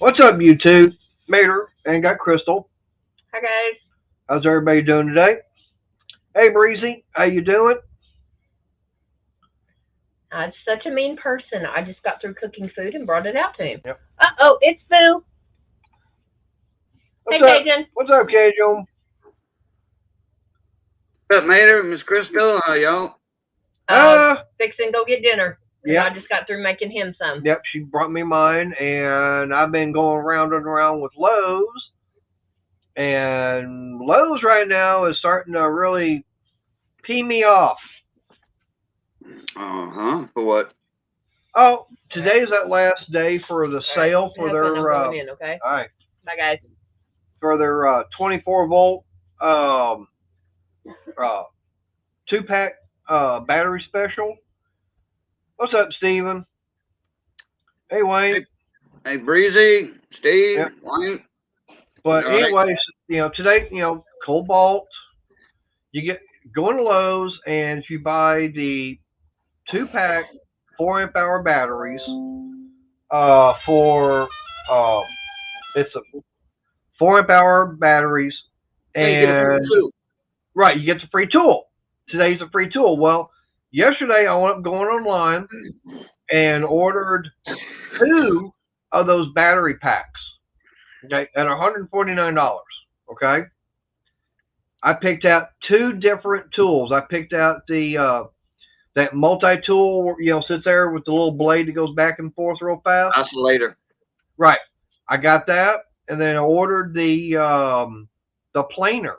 What's up, YouTube? Mater and got Crystal. Hi guys. How's everybody doing today? Hey, Breezy, how you doing? It's such a mean person. I just got through cooking food and brought it out to him. Yep. Oh, it's Boo. What's Hey, up? Cajun. What's up, Cajun? What's up, Mater? Miss Crystal, how y'all? Fixing to go get dinner. Yeah. I just got through making him some. Yep, she brought me mine, and I've been going round and around with Lowe's. And Lowe's right now is starting to really pee me off. For what? Oh, today's that last day for the sale for their. I'm going in, okay? All right. Bye, guys. For their 24-volt 2-pack battery special. What's up, Steven? Hey, Wayne. Hey, Breezy, Steve, Yep. Wayne. But All anyways, today, Cobalt, you get going to Lowe's, and if you buy the 2-pack 4-amp-hour batteries for it's a 4-amp-hour batteries, Yeah, you get a free tool. Right, you get the free tool. Today's a free tool. Well, yesterday I went up going online and ordered 2 of those battery packs. Okay, at $149. Okay, I picked out 2 different tools. I picked out the that multi-tool, sits there with the little blade that goes back and forth real fast. Oscillator. Right, I got that, and then I ordered the planer.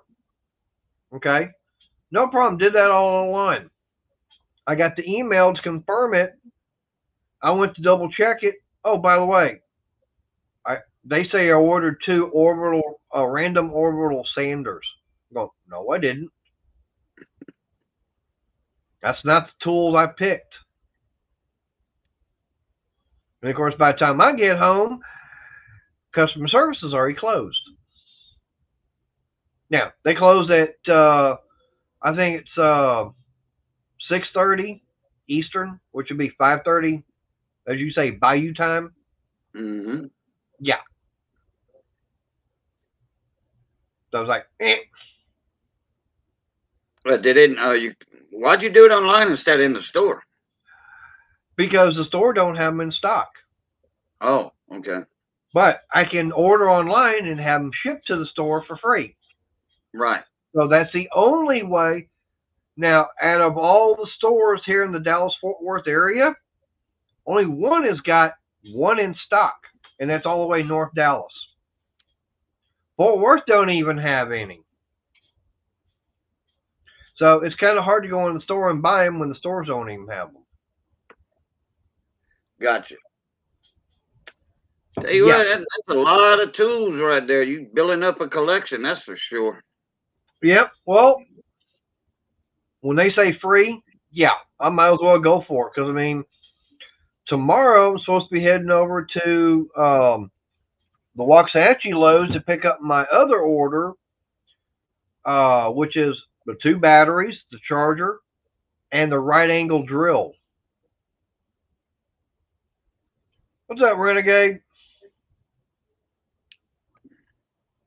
Okay, no problem. Did that all online. I got the email to confirm it. I went to double check it. Oh, by the way, they say I ordered 2 random orbital sanders. I go, no, I didn't. That's not the tools I picked. And of course, by the time I get home, customer service is already closed. Now they close at I think it's 6:30 Eastern, which would be 5:30, as you say, Bayou time. Mm-hmm. Yeah. So I was like, But they didn't. Why'd you do it online instead of in the store? Because the store don't have them in stock. Oh, okay. But I can order online and have them shipped to the store for free. Right. So that's the only way. Now, out of all the stores here in the Dallas-Fort Worth area, only one has got one in stock, and that's all the way North Dallas. Fort Worth don't even have any. So it's kind of hard to go in the store and buy them when the stores don't even have them. Gotcha. Tell you what, that's a lot of tools right there. You building up a collection, that's for sure. Yep. Well, when they say free, yeah, I might as well go for it. Because, I mean, tomorrow I'm supposed to be heading over to the Waxahachie Lowe's to pick up my other order, which is the 2 batteries, the charger, and the right angle drill. What's up, Renegade?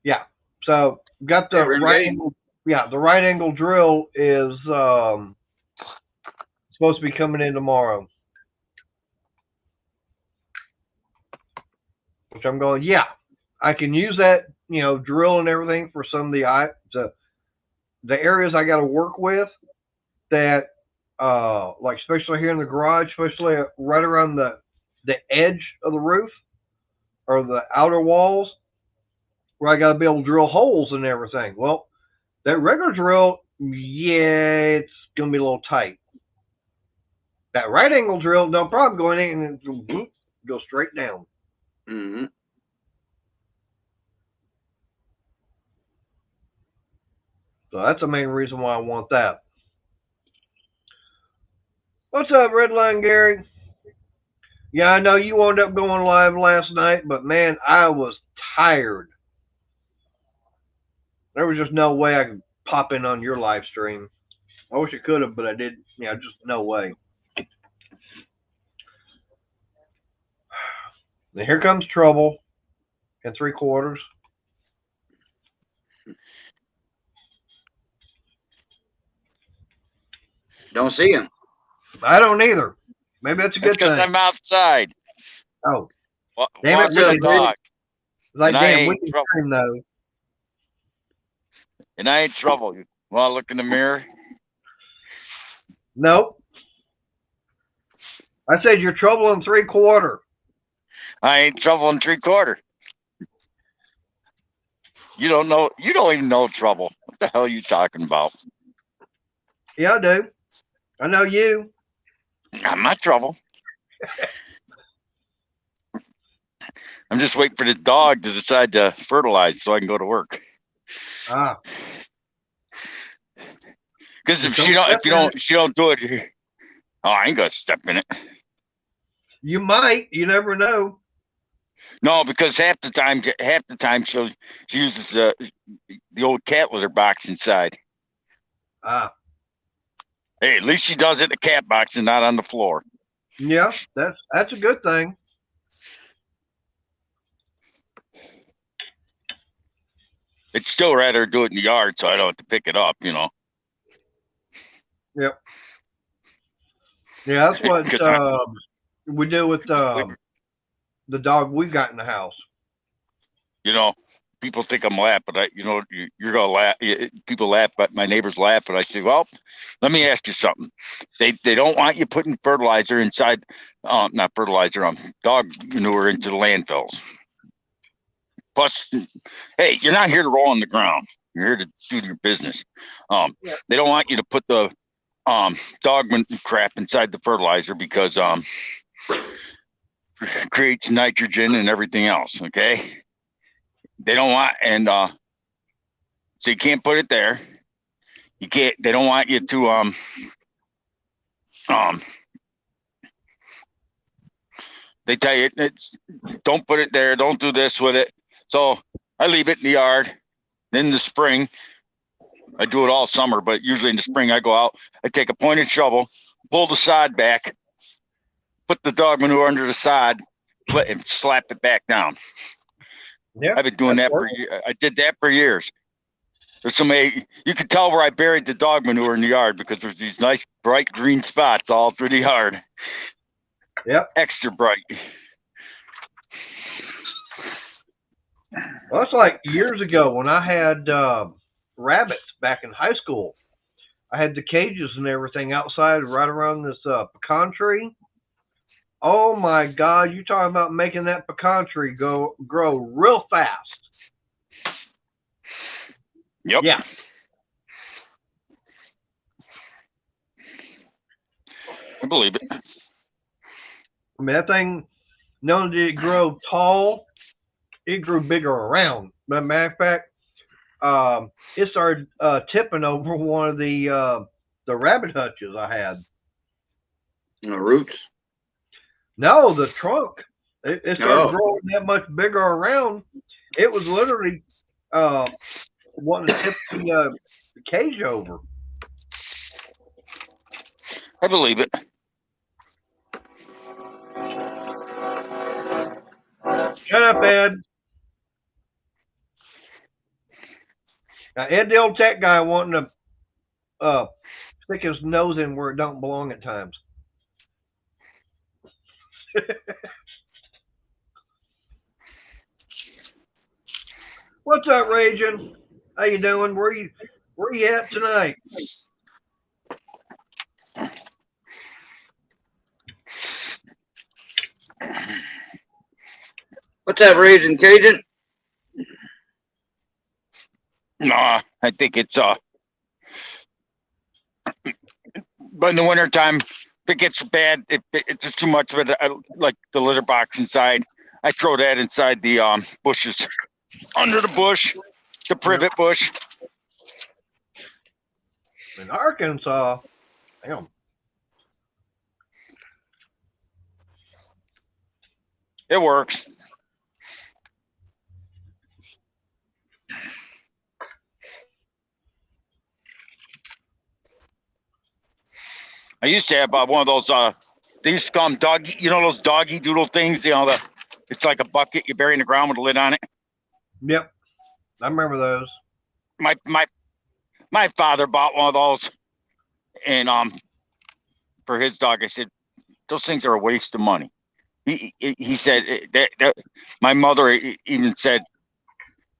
Yeah. So got the right angle. Yeah, the right angle drill is supposed to be coming in tomorrow. Which I'm going, yeah, I can use that, drill and everything for some of the areas I got to work with that, like especially here in the garage, especially right around the edge of the roof or the outer walls, where I got to be able to drill holes and everything. Well, that regular drill, yeah, it's going to be a little tight. That right angle drill, no problem going in and go straight down. Mm-hmm. So that's the main reason why I want that. What's up, Redline Gary? Yeah, I know you wound up going live last night, but man, I was tired. There was just no way I could pop in on your live stream. I wish I could have, but I didn't. Just no way. Now here comes trouble. and 3/4. Don't see him. I don't either. Maybe that's a That's good because thing. I'm outside. Oh, damn it, Walking we the can hear you. dog. Like, And I damn, we ain't can trouble. hear him though. And I ain't trouble. You want to look in the mirror? Nope. I said you're trouble in 3/4. I ain't trouble in 3/4. You don't know. You don't even know trouble. What the hell are you talking about? Yeah, I do. I know you. I'm not trouble. I'm just waiting for the dog to decide to fertilize so I can go to work. Ah, Because just if she don't, step if you in don't, it. she don't do it. Oh, I ain't gonna step in it. You might. You never know. No, because half the time she uses the old cat litter box inside. Ah, Hey, at least she does it in the cat box and not on the floor. yeah. That's a good thing. I'd still rather do it in the yard so I don't have to pick it up, Yep. Yeah, that's what 'Cause we do with the dog we got in the house. people think I'm laughing, but you're gonna laugh. People laugh, but my neighbors laugh, but I say, well, let me ask you something. They don't want you putting fertilizer inside, not fertilizer, dog manure into the landfills. Plus, hey, you're not here to roll on the ground. You're here to do your business. Yeah. They don't want you to put the dog crap inside the fertilizer because creates nitrogen and everything else. Okay, they don't want, and so you can't put it there. You can't. They don't want you to They tell you don't put it there. Don't do this with it. So I leave it in the yard. Then in the spring, I do it all summer, but usually in the spring I go out. I take a pointed shovel, pull the sod back, put the dog manure under the sod, and slap it back down. Yeah. I've been doing that for years. I did that for years. There's you can tell where I buried the dog manure in the yard because there's these nice bright green spots all through the yard. Yep. Extra bright. Well, that's like years ago when I had rabbits back in high school. I had the cages and everything outside right around this pecan tree. Oh my God, you talking about making that pecan tree grow real fast. Yep. Yeah. I believe it. I mean, that thing, not only did it grow tall, it grew bigger around. But matter of fact, it started tipping over one of the rabbit hutches I had. Roots. No, the trunk. It started growing that much bigger around. It was literally wanting to tip the cage over. I believe it. Shut up, Ed. Now, Ed, the old tech guy, wanting to stick his nose in where it don't belong at times. What's up, Raging? How you doing? Where you at tonight? What's that, Raging Cajun? Nah, I think it's but in the wintertime, if it gets bad, it's just too much of it. I like the litter box inside. I throw that inside the bushes, under the bush, the privet bush. In Arkansas, damn. It works. I used to have one of those. They used to call them doggy. You know those doggy doodle things. It's like a bucket you bury in the ground with a lid on it. Yep. I remember those. My father bought one of those, and for his dog, I said those things are a waste of money. He said that my mother even said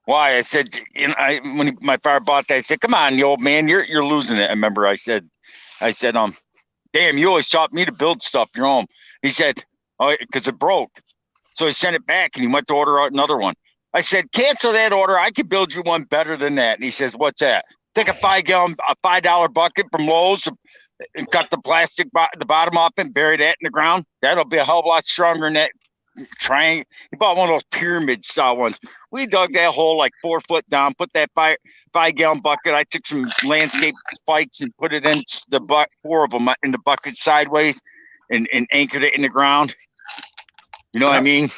why. I said, you know, when my father bought that, I said, come on, you old man, you're losing it. I remember I said damn, you always taught me to build stuff your own. He said, oh, because it broke. So he sent it back and he went to order out another one. I said, cancel that order. I could build you one better than that. And he says, what's that? Take a $5 bucket from Lowe's and cut the plastic the bottom off and bury that in the ground. That'll be a hell of a lot stronger than that triangle. He bought one of those pyramid style ones. We dug that hole like 4 foot down, put that 5-gallon bucket. I took some landscape spikes and put it in the 4 of them in the bucket sideways and anchored it in the ground. You know what I mean?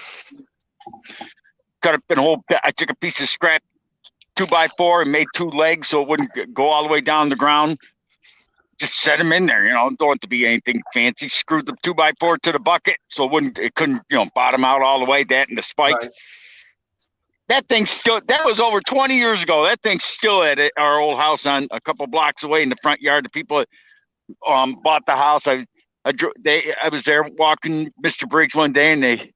Cut up in a whole. I took a piece of scrap 2x4 and made 2 legs so it wouldn't go all the way down the ground. Just set them in there, you know. Don't want to be anything fancy. Screwed the 2x4 to the bucket so it couldn't, you know, bottom out all the way. That and the spikes. Right. That thing still. That was over 20 years ago. That thing's still at our old house on a couple blocks away in the front yard. The people bought the house. I was there walking Mr. Briggs one day, and I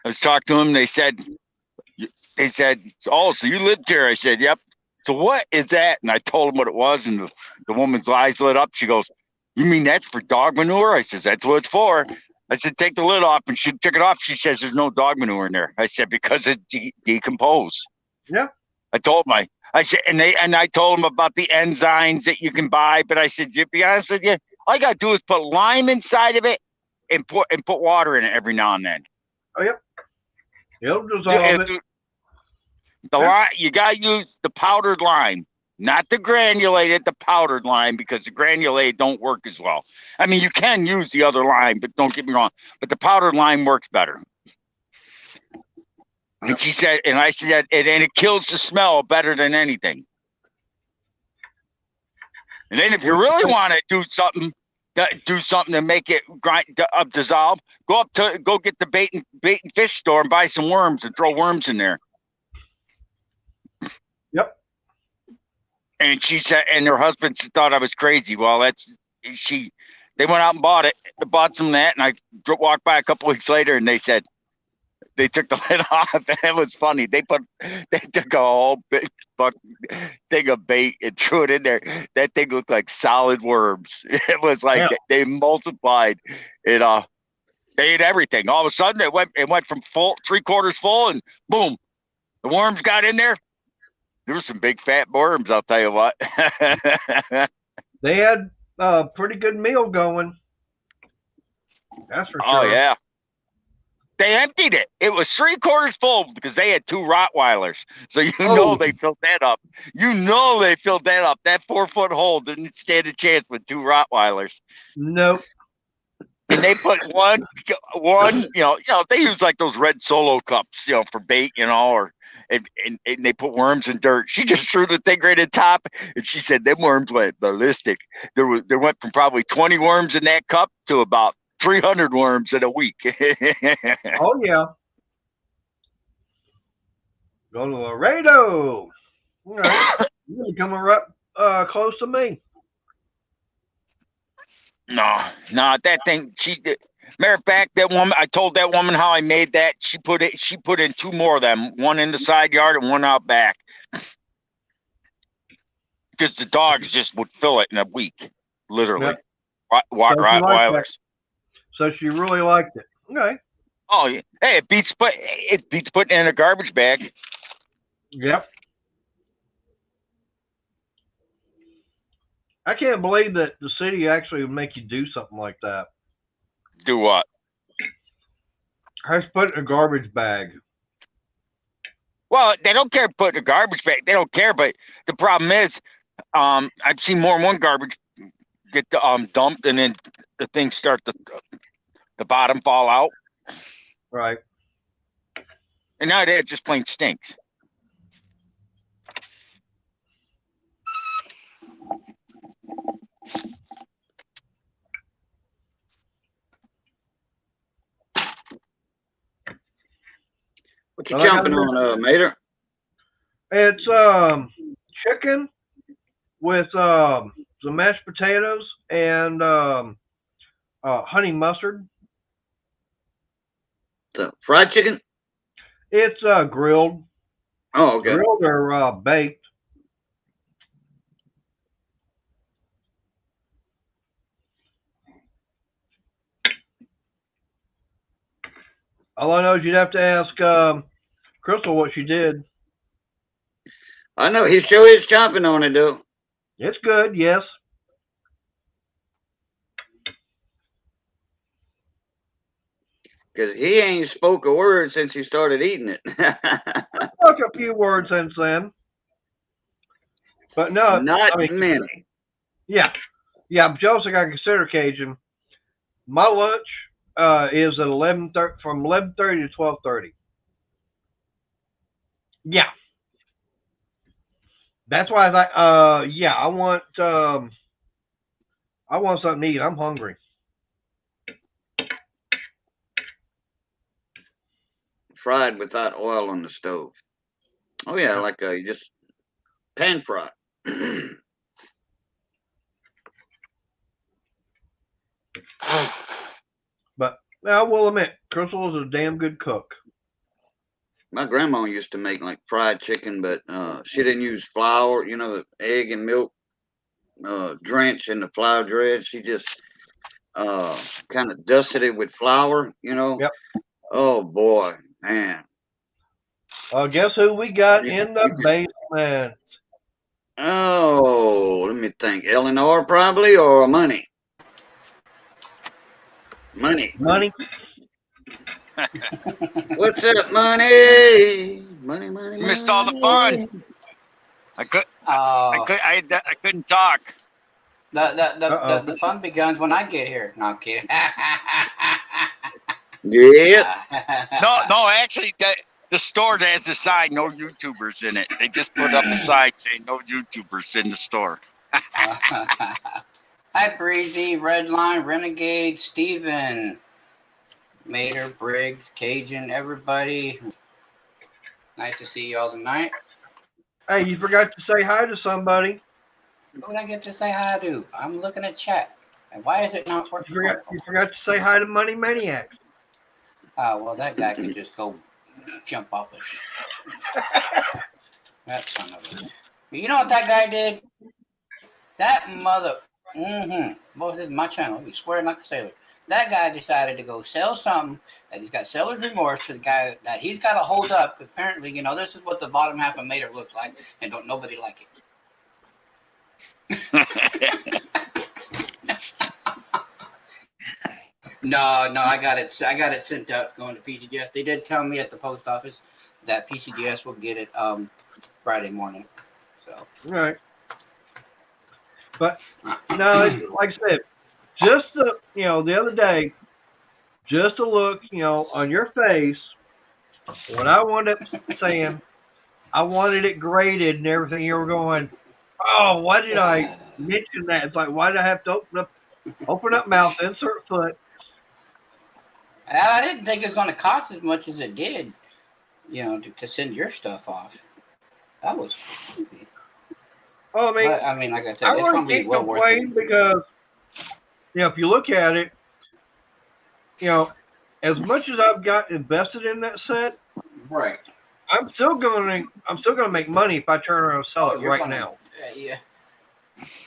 was talking to him. They said, oh, so you lived here? I said, yep. So what is that? And I told him what it was, and the woman's eyes lit up. She goes, you mean that's for dog manure? I says, that's what it's for. I said, take the lid off, and she took it off. She says, there's no dog manure in there. I said, because it's decomposed. Yeah. I told him, I said, and I told him about the enzymes that you can buy, but I said, to be honest with you, all you gotta do is put lime inside of it and put water in it every now and then. Oh, yep. It'll dissolve it. The lime, you gotta use the powdered lime, not the granulated, the powdered lime, because the granulated don't work as well. I mean, you can use the other lime, but don't get me wrong, but the powdered lime works better. And she said, and I said, and it kills the smell better than anything. And then if you really want to do something to make it dissolve, go get the bait and fish store and buy some worms and throw worms in there. Yep. And she said, and her husband thought I was crazy. Well, they went out and bought some of that, and I walked by a couple weeks later, and they said they took the lid off, and it was funny. They took a whole big thing of bait and threw it in there. That thing looked like solid worms. It was like they multiplied. They ate everything. All of a sudden, it went from full, 3/4 full, and boom, the worms got in there. There were some big fat worms, I'll tell you what. They had a pretty good meal going. That's for sure. Oh, yeah. They emptied it. It was 3/4 full because they had 2 Rottweilers. So know they filled that up. That 4-foot hole didn't stand a chance with 2 Rottweilers. Nope. And they put one, they use like those red Solo cups, for bait, and they put worms in dirt. She just threw the thing right at the top, and she said them worms went ballistic. There went from probably 20 worms in that cup to about 300 worms in a week. Oh yeah. Go to Laredo. All right. You're coming right close to me. No, that thing. Matter of fact, that woman. I told that woman how I made that. She put in 2 more of them, one in the side yard and one out back, because the dogs just would fill it in a week, literally. Yep. Rottweilers. So she really liked it. Okay. Oh yeah. Hey, it beats putting it in a garbage bag. Yep. I can't believe that the city actually would make you do something like that. Do what? I just put it in a garbage bag. Well, they don't care to put in a garbage bag. They don't care, but the problem is, I've seen more than one garbage get dumped, and then the things start the bottom fall out. Right. And now that just plain stinks. What you Well, I got chomping on, Mater? It's chicken with some mashed potatoes and honey mustard. The fried chicken? It's grilled, Oh, okay. grilled or baked. All I know is you'd have to ask Crystal what she did. I know he sure is chomping on it though. It's good, yes. Cause he ain't spoke a word since he started eating it. Took a few words since then, but no, Not I mean, many. yeah, yeah. Joseph, I consider Cajun. My lunch is at 11:30 from 11:30 to 12:30. Yeah, that's why I thought. Yeah, I want something to eat. I'm hungry. Fried without oil on the stove. Oh yeah, like just pan fry. But I will admit, Crystal is a damn good cook. My grandma used to make like fried chicken, but she didn't use flour, you know, the egg and milk drench in the flour dredge. She just kind of dusted it with flour, you know. Yep. Oh boy, man. Guess who we got You, in you the could, basement? oh, let me think. Eleanor probably or money. Money. Money. What's up, money? Money, money, You missed all the fun. money. I couldn't talk. The fun begins when I get here. No, I'm kidding. Yep. No, actually, the store has the side no YouTubers in it. They just put up a sign saying no YouTubers in the store. Hi, Breezy, Redline, Renegade, Steven, Mater, Briggs, Cajun, everybody. Nice to see you all tonight. Hey, you forgot to say hi to somebody. Who would I get to say hi to? I'm looking at chat. And why is it not working? You forgot to say hi to Money Maniacs. Oh, well, that guy can just go jump off a that son of a... You know what that guy did? That mother... What is my channel? He's swearing like a sailor. That guy decided to go sell something that he's got seller's remorse to the guy that he's got to hold up. Because apparently, you know, this is what the bottom half of Mater looks like, and don't nobody like it. No, I got it sent out going to PCDS. They did tell me at the post office that PCDS will get it Friday morning. So Right. But no, like I said, just the the other day, just to look on your face when I wound up saying I wanted it graded and everything, you were going, oh, why did I mention that? It's like, why did I have to open up mouth, insert foot? I didn't think it was going to cost as much as it did, to send your stuff off. That was crazy. Oh, But, I mean, like I said, I it's going really to be can't well worth complain it. because if you look at it, as much as I've got invested in that set, Right. I'm still gonna make money if I turn around and sell it right now. Yeah.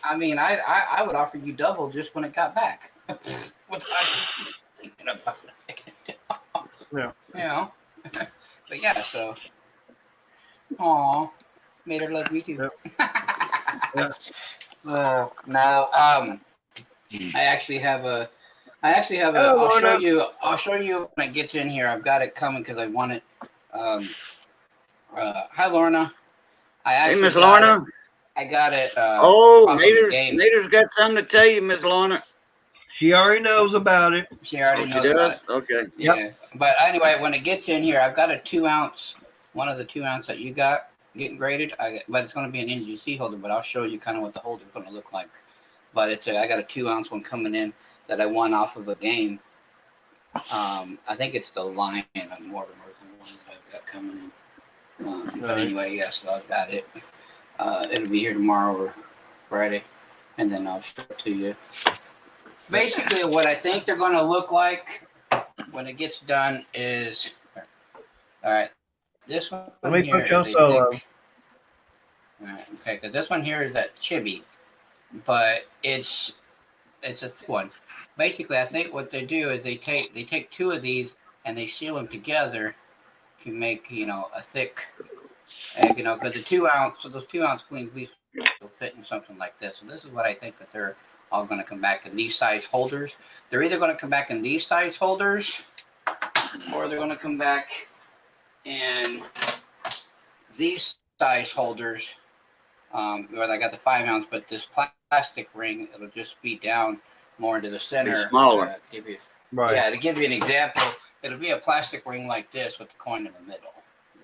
I mean, I would offer you double just when it got back. Without thinking about it. Yeah. But yeah, so. Aw. Made her love me too. Yep. Yeah. Now, I actually have a. Hello, I'll show you when it gets in here. I've got it coming because I want it. Hi, Lorna. Hey, Miss Lorna. I got it. Mater's got something to tell you, Miss Lorna. She already knows about it. She already knows she about does? it. Okay. Yeah. Yep. But anyway, when it gets in here, I've got a 2-ounce, one of the 2-ounce that you got getting graded. But it's going to be an NGC holder, but I'll show you kind of what the holder's going to look like. But I got a 2-ounce one coming in that I won off of a game. I think it's the Lion of Mortimer. one that I've got coming in. But Right. anyway, yes, so I've got it. It'll be here tomorrow or Friday, and then I'll show it to you. Basically, what I think they're going to look like when it gets done is, all right, this one Let me here put you on is a solo. thick. All right, okay, because this one here is that chibi, but it's a thick one. Basically, I think what they do is they take two of these and they seal them together to make a thick, because the 2 ounce, so those 2 ounce queen bees will fit in something like this. So this is what I think that they're all going to come back in these size holders. They're either going to come back in these size holders, or they're going to come back in these size holders. Where I got the 5 ounce, but this plastic ring, it'll just be down more into the center. It's smaller. Right. Yeah, to give you an example, it'll be a plastic ring like this with the coin in the middle.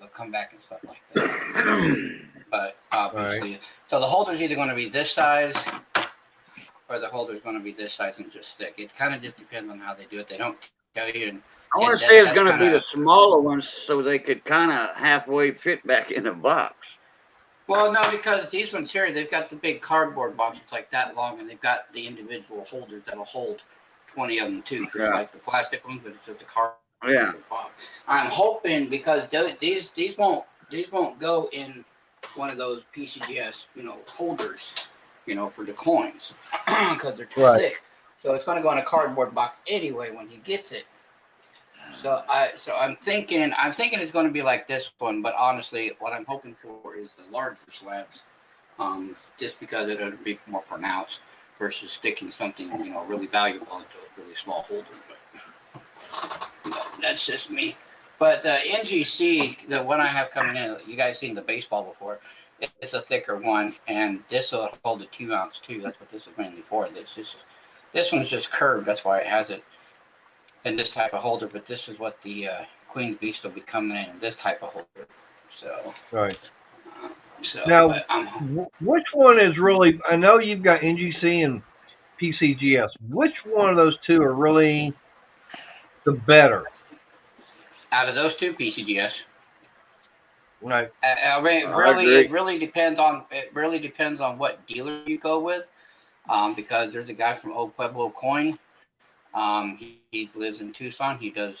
They'll come back and stuff like that. But obviously, so the holder's either going to be this size, or the holder's going to be this size and just thick. It kind of just depends on how they do it. They don't tell you. And I want to say it's going to be the smaller ones so they could kind of halfway fit back in the box. Well, no, because these ones here, they've got the big cardboard boxes like that long, and they've got the individual holders that'll hold 20 of them too, just like the plastic ones, but it's just the cardboard box. I'm hoping because these won't go in one of those PCGS holders, for the coins because they're too thick. So it's going to go in a cardboard box anyway when he gets it. So I'm thinking it's going to be like this one, but honestly, what I'm hoping for is the larger slabs, just because it'll be more pronounced versus sticking something really valuable into a really small holder. But that's just me. But the NGC, the one I have coming in, you guys seen the baseball before? It's a thicker one, and this will hold a 2 ounce too. That's what this is mainly for. This one's just curved. That's why it has it in this type of holder, but this is what the Queen's Beast will be coming in this type of holder. So Now, which one is really? I know you've got NGC and PCGS. Which one of those two are really the better? Out of those two, PCGS. Right. It really depends on what dealer you go with, because there's a guy from Old Pueblo Coin. He lives in Tucson. He does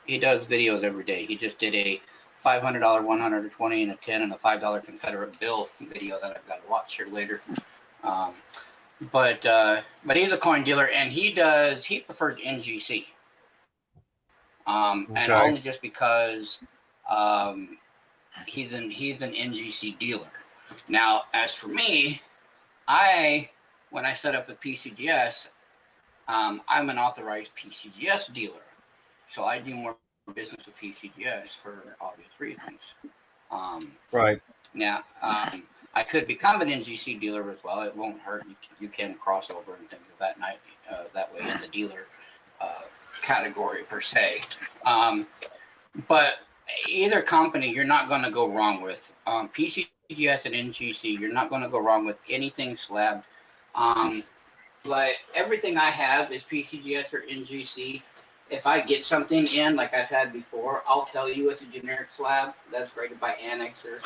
videos every day. He just did a $500, 120, and a 10, and a $5 Confederate bill video that I've got to watch here later. But he's a coin dealer, and he prefers NGC. And only just because he's an NGC dealer. Now, as for me, when I set up with PCGS, I'm an authorized PCGS dealer. So I do more business with PCGS for obvious reasons. Now, I could become an NGC dealer as well. It won't hurt. You can cross over and things of that way in the dealer category per se. But either company, you're not going to go wrong with. PCGS and NGC, you're not going to go wrong with anything slabbed. But everything I have is PCGS or NGC. If I get something in, like I've had before, I'll tell you it's a generic slab that's graded by Annex or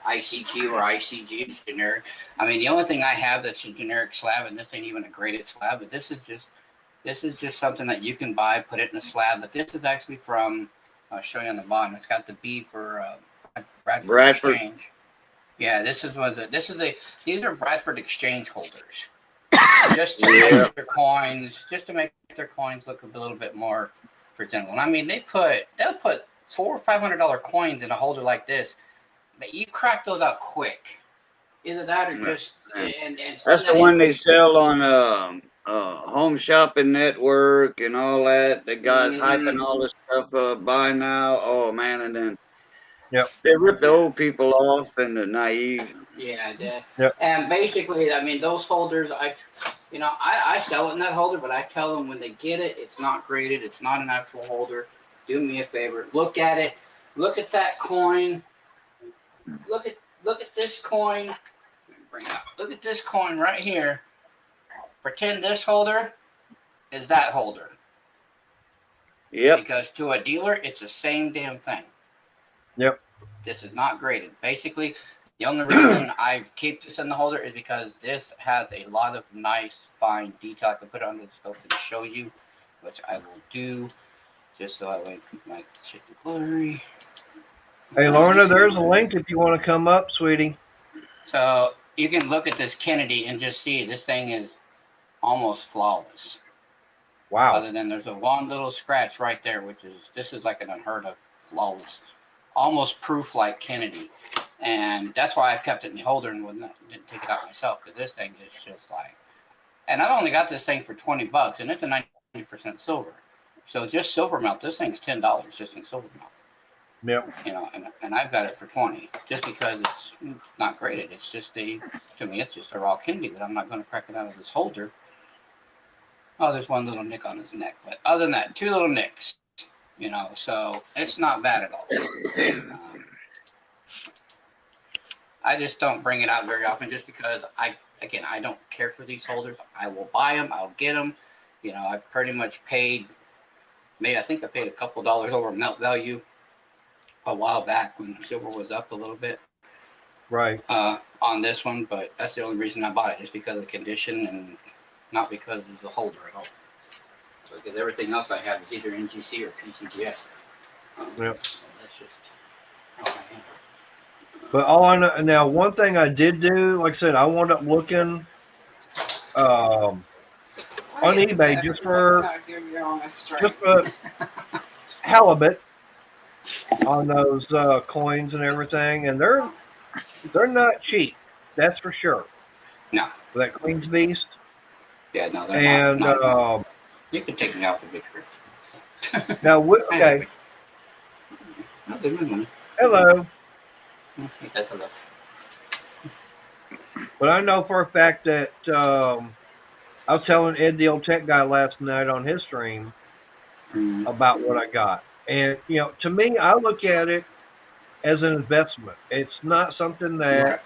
ICQ or ICG. It's generic. I mean, the only thing I have that's a generic slab, and this ain't even a graded slab, but this is just something that you can buy, put it in a slab. But this is actually from, I'll show you on the bottom. It's got the B for Bradford Exchange. Yeah, these are Bradford Exchange holders. Just to make their coins look a little bit more presentable. And I mean, they'll put $400 or $500 coins in a holder like this, but you crack those out quick. Either that or just and that's the one they sell on Home Shopping Network and all that. The guys hyping all this stuff buy now. Oh man, and then they rip the old people off and the naive. Yeah, and basically, I mean, those holders, I sell it in that holder, but I tell them when they get it, it's not graded, it's not an actual holder. Do me a favor, look at it, look at that coin, look at this coin. Bring it up. Look at this coin right here. Pretend this holder is that holder. Yep. Because to a dealer, it's the same damn thing. Yep. This is not graded. Basically, the only reason I keep this in the holder is because this has a lot of nice, fine detail. I can put it under the scope and show you, which I will do, just so I won't keep my chicken glittery. Hey, Lorna, there's a link if you want to come up, sweetie. So you can look at this Kennedy and just see this thing is almost flawless. Wow. Other than there's a one little scratch right there, this is like an unheard of flawless, almost proof like Kennedy. And that's why I kept it in the holder and didn't take it out myself, because this thing is just like, and I've only got this thing for $20 and it's a 90% silver. So just silver melt, this thing's $10 just in silver melt. Yep. You know, and I've got it for 20 just because it's not graded. It's just to me, it's just a raw Kennedy that I'm not going to crack it out of this holder. Oh, there's one little nick on his neck, but other than that, 2 little nicks, you know, so it's not bad at all. I just don't bring it out very often just because I don't care for these holders. I will buy them. I'll get them. You know, I pretty much paid, I think I paid a couple dollars over melt value a while back when silver was up a little bit. Right. On this one, but that's the only reason I bought it, is because of the condition and not because of the holder at all. So, because everything else I have is either NGC or PCGS. Yep. So that's just how I am. But all I know now, one thing I did do, like I said, I wound up looking on eBay just for halibut on those coins and everything, and they're not cheap. That's for sure. No. For that Queen's Beast. Yeah, no, they're and not. You can take me out the picture. Now, okay. Hello. But I know for a fact that I was telling Ed, the old tech guy, last night on his stream about what I got. And, you know, to me, I look at it as an investment. It's not something that,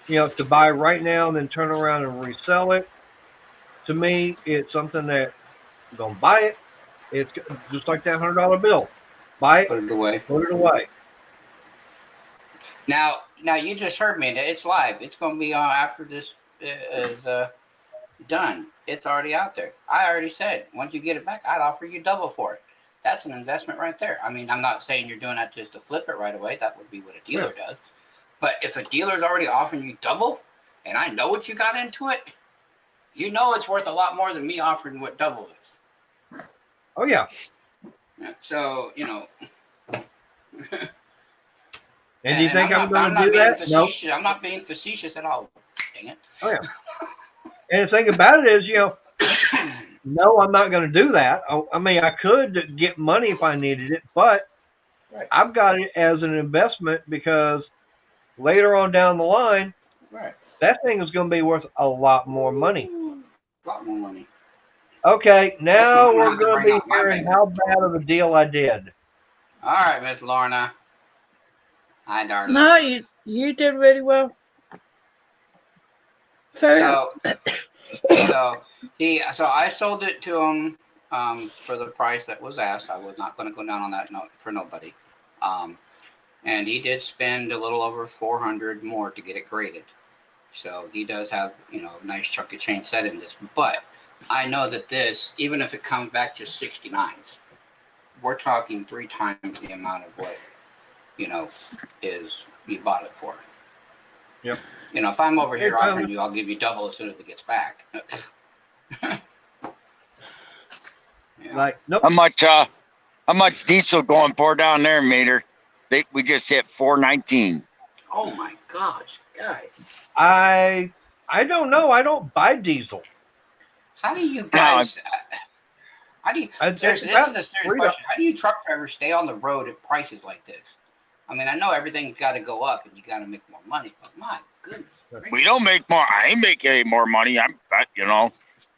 you know, to buy right now and then turn around and resell it. To me, it's something that I'm going to buy it. It's just like that $100 bill. Buy it, put it away. Put it away. Now you just heard me. It's live. It's going to be on after this is done. It's already out there. I already said, once you get it back, I'd offer you double for it. That's an investment right there. I mean, I'm not saying you're doing that just to flip it right away. That would be what a dealer does. But if a dealer's already offering you double, and I know what you got into it, you know it's worth a lot more than me offering what double is. Oh, yeah. So, you know. And do you think I'm going to do that? No. I'm not being facetious at all. Dang it. Oh, yeah. And the thing about it is, you know, no, I'm not going to do that. I mean, I could get money if I needed it, but I've got it as an investment because later on down the line, that thing is going to be worth a lot more money. A lot more money. Okay, now we're going to be hearing how bad of a deal I did. All right, Miss Lorna. Hi, darling. No, you did really well. So I sold it to him for the price that was asked. I was not going to go down on that note for nobody. And he did spend a little over $400 more to get it graded. So he does have, you know, a nice chunk of change set in this. But I know that this, even if it comes back to 69s, we're talking 3 times the amount of what, you know, is you bought it for. Yep. You know, if I'm over here offering you, I'll give you double as soon as it gets back. Yeah. Like, nope. How much diesel going for down there, Mater? We just hit 419. Oh my gosh, guys! I don't know. I don't buy diesel. How do you guys? How do you? This is a serious question. How do you truck drivers stay on the road at prices like this? I mean, I know everything's got to go up and you got to make more money, but my goodness. We don't make more. I ain't making any more money.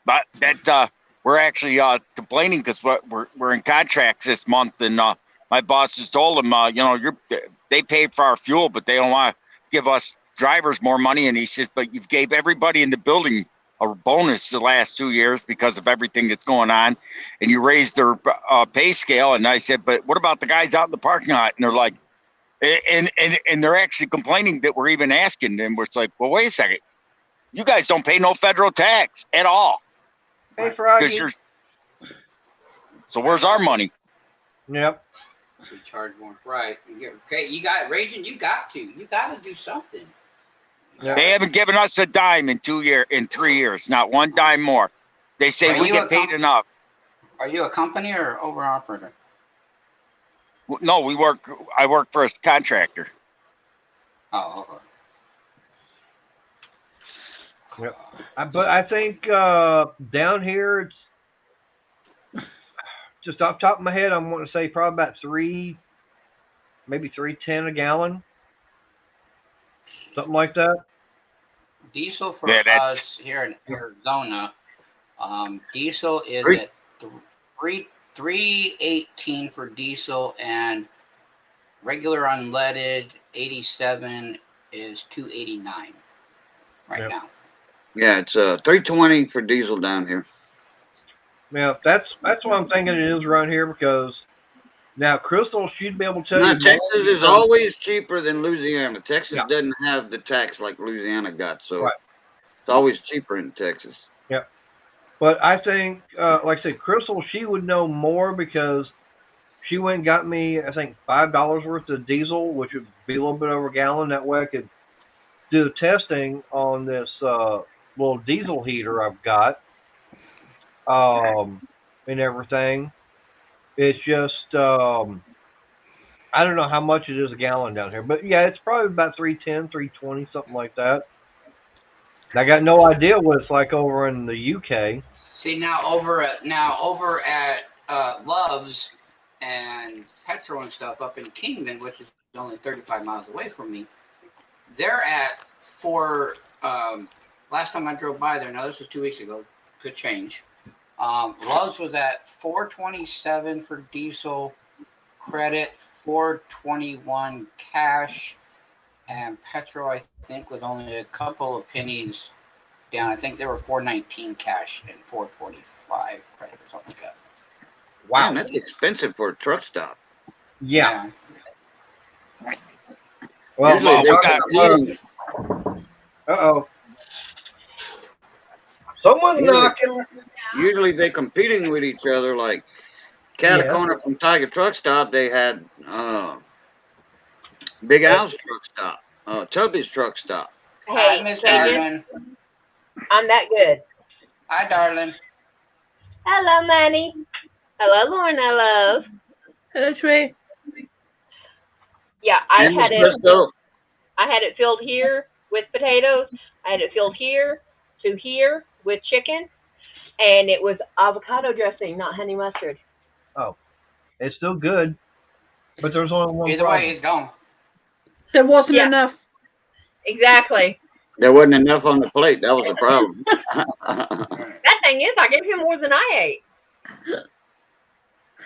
But that we're actually complaining because we're in contracts this month, and my boss has told them, they paid for our fuel, but they don't want to give us drivers more money. And he says, but you've gave everybody in the building a bonus the last 2 years because of everything that's going on, and you raised their pay scale. And I said, but what about the guys out in the parking lot? And they're like, and they're actually complaining that we're even asking them. It's like, well, wait a second, you guys don't pay no federal tax at all. Hey, Froggy. So where's our money? Yep. We charge more, right? Okay, you got Raging. You got to do something. They haven't given us a dime in 3 years, not one dime more. They say we get paid enough. Are you a company or over operator? No, I work for a contractor. Oh, okay. Yep. But I think down here, it's just off the top of my head, I'm going to say probably about maybe $3.10 a gallon, something like that. Diesel for us here in Arizona, diesel is at $3.18 for diesel, and regular unleaded 87 is $2.89 right now. Yeah, it's $3.20 for diesel down here. Yeah, that's what I'm thinking it is around here, because now Crystal, she'd be able to tell you. Texas is always cheaper than Louisiana. Texas doesn't have the tax like Louisiana got, so it's always cheaper in Texas. Yeah, but I think, like I said, Crystal, she would know more because she went and got me, I think, $5 worth of diesel, which would be a little bit over a gallon. That way I could do the testing on this little diesel heater I've got, and everything. It's just, I don't know how much it is a gallon down here, but yeah, it's probably about $3.10, $3.20, something like that. I got no idea what it's like over in the UK. See, now over at Love's and Petro and stuff up in Kingman, which is only 35 miles away from me, they're at last time I drove by there, now this was 2 weeks ago, could change. Love's was at $4.27 for diesel credit, $4.21 cash, and Petro, I think, was only a couple of pennies down. I think they were $4.19 cash and $4.25 credit or something like that. Wow, man, that's expensive for a truck stop. Yeah. Well, uh-oh. Someone's knocking. Usually they're competing with each other. Like Corner from Tiger Truck Stop, they had Big Al's Truck Stop, Tubby's Truck Stop. Hey, Miss Darling. I'm that good. Hi, darling. Hello, Manny. Hello, Lorna, love. Hello, Trey. Yeah, I had it filled here with potatoes. I had it filled here to here with chicken, and it was avocado dressing, not honey mustard. Oh, it's still good, but there's only one Either problem. way, it's gone. There wasn't enough. Exactly. There wasn't enough on the plate. That was the problem. That thing is, I gave him more than I ate.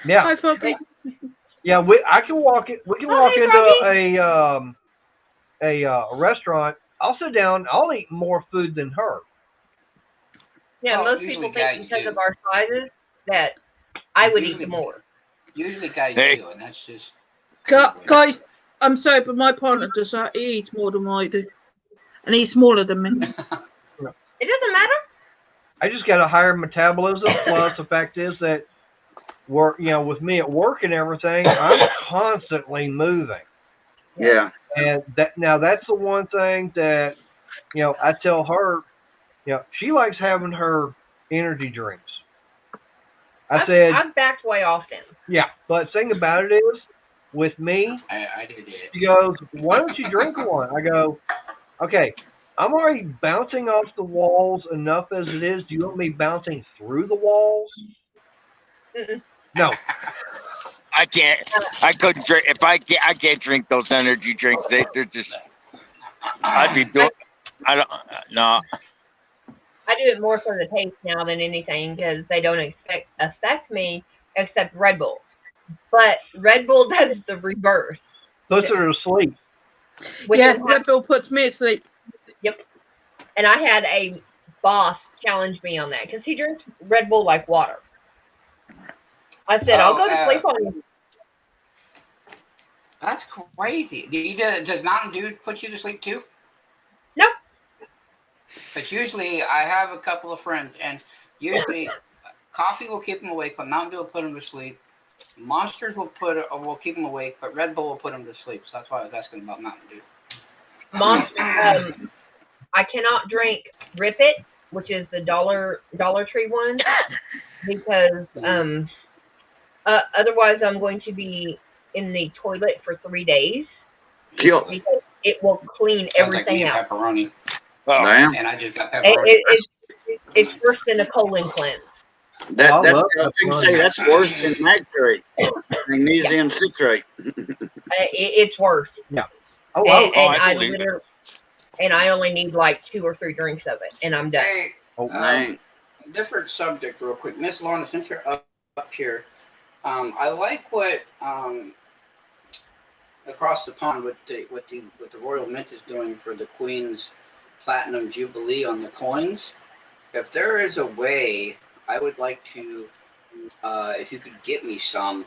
Yeah. Hi, Foggy. Yeah, I can walk it. We can walk into a restaurant. I'll sit down. I'll eat more food than her. Yeah, Well, most people think because of our sizes that I would eat more. Usually guys do, and that's just... Guys, I'm sorry, but my partner does that. He eats more than I do. And he's smaller than me. It doesn't matter. I just got a higher metabolism. Plus, the fact is that with me at work and everything, I'm constantly moving. Yeah. And that's the one thing that, I tell her, she likes having her energy drinks. I've backed way often. Yeah, but the thing about it is, with me, I did it. She goes, why don't you drink one? I go, okay, I'm already bouncing off the walls enough as it is. Do you want me bouncing through the walls? No. I can't. I couldn't drink. I can't drink those energy drinks. They're just. I'd be doing. I don't. No. I do it more for the taste now than anything because they don't affect me except Red Bull. But Red Bull does the reverse. Puts her to sleep. Red Bull puts me to sleep. Yep. And I had a boss challenged me on that because he drinks Red Bull like water. I said, I'll go to sleep on you. That's crazy. Does Mountain Dew put you to sleep too? Nope. But usually I have a couple of friends, and usually coffee will keep them awake, but Mountain Dew will put them to sleep. Monsters will keep them awake, but Red Bull will put them to sleep. So that's why I was asking about Mountain Dew. Monster. I cannot drink Rip It, which is the Dollar Tree one, because otherwise I'm going to be in the toilet for 3 days. Kill. Because it will clean everything out. Pepperoni. Oh, Damn. And I just got pepperoni. It's worse than a colon cleanse. That's I love I was gonna say that's worse than nitrate, magnesium citrate. It's worse. Yeah. And I only need like 2 or 3 drinks of it, and I'm done. Hey, different subject, real quick, Miss Lorna. Since you're up here, I like what across the pond what the Royal Mint is doing for the Queen's Platinum Jubilee on the coins. If there is a way, I would like to, if you could get me some,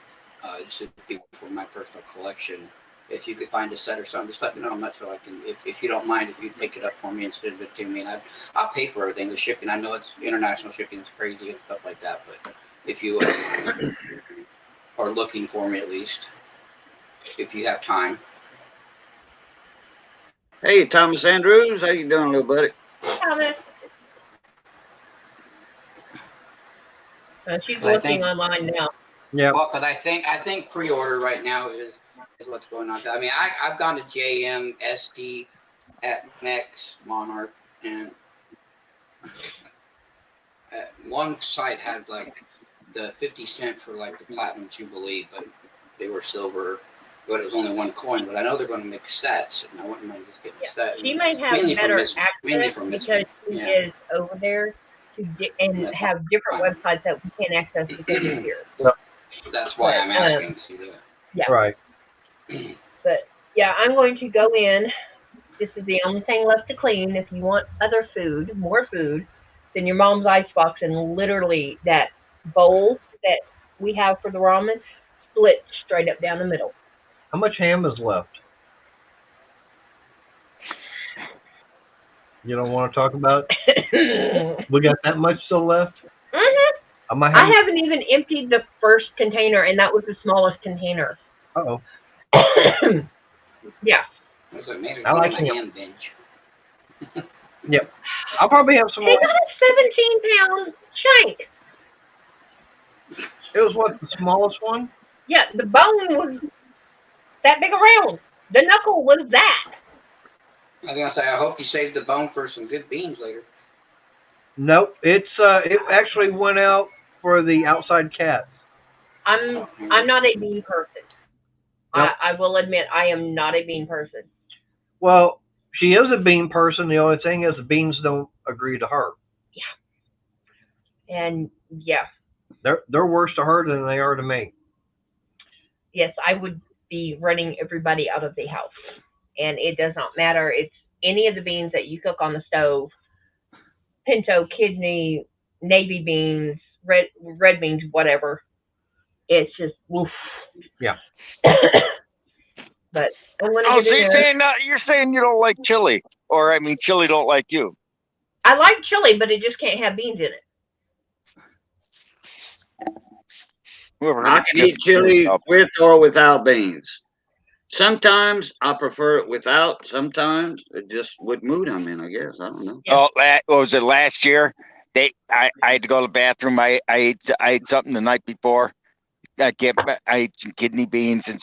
this would be for my personal collection. If you could find a set or something, just let me know how much so I can, if you don't mind, if you pick it up for me and send it to me, and I'll pay for everything, the shipping. I know it's international shipping is crazy and stuff like that, but if you are looking for me at least, if you have time. Hey, Thomas Andrews, how you doing, little buddy? Thomas. She's looking online now. Yeah. Well, because I think pre-order right now is what's going on. I mean, I've gone to JM, SD, at Nex, Monarch, and one site had like the 50 cent for like the Platinum Jubilee, but they were silver. But it was only one coin. But I know they're going to make sets, and I wouldn't mind just getting a set. She may have better access because she is over there and have different websites that we can't access because we're here. That's why I'm asking to see that. Yeah. Right. But yeah, I'm going to go in. This is the only thing left to clean. If you want other food, more food, then your mom's icebox and literally that bowl that we have for the ramen split straight up down the middle. How much ham is left? You don't want to talk about it? We got that much still left? Mm-hmm. I haven't even emptied the first container, and that was the smallest container. Uh-oh. Yeah. I like ham. Yep. I'll probably have some more. They got a 17-pound shank. It was what, the smallest one? Yeah, the bone was that big around. The knuckle was that. I was going to say, I hope you saved the bone for some good beans later. Nope. It actually went out for the outside cats. I'm not a bean person. Nope. I will admit I am not a bean person. Well, she is a bean person. The only thing is the beans don't agree to her. Yeah. And yeah. They're worse to her than they are to me. Yes, I would be running everybody out of the house. And it does not matter. It's any of the beans that you cook on the stove. Pinto, kidney, navy beans, red beans, whatever. It's just woof. Yeah. But I'm gonna so you're saying you don't like chili, or I mean, chili don't like you. I like chili, but it just can't have beans in it. I can eat chili with or without beans. Sometimes I prefer it without. Sometimes it just what mood I'm in, I guess. I don't know. Oh, what was it last year? I had to go to the bathroom. I ate something the night before. I ate some kidney beans, and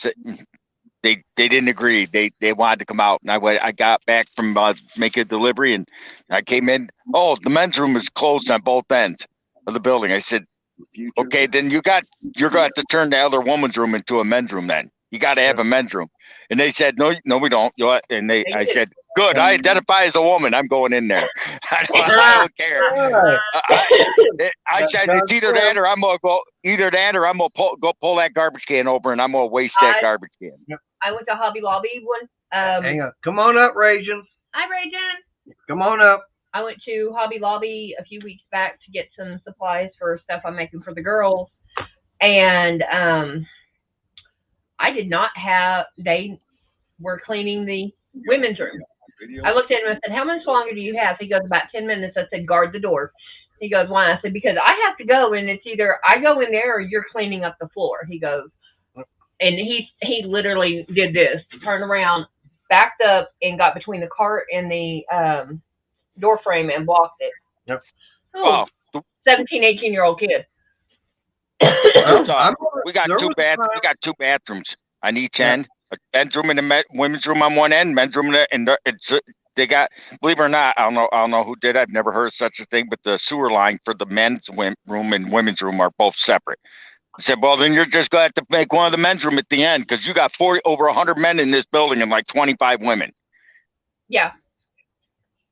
they didn't agree. They wanted to come out, and I got back from making a delivery, and I came in. Oh, the men's room is closed on both ends of the building. I said, okay, then you're going to have to turn the other woman's room into a men's room. Then you got to have a men's room. And they said, no, we don't. I said, good. I identify as a woman. I'm going in there. I don't care. I said it's either that or I'm gonna go. Either that or I'm gonna pull that garbage can over and I'm gonna waste that garbage can. I went to Hobby Lobby one. Hang on. Come on up, Rajan. Hi, Rajan. Come on up. I went to Hobby Lobby a few weeks back to get some supplies for stuff I'm making for the girls, and I did not have. They were cleaning the women's room. I looked at him and I said, "How much longer do you have?" He goes, "About 10 minutes." I said, "Guard the door." He goes, "Why?" I said, "Because I have to go, and it's either I go in there or you're cleaning up the floor." He goes, and he literally did this, turned around, backed up, and got between the cart and the door frame and blocked it. Yep. Oh, Wow. 17, 18-year-old kid. Well, We got we got two bathrooms on each end. A men's room and a women's room on one end. Men's room and they got, believe it or not, I don't know who did. I've never heard of such a thing, but the sewer line for the men's room and women's room are both separate. I said, well, then you're just going to have to make one of the men's room at the end because you got over 100 men in this building and like 25 women. Yeah.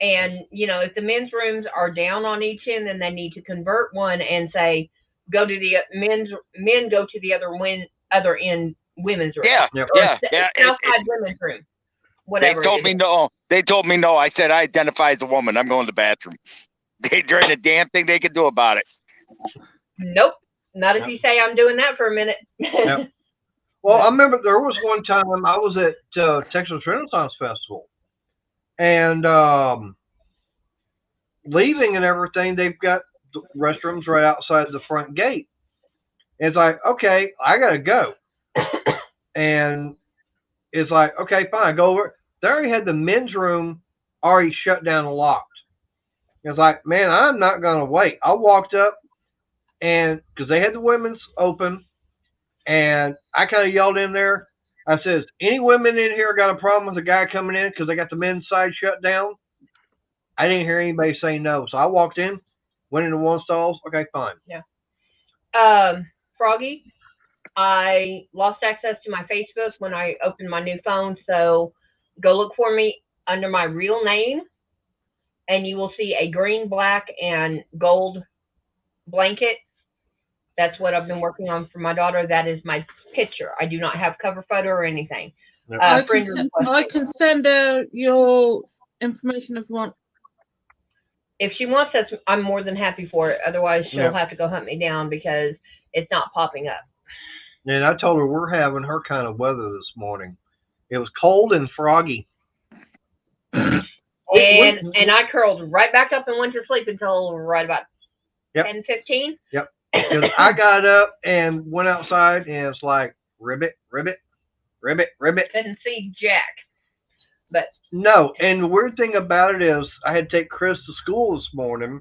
And, if the men's rooms are down on each end, then they need to convert one and say, go to the men go to the other end women's room. Yeah, Yep. yeah. Outside women's room. Whatever. They told me no. They told me no. I said, I identify as a woman. I'm going to the bathroom. There ain't a damn thing they can do about it. Nope. Not if you say I'm doing that for a minute. Yep. Well, I remember there was one time I was at Texas Renaissance Festival, and leaving and everything, they've got the restrooms right outside the front gate. And it's like, okay, I gotta go, and it's like, okay, fine, go over. They already had the men's room already shut down and locked. It's like, man, I'm not gonna wait. I walked up, and because they had the women's open, and I kind of yelled in there. I says, any women in here got a problem with a guy coming in because they got the men's side shut down? I didn't hear anybody say no. So I walked in, went into one stalls. Okay, fine. Yeah. Froggy, I lost access to my Facebook when I opened my new phone. So go look for me under my real name, and you will see a green, black, and gold blanket. That's what I've been working on for my daughter. That is my picture. I do not have cover photo or anything. I can send out your information if you want. If she wants that, I'm more than happy for it. Otherwise, she'll have to go hunt me down because it's not popping up. And I told her we're having her kind of weather this morning. It was cold and froggy. And I curled right back up and went to sleep until right about 10:15. Yep. Because I got up and went outside, and it's like ribbit, ribbit, ribbit, ribbit. Didn't see Jack. But no, and the weird thing about it is I had to take Chris to school this morning,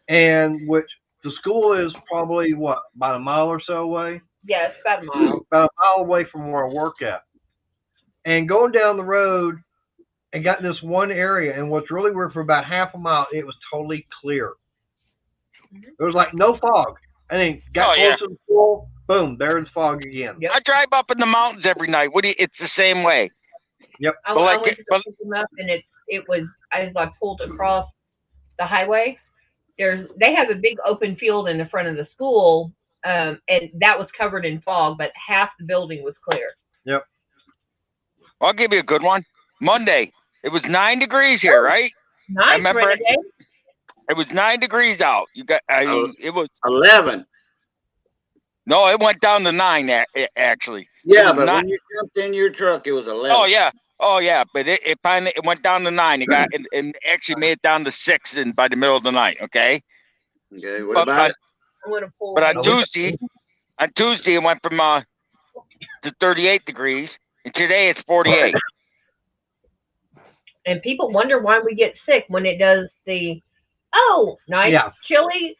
and which the school is probably about a mile or so away. Yeah, it's about a mile. About a mile away from where I work at. And going down the road and got in this one area, and what's really weird, for about half a mile, it was totally clear. There was like no fog. And then got close to the school, boom, there's fog again. Yep. I drive up in the mountains every night. It's the same way. Yep. I went to go pick them up, and it was as I pulled across the highway. They have a big open field in the front of the school, and that was covered in fog, but half the building was clear. Yep. I'll give you a good one. Monday, it was 9 degrees here, right? Nice, I remember Renegade. It was 9 degrees out. It was 11. No, it went down to 9 actually. Yeah, but when you jumped in your truck, it was 11. Oh yeah. But it finally went down to 9. It got and actually made it down to 6 by the middle of the night. Okay. Okay. What about it? But on Tuesday it went from to 38 degrees, and today it's 48. And people wonder why we get sick when it does the nice, chilly,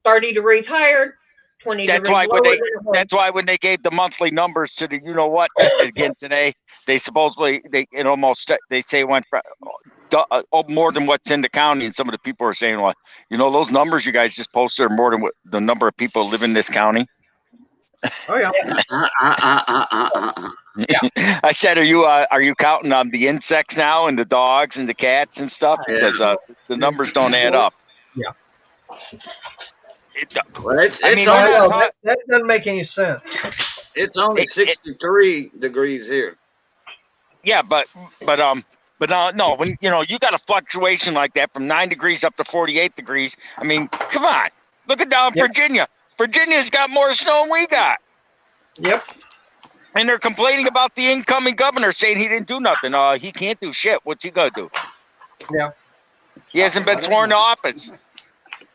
30 degrees higher, 20 degrees lower. That's why when they gave the monthly numbers to the again today, they supposedly they say it went more than what's in the county, and some of the people are saying, well, those numbers you guys just posted are more than what the number of people live in this county. Oh yeah. I said, are you counting on the insects now and the dogs and the cats and stuff? Because the numbers don't add up. Yeah. That doesn't make any sense. It's only 63 degrees here. Yeah, but But no, when you got a fluctuation like that from 9 degrees up to 48 degrees. I mean, come on, look at down Yep. Virginia. Virginia's got more snow than we got, Yep. and they're complaining about the incoming governor saying he didn't do nothing. He can't do shit. What's he gonna do? Yeah. He hasn't been sworn to office.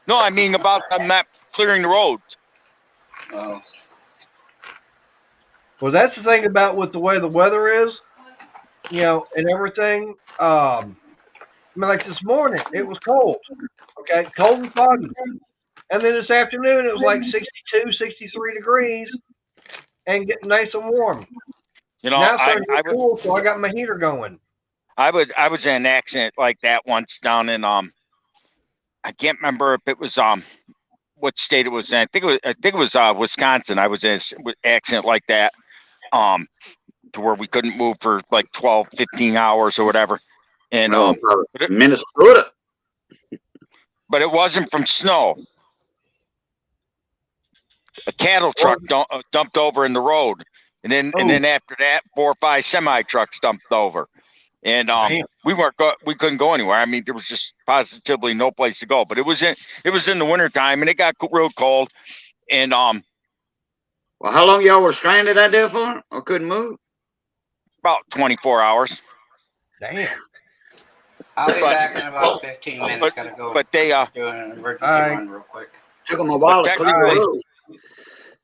No, I mean about not clearing the roads. Oh, Well, that's the thing about with the way the weather is, and everything. I mean, like this morning, it was cold. Okay, cold and foggy. And then this afternoon, it was like 62, 63 degrees and getting nice and warm. Now it's starting to get cool, so I got my heater going. I was in an accident like that once down in I can't remember if it was what state it was in. I think it was Wisconsin. I was in an accident like that to where we couldn't move for like 12, 15 hours or whatever. And Minnesota. But it wasn't from snow. A cattle truck dumped over in the road, and then after that, 4 or 5 semi trucks dumped over, and we couldn't go anywhere. I mean, there was just positively no place to go. But it was in the wintertime, and it got real cold, and Well, how long y'all were stranded out there for, or couldn't move? about 24 hours. Damn. I'll be back in about 15 minutes. Gotta go. But they do an emergency run real quick. Took them a while to clear the road.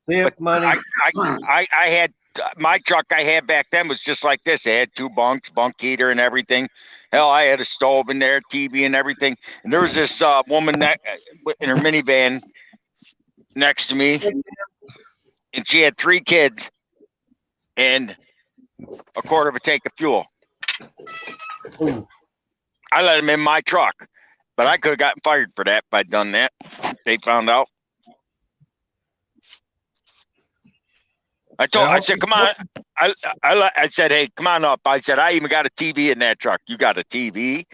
But money. I had my truck I had back then was just like this. It had 2 bunks, bunk heater and everything. Hell, I had a stove in there, TV and everything. And there was this woman in her minivan next to me, and she had 3 kids and a quarter of a tank of fuel. Ooh. I let them in my truck, but I could have gotten fired for that if I'd done that. They found out. I said, come on. I said, hey, come on up. I said, I even got a TV in that truck. You got a TV?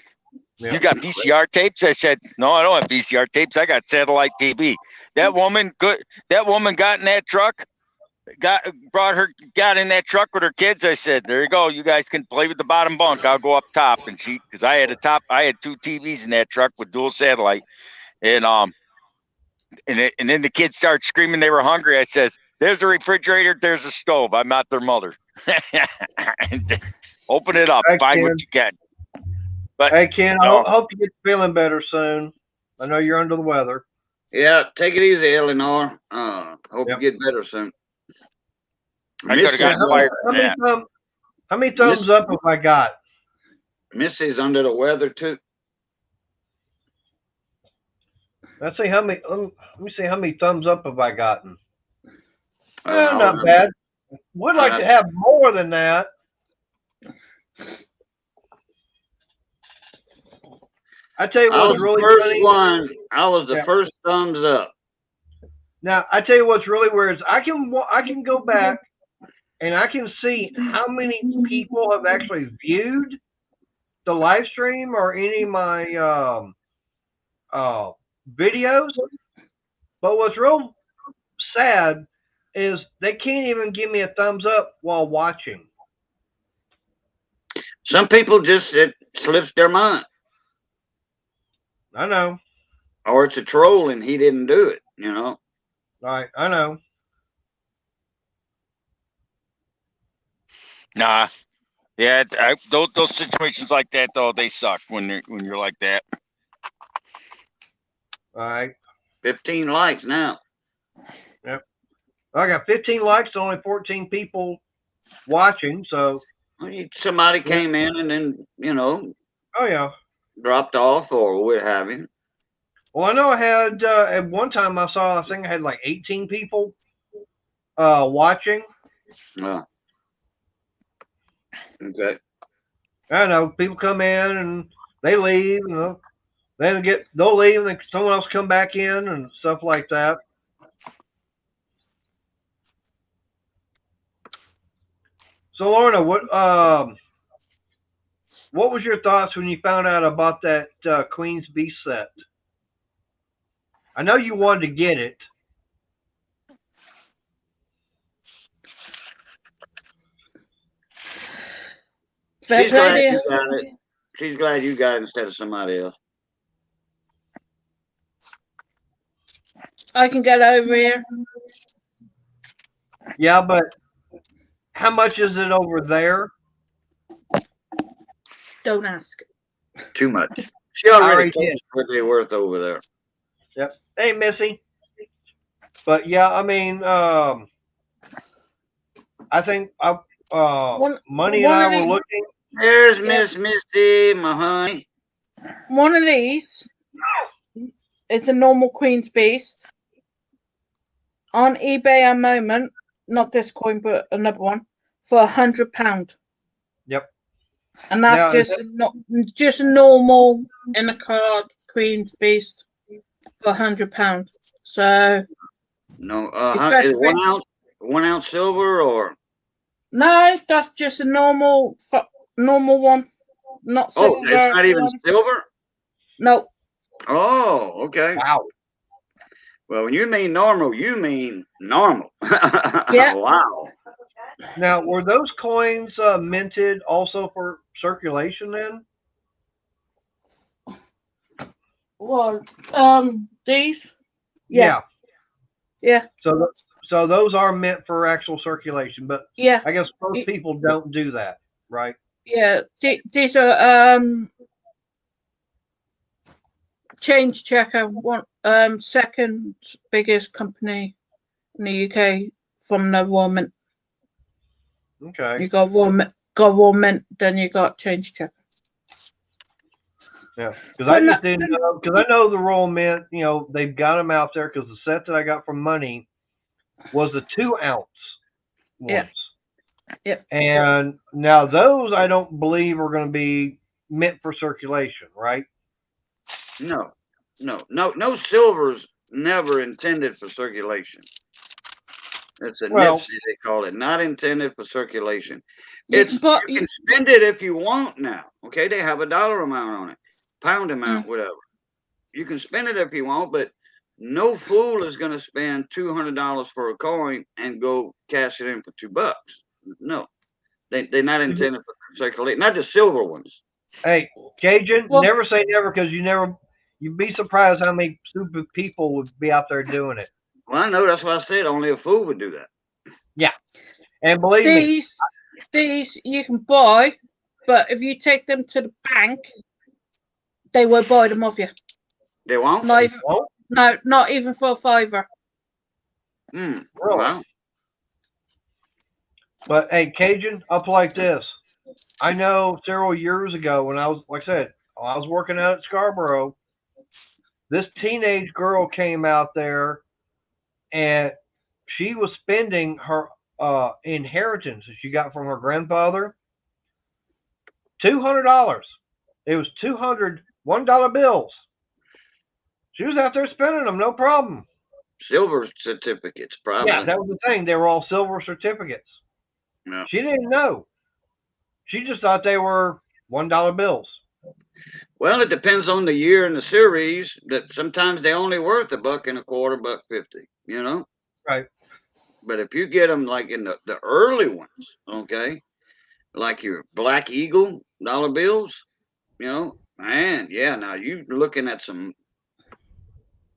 Yeah. You got VCR tapes? I said, no, I don't have VCR tapes. I got satellite TV. That woman got in that truck, got in that truck with her kids. I said, there you go. You guys can play with the bottom bunk. I'll go up top. And because I had 2 TVs in that truck with dual satellite. And then the kids started screaming they were hungry. I says, there's a refrigerator, there's a stove. I'm not their mother. Open it up, find what you can. But hey, Ken, I hope you get feeling better soon. I know you're under the weather. Yeah, take it easy, Eleanor. Hope you get better soon. I could have gotten fired for that. How many thumbs up have I got? Missy's under the weather too. Let's see how many. Let me see how many thumbs up have I gotten. Not bad. Would like to have more than that. I tell you what's really funny. I was the first thumbs up. Now I tell you what's really weird is I can go back and I can see how many people have actually viewed the live stream or any of my videos. But what's real sad is they can't even give me a thumbs up while watching. Some people it slips their mind. I know. Or it's a troll and he didn't do it, Right, I know. Nah. Yeah, those situations like that though, they suck when you're like that. All right. 15 likes now. Yep. I got 15 likes, only 14 people watching. So somebody came in and then Oh yeah. dropped off or what have you. Well, I know I had at one time I think I had like 18 people watching. Okay. I know people come in and they leave, they'll leave and someone else come back in and stuff like that. So Lorna, what was your thoughts when you found out about that Queen's Beast set? I know you wanted to get it. Fair She's glad play, you got it. she's glad you got it instead of somebody else. I can get over here. Yeah, but how much is it over there? Don't ask. Too much. She I already already told did. us what they're worth over there. Yep. Hey, Missy. But yeah, I mean, I think Money and one I of were the looking. There's Yeah. Miss Misty, my honey. one of these is a normal Queen's Beast. On eBay at the moment, not this coin, but another one, for £100. Yep. And that's Now, just a normal in a card Queen's Beast for £100. So No, it's is better it 1 ounce silver or? no, that's just a normal one, not Oh, silver. it's not even one. silver. No, Oh, okay. wow. Well, when you mean normal, you mean normal. Yeah. Wow. Now, were those coins minted also for circulation then? well, these, Yeah. yeah, So those are meant for actual circulation, but yeah, I guess most Y- people don't do that, right? yeah. These are Change Checker, one second biggest company in the UK from the Royal Mint. Okay. You got Royal Mint, then you got Change Checker. Yeah, because I just didn't know. Because I know the Royal Mint, they've got them out there. Because the set that I got from Money was the 2-ounce Yeah. ones. Yep. And now those I don't believe are going to be meant for circulation, right? No, no silver's never intended for circulation. It's a Well, nipsey, they call it, not intended for circulation. You You can spend it if you want now. Okay, they have a dollar amount on it, pound amount, whatever. You can spend it if you want, but no fool is going to spend $200 for a coin and go cash it in for $2. No, they're not intended for circulation. Not the silver ones. hey, Cajun, Well- never say never because you'd be surprised how many stupid people would be out there doing it. Well, I know, that's why I said only a fool would do that. Yeah, and believe me, these you can buy, but if you take them to the bank, they will buy them off you. They won't. Not even, no, not even for a $5. Really? Wow. But hey, Cajun, up like this. I know several years ago when I was, like I said, I was working out at Scarborough. This teenage girl came out there, and she was spending her inheritance that she got from her grandfather. $200. It was $200 bills. She was out there spending them, no problem. Silver certificates, probably. Yeah, that was the thing. They were all silver certificates. Yeah. She didn't know. She just thought they were $1 bills. Well, it depends on the year and the series. That sometimes they only worth $1.25, $1.50. Right. But if you get them like in the early ones, okay, like your Black Eagle dollar bills, man, yeah. Now you're looking at some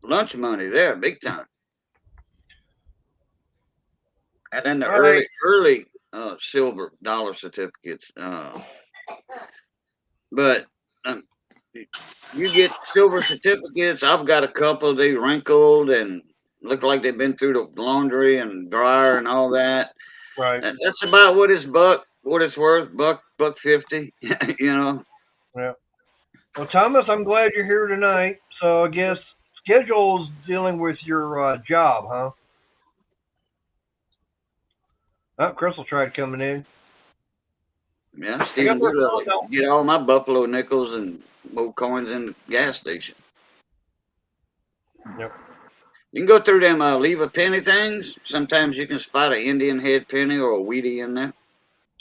lunch money there, big time. And then the early silver dollar certificates. But you get silver certificates. I've got a couple. They wrinkled and look like they've been through the laundry and dryer and all that. Right. And that's about what it's worth, $1.50. Yeah. Well, Thomas, I'm glad you're here tonight. So I guess schedule's dealing with your job, huh? Oh, Crystal tried coming in. Yeah, Stephen Doolittle get all my buffalo nickels and old coins in the gas station. Yep. You can go through them leave a penny things. Sometimes you can spot an Indian head penny or a Wheatie in there.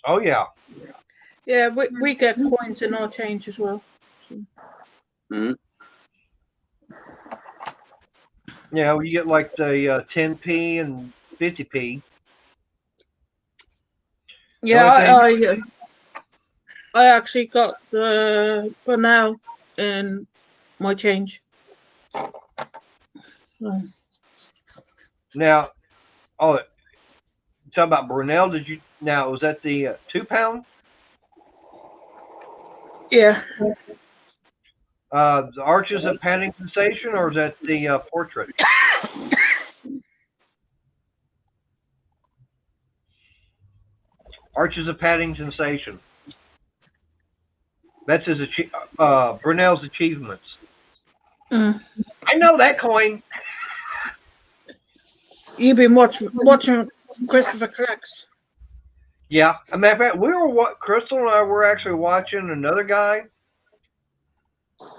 Oh yeah. Yeah, we get coins in our change as well. So. Mm-hmm. Yeah, you get like the 10p and 50p. Yeah, I actually got the Brunel in my change. So, Now, oh, talk about Brunel. Did you now? Was that the 2 pound? yeah. The Arches of Padding Sensation, or is that the portrait? Arches of Padding Sensation. That's his Brunel's achievements. Mm. I know that coin. You've been watching Christopher Collects. Yeah, a matter of fact, Crystal and I were actually watching another guy.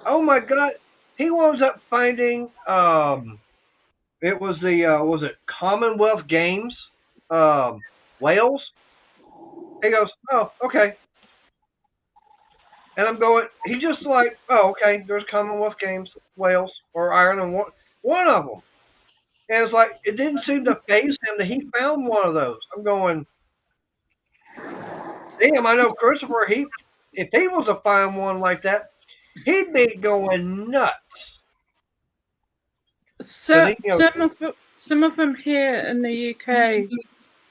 Oh my God, he winds up finding it was was it Commonwealth Games, Wales. He goes, oh okay, and I'm going. He just like, oh okay, there's Commonwealth Games, Wales or Ireland, one of them. And it's like it didn't seem to faze him that he found one of those. I'm going, damn, I know Christopher. If he was to find one like that, he'd be going nuts. So He, some of them here in the UK,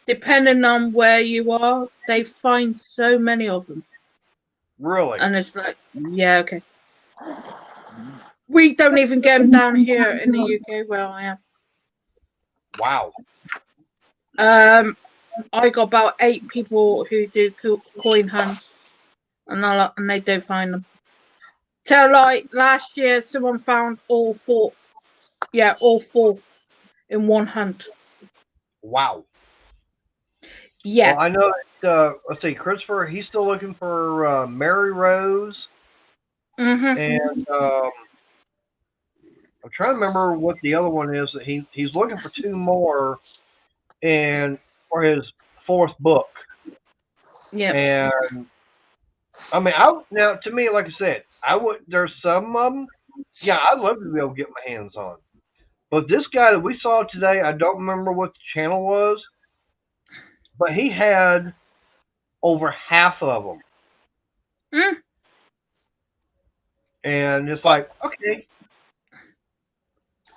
depending on where you are, they find so many of them, really, and it's like, yeah, okay. We don't even get them down here in the UK where I am. wow. I got about 8 people who do coin hunts, and they don't find them. Till like last year, someone found all 4. Yeah, all 4 in one hunt. Wow. Yeah. Well, I know that, let's see, Christopher, he's still looking for Mary Rose. Mm-hmm. And I'm trying to remember what the other one is that he's looking for 2 more for his 4th book. Yeah. And I mean, now to me, like I said, there's some of them, yeah, I'd love to be able to get my hands on. But this guy that we saw today, I don't remember what the channel was, but he had over half of them. Mm. And it's like, okay.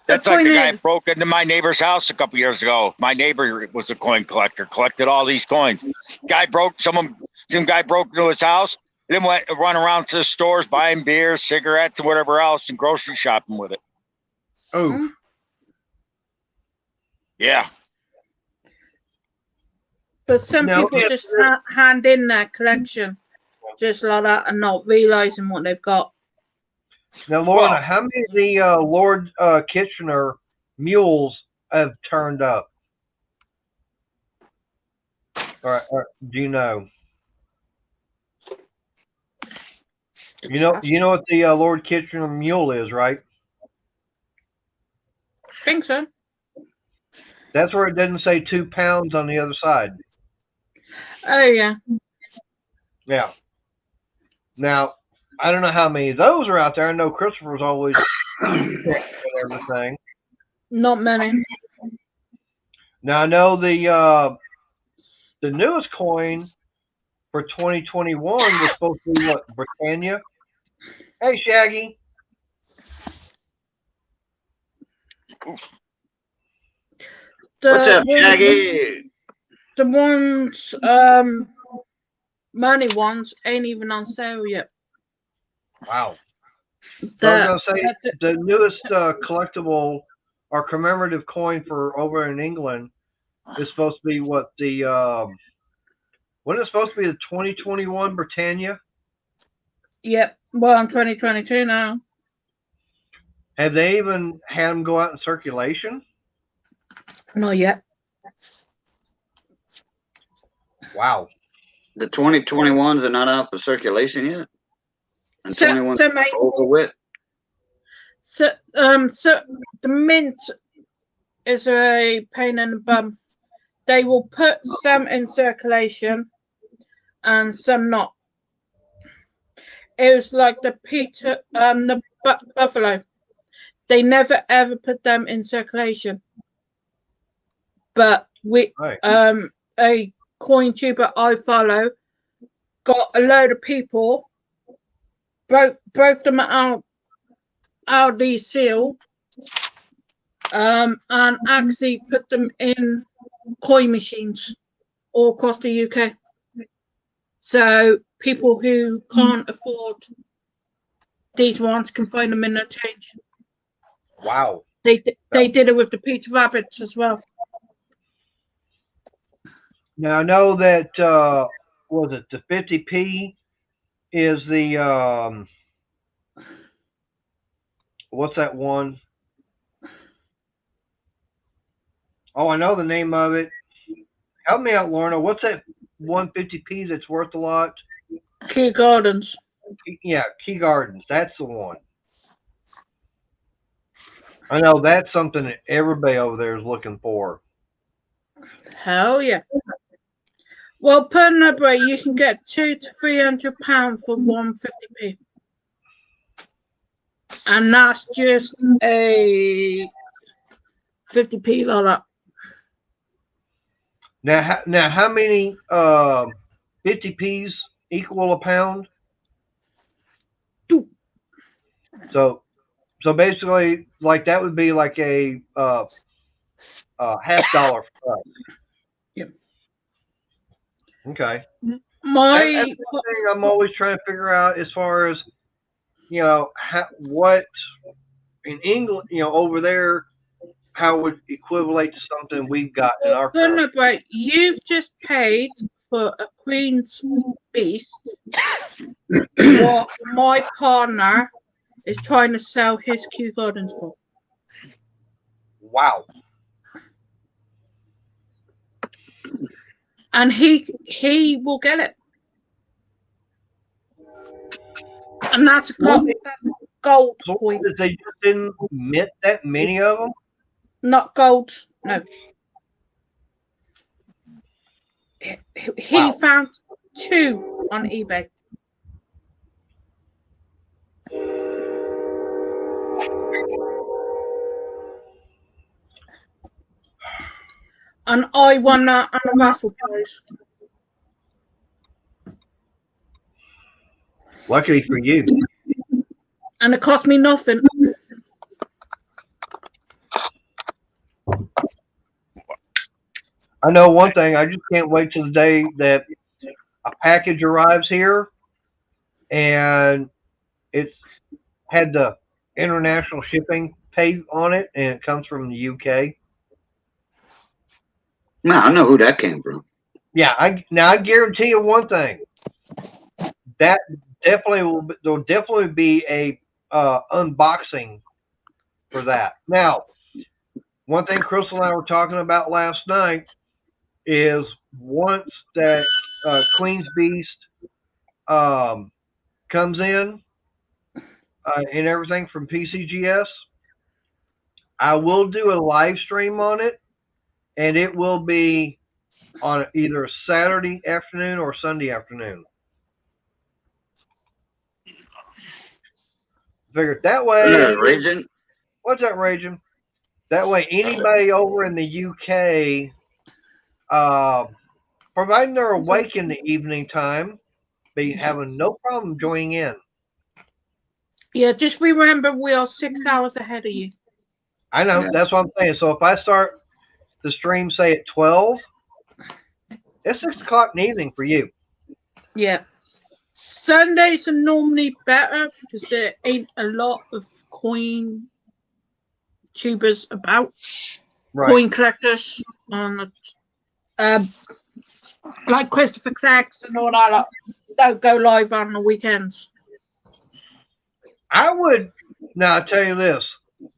That's like the guy broke into my neighbor's house a couple years ago. My neighbor was a coin collector, collected all these coins. Some guy broke into his house, then went run around to the stores buying beer, cigarettes, and whatever else, and grocery shopping with it. Oh. Yeah. But some people just hand in their collection just like that and not realizing what they've got. Now, Lorna, how many of the Lord Kitchener mules have turned up? All right, do you know? You know what the Lord Kitchener mule is, right? I think so. That's where it doesn't say 2 pounds on the other side. Oh yeah. Yeah. Now, I don't know how many of those are out there. I know Christopher's always and everything. Not many. Now I know the newest coin for 2021 was supposed to be what, Britannia? Hey, Shaggy. What's up, Shaggy? The ones, money ones ain't even on sale yet. Wow. So I was going to say, the newest collectible or commemorative coin for over in England is supposed to be what when is it supposed to be, the 2021 Britannia? Yep. Well, in 2022 now. Have they even had them go out in circulation? Not yet. Wow. The 2021s are not out for circulation yet? And 21 over with? So the mint is a pain in the bum. They will put some in circulation and some not. It was like the buffalo. They never ever put them in circulation. But a coin tuber I follow got a load of people, broke them out of the seal, and actually put them in coin machines all across the UK. So people who can't afford these ones can find them in their change. Wow. They did it with the Peter Rabbits as well. Now I know that was it the 50p is the what's that one? Oh, I know the name of it. Help me out, Lorna. What's that 150p that's worth a lot? Kew Gardens. Yeah, Key Gardens. That's the one. I know that's something that everybody over there is looking for. Hell yeah. Well, put another way, you can get £200 to £300 for 150p. And that's just a 50p like that. Now, how many 50p's equal a pound? Two. So basically, like that would be like a $50 for us. Yep. Okay. That's My one thing I'm always trying to figure out as far as what in England, over there, how would equivalent to something we've got in our put country. another way, you've just paid for a Queen's Beast. What my partner is trying to sell his Kew Gardens for. Wow. And he will get it. And that's a gold So coin. they just didn't mint that many of them? Not gold, no. He Wow. found 2 on eBay. And I won that on a raffle prize. Luckily for you. And it cost me nothing. I know one thing. I just can't wait till the day that a package arrives here and it's had the international shipping paid on it and it comes from the UK. No, I know who that came from. Yeah, I guarantee you one thing. That there'll definitely be a unboxing for that. Now, one thing Crystal and I were talking about last night is once that Queen's Beast comes in and everything from PCGS, I will do a live stream on it, and it will be on either Saturday afternoon or Sunday afternoon. Figured that way. Raging. What's that, Raging? That way, anybody over in the UK, providing they're awake in the evening time, be having no problem joining in. Yeah, just remember we are 6 hours ahead of you. I know, Yeah. that's what I'm saying. So if I start the stream, say at 12, it's 6 o'clock in the evening for you. Yeah. Sundays are normally better because there ain't a lot of coin tubers about. Right. Coin collectors on like Christopher Craggs and all that lot, don't go live on the weekends. I would, now I'll tell you this.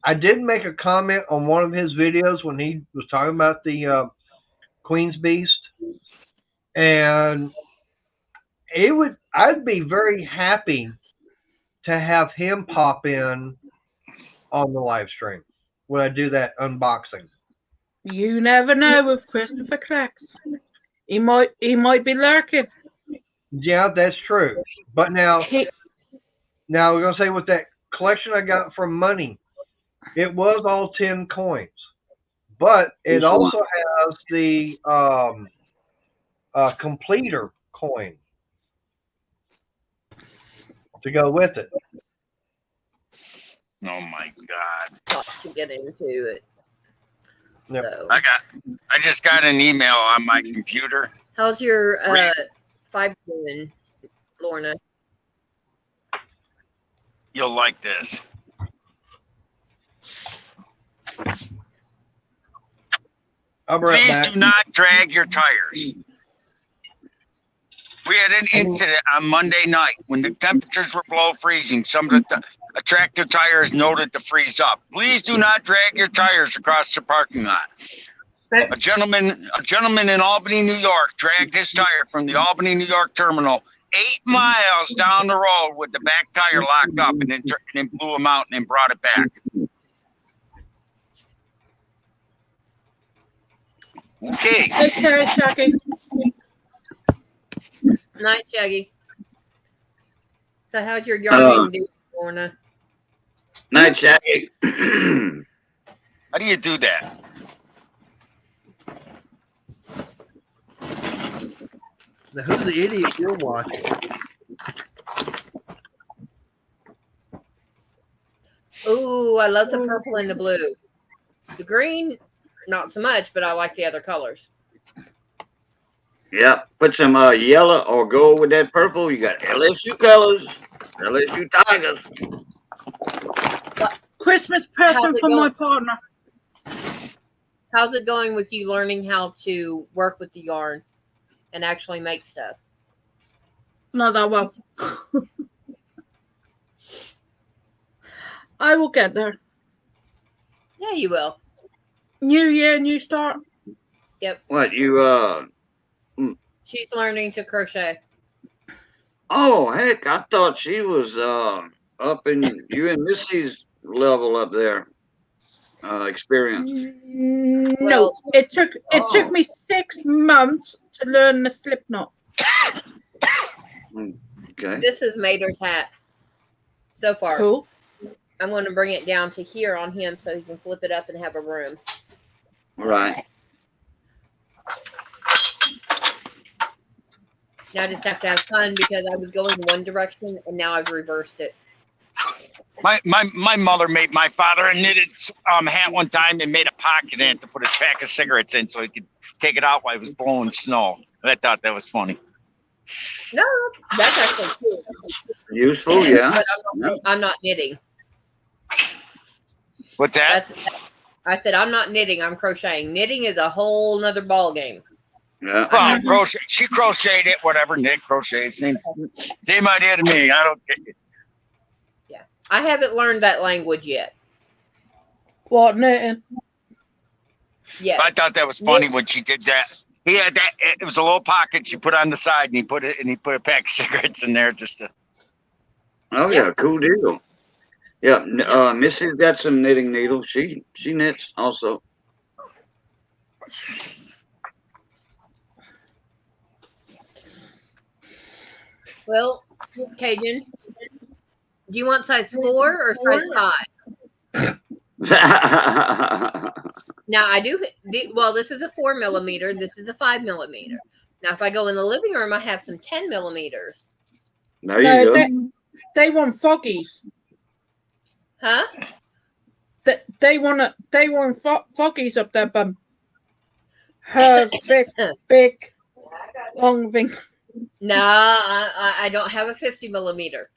I did make a comment on one of his videos when he was talking about the Queen's Beast, and I'd be very happy to have him pop in on the live stream when I do that unboxing. You never know with Christopher Craggs. He might be lurking. Yeah, that's true. But now we're gonna say with that collection I got from Money, it was all 10 coins, but it also has the completer coin. to go with it. Oh my God. To get into it. Yep. So, I just got an email on my computer. how's your Great. fiber doing, Lorna? You'll like this. I'll be right Please back. do not drag your tires. We had an incident on Monday night when the temperatures were below freezing. Some of the tractor tires noted to freeze up. Please do not drag your tires across the parking lot. A gentleman in Albany, New York, dragged his tire from the Albany, New York terminal 8 miles down the road with the back tire locked up, and then blew him out and then brought it back. Okay. Take care, Jackie. Night, Shaggy. So, how's your yarning doing, Lorna? Night, Shaggy. How do you do that? Now, who's the idiot you're watching? Ooh, I love the purple and the blue. The green, not so much, but I like the other colors. Yep. Put some yellow or gold with that purple. You got LSU colors, LSU Tigers. Christmas present How's it for my going? partner. How's it going with you learning how to work with the yarn and actually make stuff? Not that well. I will get there. Yeah, you will. New year, new start. What you She's learning to crochet. Oh heck, I thought she was up in you and Missy's level up there. Experience. No, Well- it took Oh. me 6 months to learn the slip knot. Okay. This is Mater's hat. So far. Cool. I'm going to bring it down to here on him so he can flip it up and have a room. Right. Now I just have to have fun because I was going one direction and now I've reversed it. My mother made my father a knitted hat one time and made a pocket in it to put a pack of cigarettes in so he could take it out while he was blowing snow. I thought that was funny. No, that's actually cool. Useful, yeah. But I'm not knitting. What's that? I said I'm not knitting. I'm crocheting. Knitting is a whole nother ball game. Yeah. Well, crochet. She crocheted it, whatever. Nick crocheted. Same idea to me. I don't get it. I haven't learned that language yet. What knitting? Yeah. I thought that was funny when she did that. He had that. It was a little pocket she put on the side, and he put a pack of cigarettes in there just to. Oh yeah, cool deal. Yeah, Missy's got some knitting needles. She knits also. Well, Cajun, do you want size 4 or size 5? Now I do. Well, this is a 4 millimeter. This is a 5 millimeter. Now, if I go in the living room, I have some 10 millimeters. There you go. They want foggies. Huh? They want foggies up their bum. Her thick, big, long thing. No, I don't have a 50 millimeter.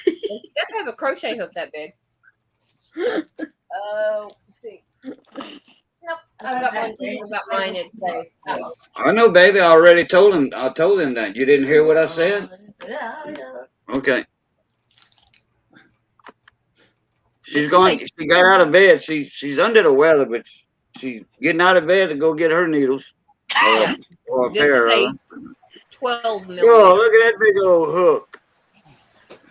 You have to have a crochet hook that big. Let's see. Nope, I've got one. I've got mine. It's a. I know, baby. I already told him. I told him that. You didn't hear what I said? Okay. She's going. She got out of bed. She's under the weather, but she's getting out of bed to go get her needles. Or a This pair is of a them. 12 millimeter. Oh, look at that big old hook.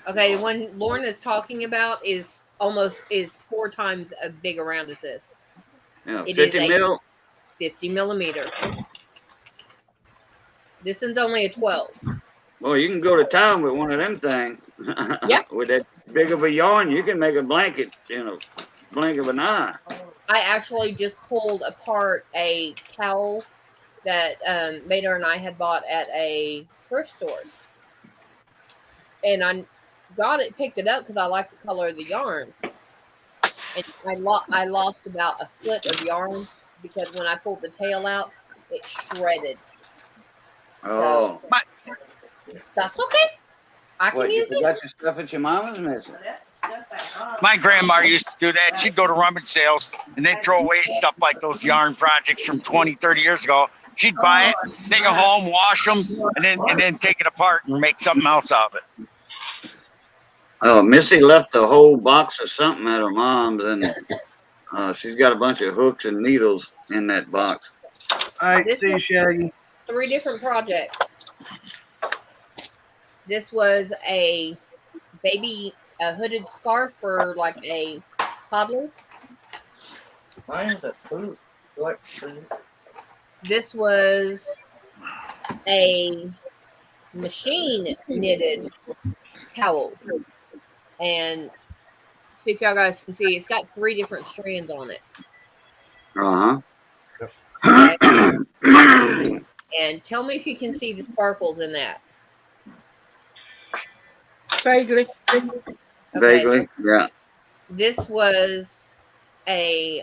Okay, the one Lauren is talking about is 4 times as big around as this. Yeah, It 50 is a- mil. 50 millimeter. This one's only a 12. Well, you can go to town with one of them things. Yeah. With that big of a yarn, you can make a blanket in a blink of an eye. I actually just pulled apart a towel that Mater and I had bought at a thrift store. And picked it up because I like the color of the yarn. And I lost about a foot of yarn because when I pulled the tail out, it shredded. Oh, That's okay. I can what, you use it. forgot your stuff at your mama's missing? My grandma used to do that. She'd go to rummage sales and they'd throw away stuff like those yarn projects from 20, 30 years ago. She'd buy it, take it home, wash them, and then take it apart and make something else out of it. Oh, Missy left a whole box of something at her mom's, and she's got a bunch of hooks and needles in that box. All right, This see you, one- Shaggy. 3 different projects. This was a hooded scarf for like a toddler. Mine's a food. What? This was a machine knitted towel. And see if y'all guys can see, it's got 3 different strands on it. Uh-huh. And tell me if you can see the sparkles in that. Vaguely. Okay. Vaguely, yeah. This was a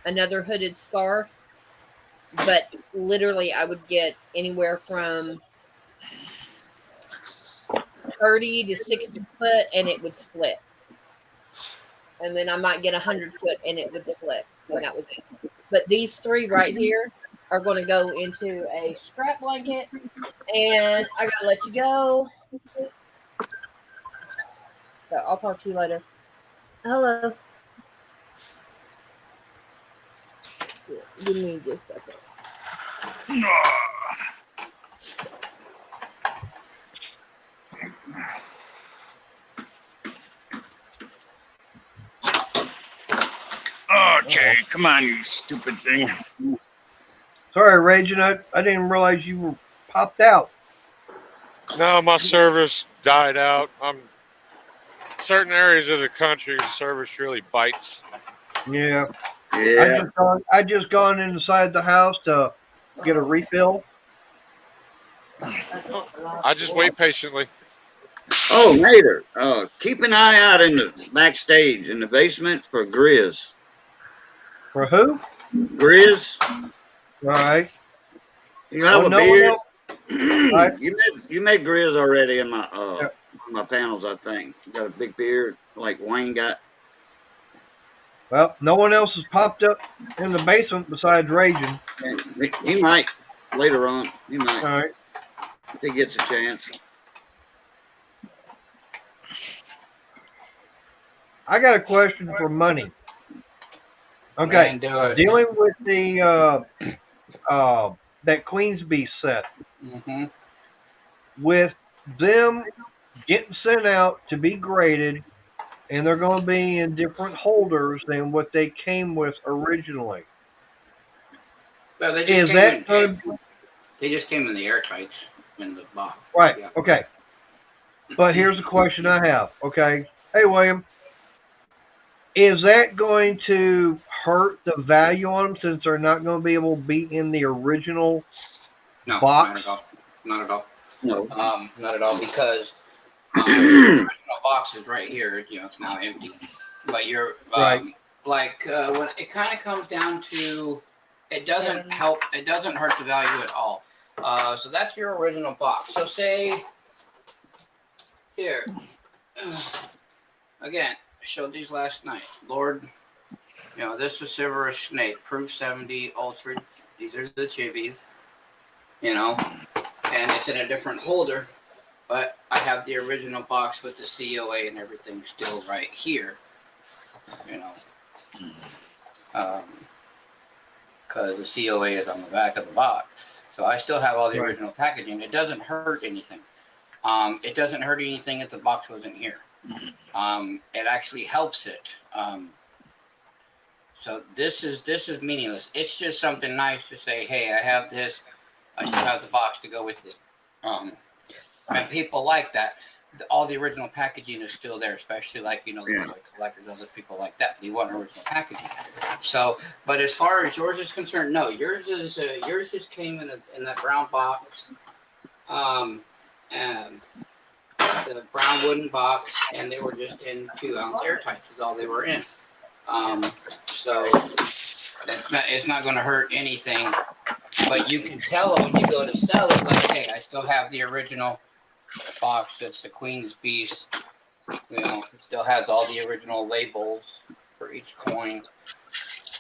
another hooded scarf, but literally I would get anywhere from 30 to 60 foot and it would split. And then I might get 100 foot and it would split. And that was it. But these 3 right here are going to go into a scrap blanket. And I got to let you go. So I'll talk to you later. Hello. Give me just a second. Okay, come on, you stupid thing. Sorry, Raging. I didn't realize you were popped out. No, my service died out. Certain areas of the country, service really bites. Yeah. Yeah. I just gone inside the house to get a refill. I just wait patiently. Oh, Nader, keep an eye out in the backstage, in the basement for Grizz. For who? Grizz, All right. you have Oh, a no one beard. else? Right. You made Grizz already in my panels, I think. You got a big beard like Wayne got. Well, no one else has popped up in the basement besides Raging. He might later on. He might All right. if he gets a chance. I got a question for Money. Okay. Man, do it. Dealing with the that Queen's Beast set, Mm-hmm. with them getting sent out to be graded, and they're going to be in different holders than what they came with originally. Well, they Is just that came good? they just came in the airtights in the box. Right. Yeah. Okay. But here's the question I have. Okay. Hey, William. Is that going to hurt the value on them since they're not going to be able to be in the original No, box? not at all. Not at all. No. Not at all, because the original box is right here. You know, it's now empty. But you're Right. when it kind of comes down to, it doesn't help. It doesn't hurt the value at all. So that's your original box. So say here again. I showed these last night. Lord, you know, this was Silver Snake, Proof 70 Ultra. These are the chibis, you know, and it's in a different holder, but I have the original box with the COA and everything still right here, you know, because the COA is on the back of the box. So I still have all the original packaging. It doesn't hurt anything. It doesn't hurt anything if the box wasn't here. It actually helps it. So this is meaningless. It's just something nice to say, hey, I have this. I still have the box to go with it. And people like that. All the original packaging is still there, especially like, you know, the toy collectors, other people like that. They want original packaging. So, but as far as yours is concerned, no, yours just came in that brown box. And the brown wooden box, and they were just in 2-ounce airtights. Is all they were in. So it's not going to hurt anything. But you can tell when you go to sell it, like, hey, I still have the original box. That's the Queen's Beast. You know, it still has all the original labels for each coin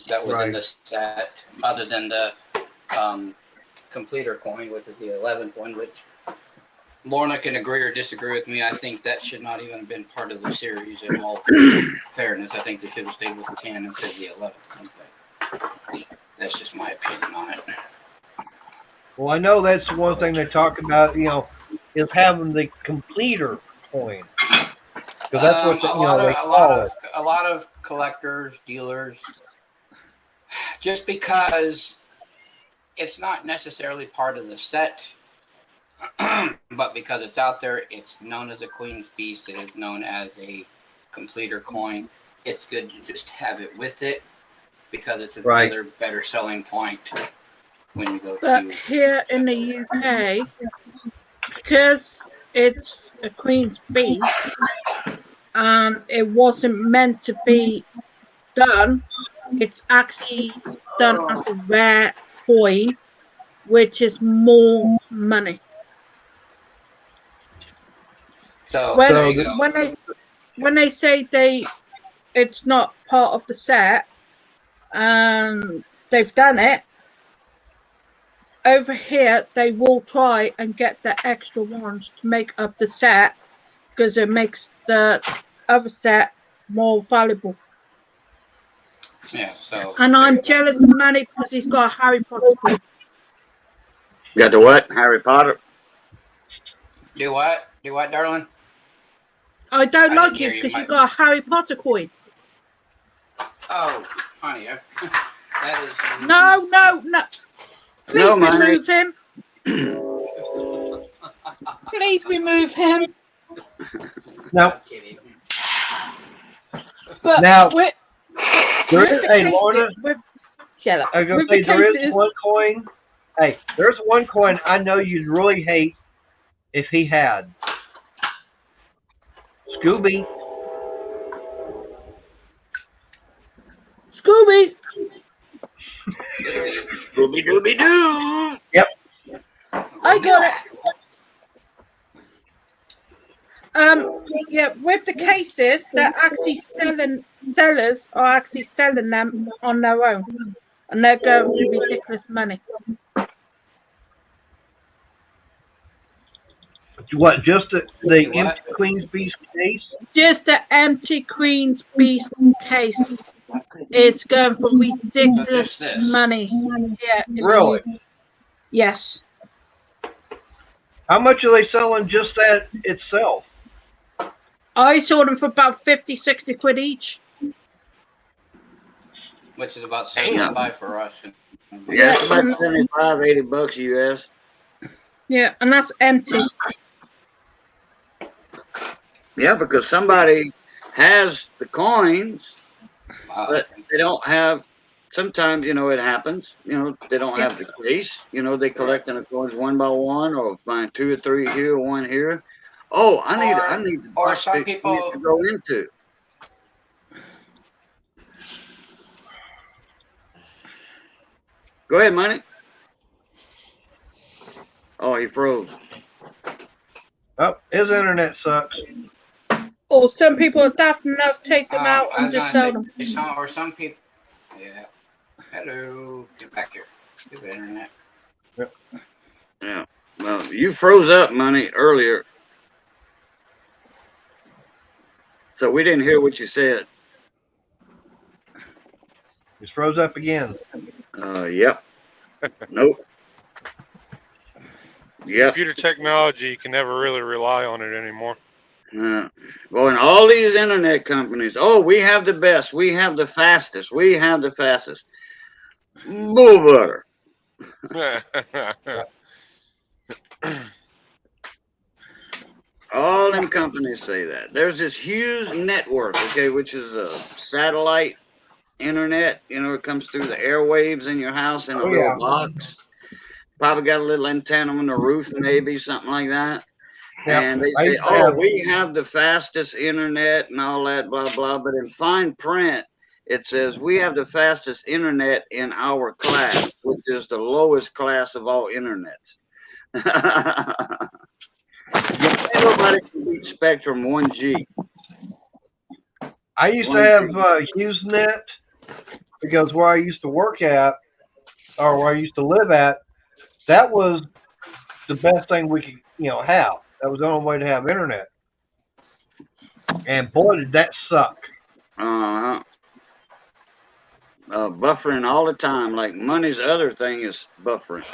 that was in the set, other than the completer coin, which is the 11th one, which Lorna can agree or disagree with me. I think that should not even have been part of the series in all fairness. I think they should have stayed with the 10 instead of the 11th one. But that's just my opinion on it. Well, I know that's one thing they talk about, is having the completer coin. Because that's what they call it. A lot of collectors, dealers, just because it's not necessarily part of the set, but because it's out there, it's known as a Queen's Beast. It is known as a completer coin. It's good to just have it with it because it's another better selling point when you go But here in the UK, because it's a Queen's Beast and it wasn't meant to be done, it's actually done as a rare coin, which is more money. So when they say it's not part of the set and they've done it, over here they will try and get the extra ones to make up the set because it makes the other set more valuable. Yeah, so. And I'm jealous of Manny because he's got a Harry Potter coin. You got the what? Harry Potter? Do what? Do what, darling? I don't like you because you got a Harry Potter coin. Oh, honey, that is. No. Please remove him. Please remove him. No. I'm kidding. But now, there is one coin. Hey, there's one coin I know you'd really hate if he had. Scooby. Scooby. Scooby Dooby Doo. Yep. I got it. Yeah, with the cases, they're actually sellers are actually selling them on their own, and they're going for ridiculous money. What? Just the empty Queen's Beast case? Just the empty Queen's Beast case. It's going for ridiculous money. Yeah. Really? Yes. How much are they selling just that itself? I sold them for about 50, 60 quid each. Which is about 75 for us. Yeah, it's about 75, 80 bucks US. Yeah, and that's empty. Yeah, because somebody has the coins, but they don't have. Sometimes, it happens. They don't have the case. They collecting the coins one by one, or buying 2 or 3 here, 1 here. Oh, I need the or box some to people go into. Go ahead, Money. Oh, he froze. Oh, his internet sucks. Or some people are daft enough to take them out and just sell them. Or some people. Yeah. Hello. Get back here. Stupid internet. Yep. Yeah. Well, you froze up, Money, earlier. So we didn't hear what you said. He's froze up again. Yep. Nope. Yep. Computer technology, you can never really rely on it anymore. Well, and all these internet companies, we have the best, we have the fastest, we have the fastest. Bull butter. All them companies say that. There's this huge network, which is a satellite internet. It comes through the airwaves in your house in a little box. Probably got a little antenna on the roof, maybe something like that. Yeah, And they I say, used to "Oh, have, we have the fastest internet and all that, blah blah." But in fine print, it says we have the fastest internet in our class, which is the lowest class of all internets. Ain't nobody can beat Spectrum 1G. I used to 1G. have Usenet because where I used to work at, or where I used to live at, that was the best thing we could, have. That was the only way to have internet. And boy, did that suck. Uh-huh. Buffering all the time. Like Money's other thing is buffering.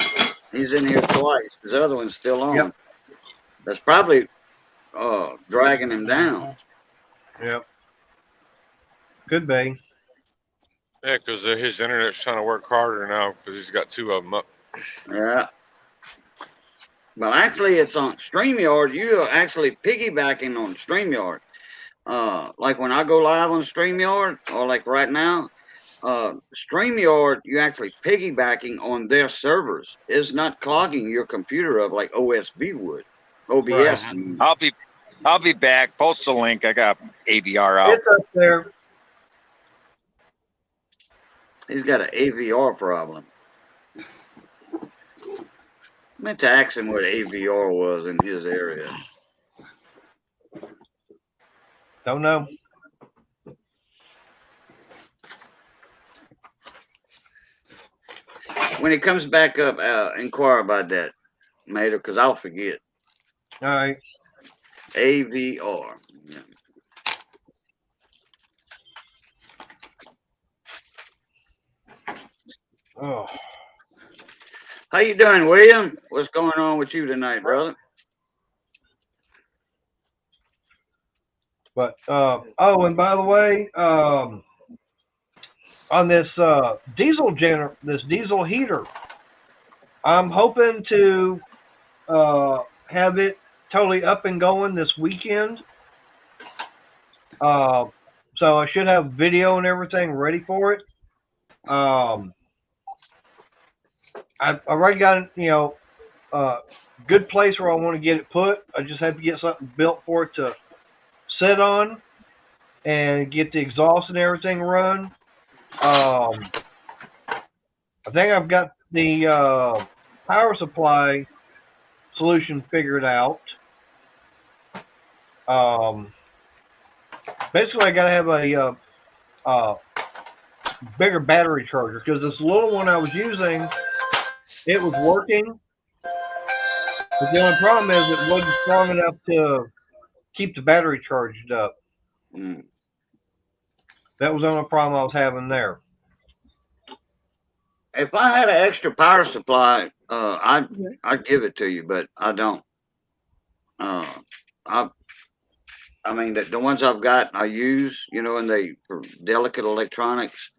He's in here twice. His other one's still on. Yep. That's probably dragging him down. Yep. Could be. Yeah, because his internet's trying to work harder now because he's got two of them up. Yeah. But actually, it's on StreamYard. You're actually piggybacking on StreamYard. Like when I go live on StreamYard, or like right now, StreamYard, you're actually piggybacking on their servers. It's not clogging your computer up like OSB would. OBS. Right. I'll be back. Post the link. I got AVR out. It's up there. He's got an AVR problem. I meant to ask him what AVR was in his area. Don't know. When he comes back up, inquire about that, Mater, because I'll forget. All right. AVR. Yeah. Oh. How you doing, William? What's going on with you tonight, brother? But and by the way, on this diesel heater, I'm hoping to have it totally up and going this weekend. So I should have video and everything ready for it. I've already got good place where I want to get it put. I just have to get something built for it to sit on and get the exhaust and everything run. I think I've got the power supply solution figured out. Basically, I got to have a bigger battery charger because this little one I was using, it was working. But the only problem is it wasn't strong enough to keep the battery charged up. Mm. That was the only problem I was having there. If I had an extra power supply, I'd give it to you, but I don't. I mean, the ones I've got, I use, and they for delicate electronics.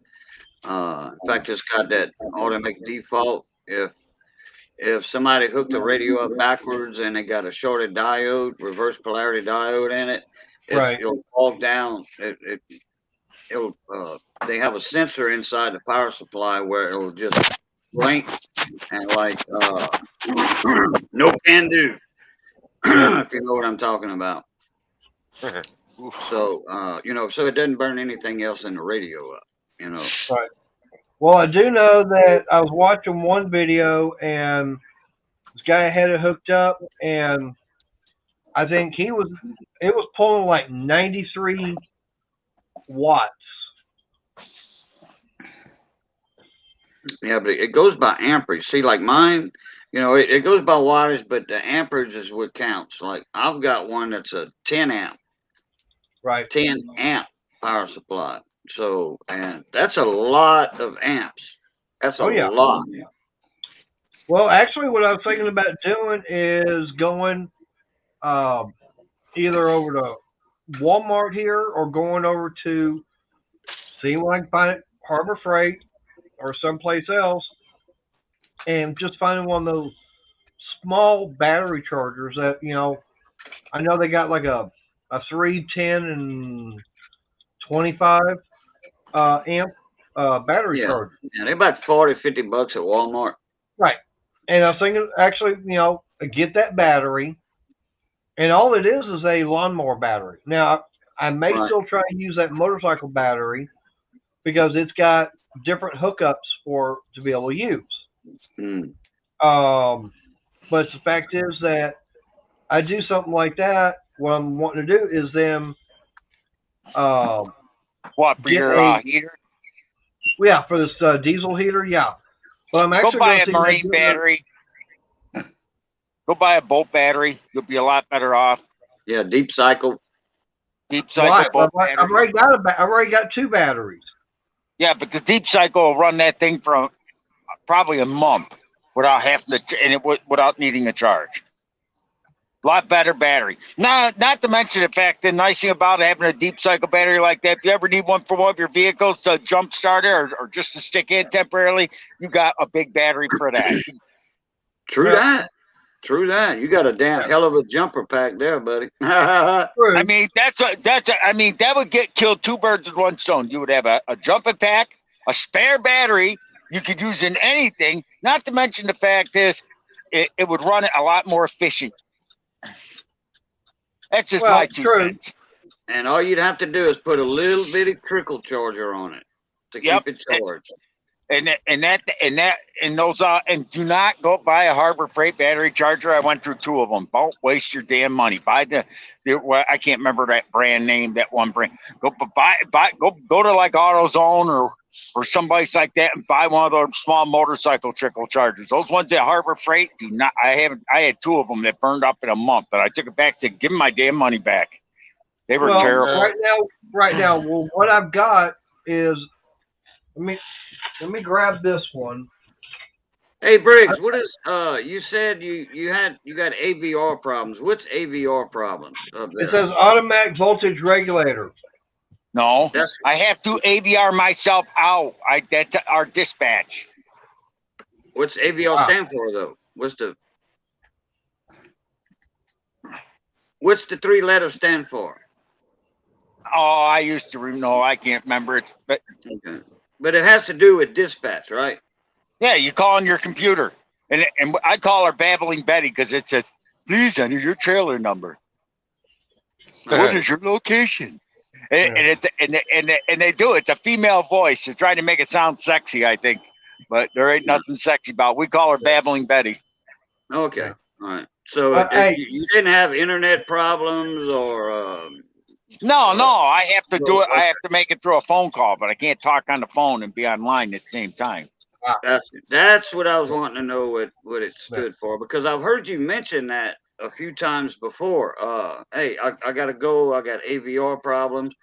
In fact, it's got that automatic default. If somebody hooked the radio up backwards and they got a shorted diode, reverse polarity diode in it, Right. it'll fall down. It'll they have a sensor inside the power supply where it'll just blink and like no can do. If you know what I'm talking about. So so it doesn't burn anything else in the radio up, Right. Well, I do know that I was watching one video and this guy had it hooked up, and I think it was pulling like 93 watts. Yeah, but it goes by amperage. See, like mine, it goes by wattage, but the amperage is what counts. Like I've got one that's a 10 amp. Right. 10 amp power supply. So, and that's a lot of amps. That's a lot. Well, actually, what I was thinking about doing is going either over to Walmart here or going over to see what I can find at Harbor Freight or someplace else and just finding one of those small battery chargers that, I know they got like a 3, 10, and 25 amp battery charger. Yeah, they're about 40, 50 bucks at Walmart. Right. And I was thinking, actually, get that battery and all it is a lawnmower battery. Now, I may Right. still try to use that motorcycle battery because it's got different hookups for to be able to use. Mm. But the fact is that I do something like that. What I'm wanting to do is then um, What for get your a heater? yeah for this diesel heater. Yeah, but I'm Go actually buy going to a see about marine getting battery. Go buy a boat battery. You'll be a lot better off. Yeah, deep cycle. Deep cycle right. boat I've battery. already got two batteries. Yeah, but the deep cycle will run that thing for probably a month without having to, without needing a charge. A lot better battery. Not to mention the fact, the nice thing about having a deep cycle battery like that, if you ever need one for one of your vehicles to jump start it or just to stick in temporarily, you got a big battery for that. True Yeah. that. True that. You got a damn hell of a jumper pack there, buddy. True. I mean, that would kill two birds with one stone. You would have a jumping pack, a spare battery you could use in anything. Not to mention the fact is, it would run it a lot more efficient. That's just my 2 cents. And all you'd have to do is put a little bitty trickle charger on it to Yep. keep it charged. And do not go buy a Harbor Freight battery charger. I went through two of them. Don't waste your damn money. Buy I can't remember that brand name. That one brand. Go to like AutoZone or someplace like that and buy one of those small motorcycle trickle chargers. Those ones at Harbor Freight do not. I had two of them that burned up in a month, but I took it back to give them my damn money back. They were terrible. Right now, well, what I've got is let me grab this one. Hey Briggs, what is you said you got AVR problems. What's AVR problems up It there? says automatic voltage regulator. No, I have to AVR myself out. That's our dispatch. What's AVR stand for though? What's the three letters stand for? Oh, I used to know. I can't remember it, but okay. But it has to do with dispatch, right? Yeah, you call on your computer, and I call her Babbling Betty because it says, "Please enter your trailer number. What is your location?" And they do it. It's a female voice. They're trying to make it sound sexy, I think, but there ain't nothing sexy about it. We call her Babbling Betty. Okay, all right. So you didn't have internet problems or? No, I have to do it. I have to make it through a phone call, but I can't talk on the phone and be online at the same time. That's what I was wanting to know what it stood for, because I've heard you mention that a few times before. Hey, I gotta go. I got AVR problems,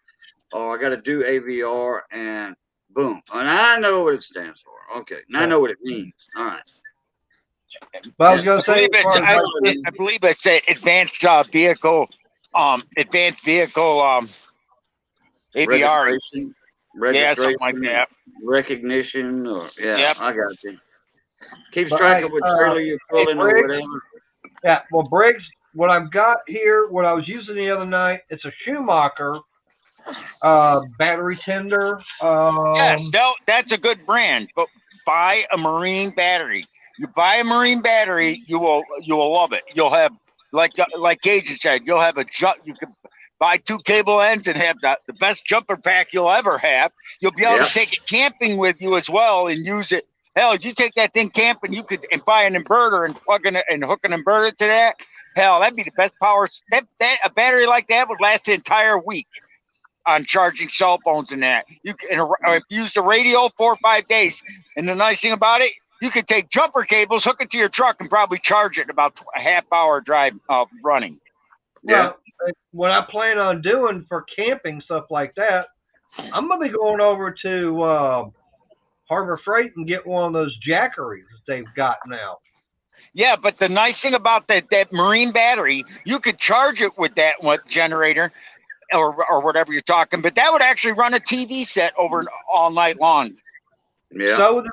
or I gotta do AVR, and boom, and I know what it stands for. Okay, and I know what it means. All right. But I was going to say, I believe it's advanced vehicle AVR. Yeah, something like that. Recognition, or Yep. I got you. Keeps track of what trailer you're pulling or whatever. Yeah, well, Briggs, what I've got here, what I was using the other night, it's a Schumacher battery tender. Yes, that's a good brand, but buy a marine battery. You buy a marine battery, you will love it. You'll have like Gage said, you'll have you can buy 2 cable ends and have the best jumper pack you'll ever have. You'll be able to take it camping with you as well and use it. Hell, you take that thing camping, you could buy an inverter and plug in and hook an inverter to that. Hell, that'd be the best power. A battery like that would last the entire week on charging cell phones and that. You can if you use the radio 4 or 5 days. And the nice thing about it, you can take jumper cables, hook it to your truck, and probably charge it in about a half-hour drive running. Well, what I plan on doing for camping stuff like that, I'm gonna be going over to Harbor Freight and get one of those Jackeries that they've got now. Yeah, but the nice thing about that marine battery, you could charge it with that generator or whatever you're talking, but that would actually run a TV set over all night long. Yeah. So would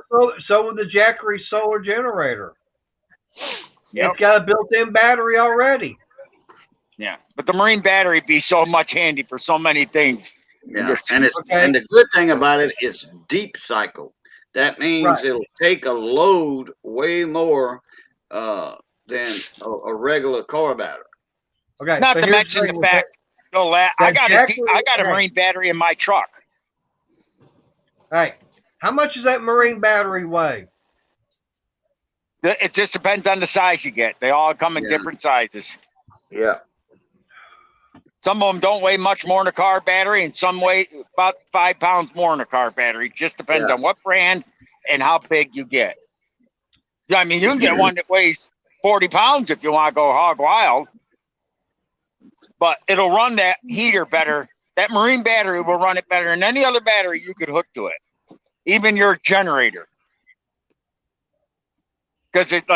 the Jackery solar generator. Yep. It's got a built-in battery already. Yeah, but the marine battery be so much handy for so many things. Yeah, and the good thing about it is deep cycle. That means it'll take a load way more than a regular car battery. Okay. Not so to here's mention the thing with fact, no, I that got Jacqueline- a hey, marine battery in my truck. Hey, how much does that marine battery weigh? It just depends on the size you get. They all come in Yeah. different sizes. Yeah. Some of them don't weigh much more than a car battery, and some weigh about 5 pounds more than a car battery. Just depends Yeah. on what brand and how big you get. I mean, you can get one that weighs 40 pounds if you want to go hog wild, but it'll run that heater better. That marine battery will run it better than any other battery you could hook to it, even your generator. Because it's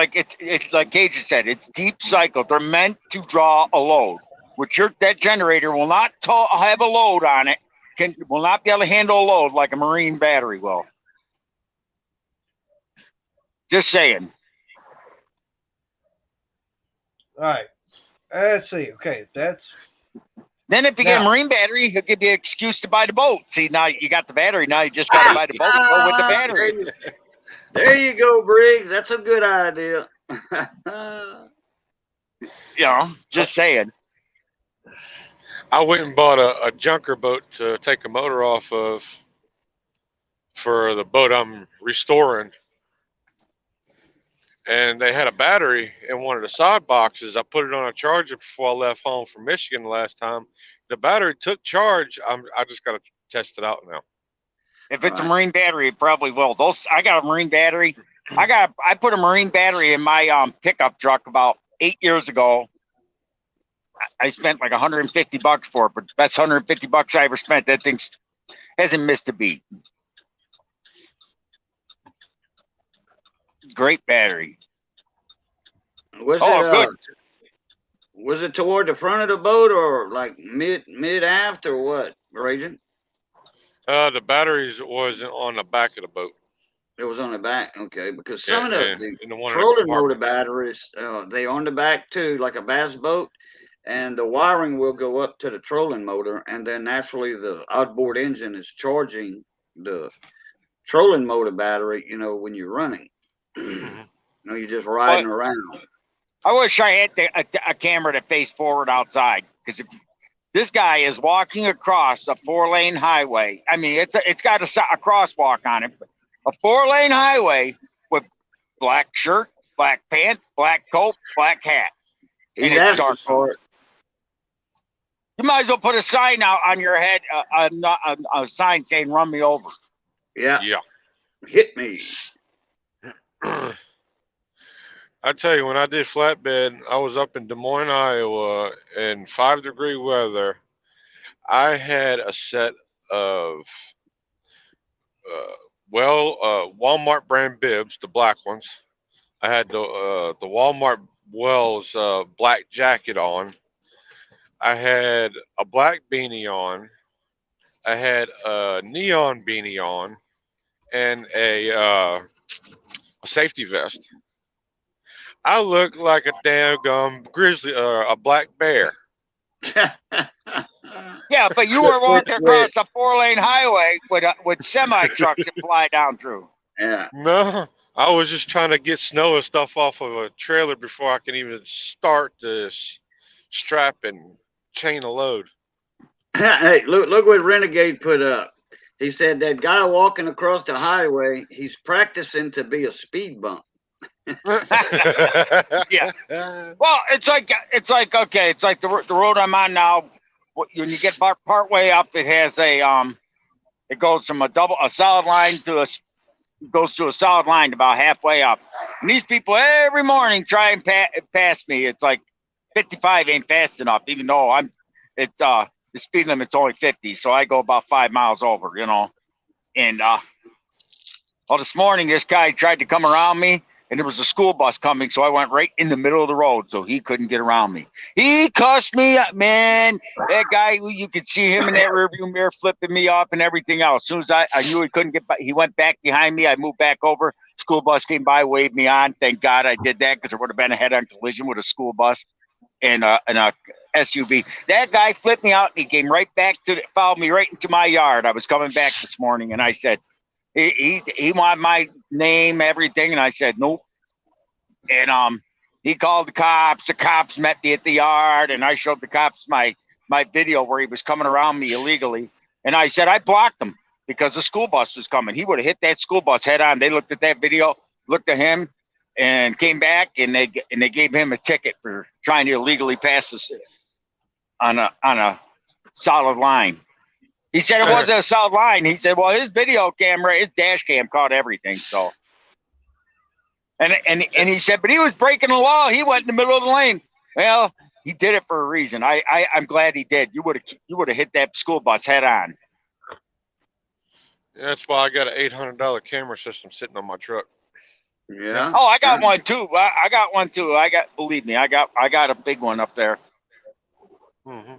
like Gage said, it's deep cycle. They're meant to draw a load, which that generator will not have a load on it. Will not be able to handle a load like a marine battery will. Just saying. All right. Let's see. Okay, that's Then if you get a Now- marine battery, he'll give you an excuse to buy the boat. See, now you got the battery. Now you just got to buy the boat and go with the battery. There you go, Briggs. That's a good idea. You know, just saying. I went and bought a junker boat to take a motor off of for the boat I'm restoring. And they had a battery in one of the side boxes. I put it on a charger before I left home from Michigan the last time. The battery took charge. I just got to test it out now. If it's a marine battery, it probably will. I got a marine battery. I put a marine battery in my pickup truck about 8 years ago. I spent like $150 for it, but the best $150 I ever spent. That thing hasn't missed a beat. Great battery. Was it toward the front of the boat or like mid aft or what, Agent? The batteries was on the back of the boat. It was on the back, okay, because some of the in one of the trolling motor compartments. batteries, they on the back too, like a bass boat, and the wiring will go up to the trolling motor, and then naturally the outboard engine is charging the trolling motor battery, when you're running. You're just riding around. I wish I had a camera that faced forward outside, because if this guy is walking across a 4-lane highway, I mean, it's got a crosswalk on it, but a 4-lane highway with black shirt, black pants, black coat, black hat. He's asking for it. You might as well put a sign out on your head, a sign saying "Run me over." Yeah. Yeah. Hit me. I tell you, when I did flatbed, I was up in Des Moines, Iowa, in 5-degree weather. I had a set of Walmart brand bibs, the black ones. I had the Walmart Wells black jacket on. I had a black beanie on. I had a neon beanie on, and a safety vest. I looked like a damn grizzly, a black bear. Yeah, but you were walking across a 4-lane highway with semi trucks that fly down through. Yeah. No, I was just trying to get snow and stuff off of a trailer before I can even start this strap and chain a load. Hey, look what Renegade put up. He said that guy walking across the highway, he's practicing to be a speed bump. Yeah. Well, it's like the road I'm on now. When you get part way up, it has it goes from a solid line to a solid line about halfway up. And these people every morning try and pass me. It's like 55 ain't fast enough, even though the speed limit's only 50, so I go about 5 miles over, And this morning this guy tried to come around me, and there was a school bus coming, so I went right in the middle of the road, so he couldn't get around me. He cussed me up, man. That guy, you could see him in that rearview mirror flipping me off and everything else. As soon as I knew he couldn't get by, he went back behind me. I moved back over. School bus came by, waved me on. Thank God I did that, because there would have been a head-on collision with a school bus and a SUV. That guy flipped me out, and he came right back followed me right into my yard. I was coming back this morning, and I said, he wanted my name, everything, and I said nope. And He called the cops. The cops met me at the yard, and I showed the cops my video where he was coming around me illegally. And I said I blocked him because the school bus was coming. He would have hit that school bus head on. They looked at that video, looked at him, and came back, and they gave him a ticket for trying to illegally pass this on a solid line. He said it wasn't a solid line. He said, well, his video camera, his dash cam caught everything. So, and he said, but he was breaking the law. He went in the middle of the lane. Well, he did it for a reason. I'm glad he did. You would have hit that school bus head on. Yeah, that's why I got an $800 camera system sitting on my truck. Yeah. Oh, I got one too. I got one too. Believe me, I got a big one up there. Mm-hmm.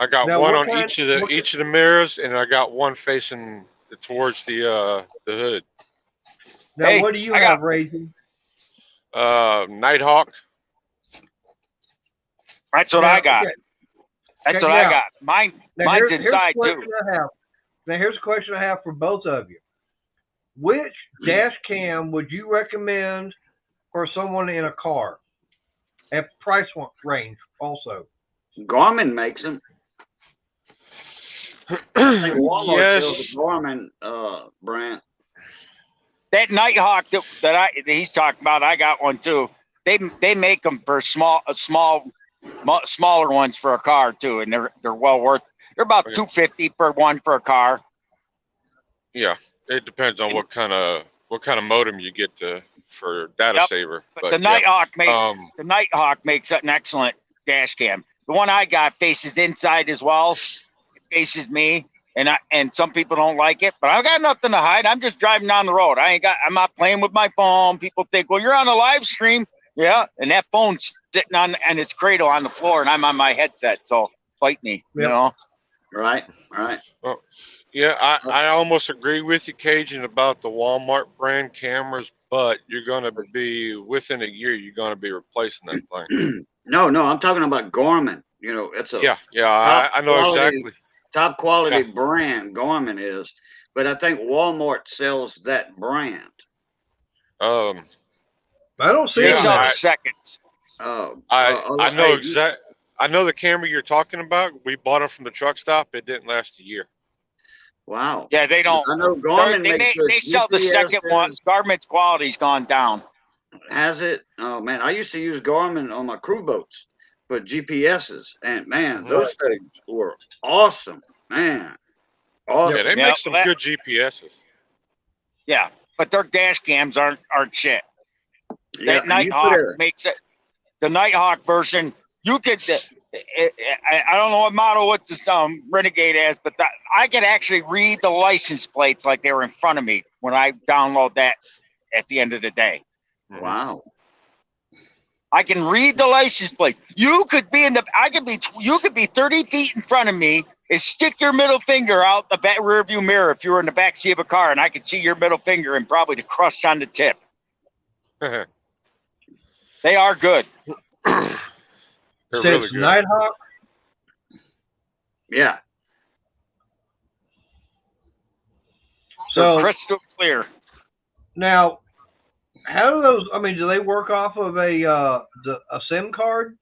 I got Now, one what on kind- each of the mirrors, and I got one facing towards the hood. Now, Hey, what do you I have, got- Raging? Nighthawk. That's what Now, I got. okay. That's Okay, what I now- got. Mine's Here's inside the too. question I have. Now, here's a question I have for both of you. Which dash cam would you recommend for someone in a car at price range also? Garmin makes them. I think Walmart sells Yes. the Garmin brand. That Nighthawk that he's talking about, I got one too. They make them for smaller ones for a car too, and they're well worth. They're about $250 per one for a car. Yeah, it depends on what kind of modem you get for data saver. But the Nighthawk makes an excellent dash cam. The one I got faces inside as well. It faces me, and some people don't like it, but I got nothing to hide. I'm just driving down the road. I'm not playing with my phone. People think, well, you're on a live stream. Yeah, and that phone's sitting on and its cradle on the floor, and I'm on my headset. So fight me, you know. Right. Well, yeah, I almost agree with you, Cajun, about the Walmart brand cameras, but you're going to be within a year. You're going to be replacing that thing. No, I'm talking about Garmin. You know, it's a I know quality, exactly. top quality brand Garmin is, but I think Walmart sells that brand. I don't see They it on sell there. the seconds. I know I know the camera you're talking about. We bought it from the truck stop. It didn't last a year. Wow. Yeah, they don't. I know Garmin They sell the second one. Garmin's quality's gone down. Has it? Oh man, I used to use Garmin on my crew boats for GPSs, and man, those things were awesome, man. Awesome. Yeah, they make some good GPSs. Yeah, but their dash cams aren't shit. Yeah, That Nighthawk makes it. The Nighthawk version, you could. I don't know what model what this Renegade has, but I could actually read the license plates like they were in front of me when I download that at the end of the day. Wow. I can read the license plate. You could be you could be 30 feet in front of me and stick your middle finger out the back rear view mirror if you were in the back seat of a car, and I could see your middle finger and probably the crust on the tip. They are good. They're really good. Nighthawk. Yeah. They're So crystal clear. now, how do those? I mean, do they work off of a SIM card?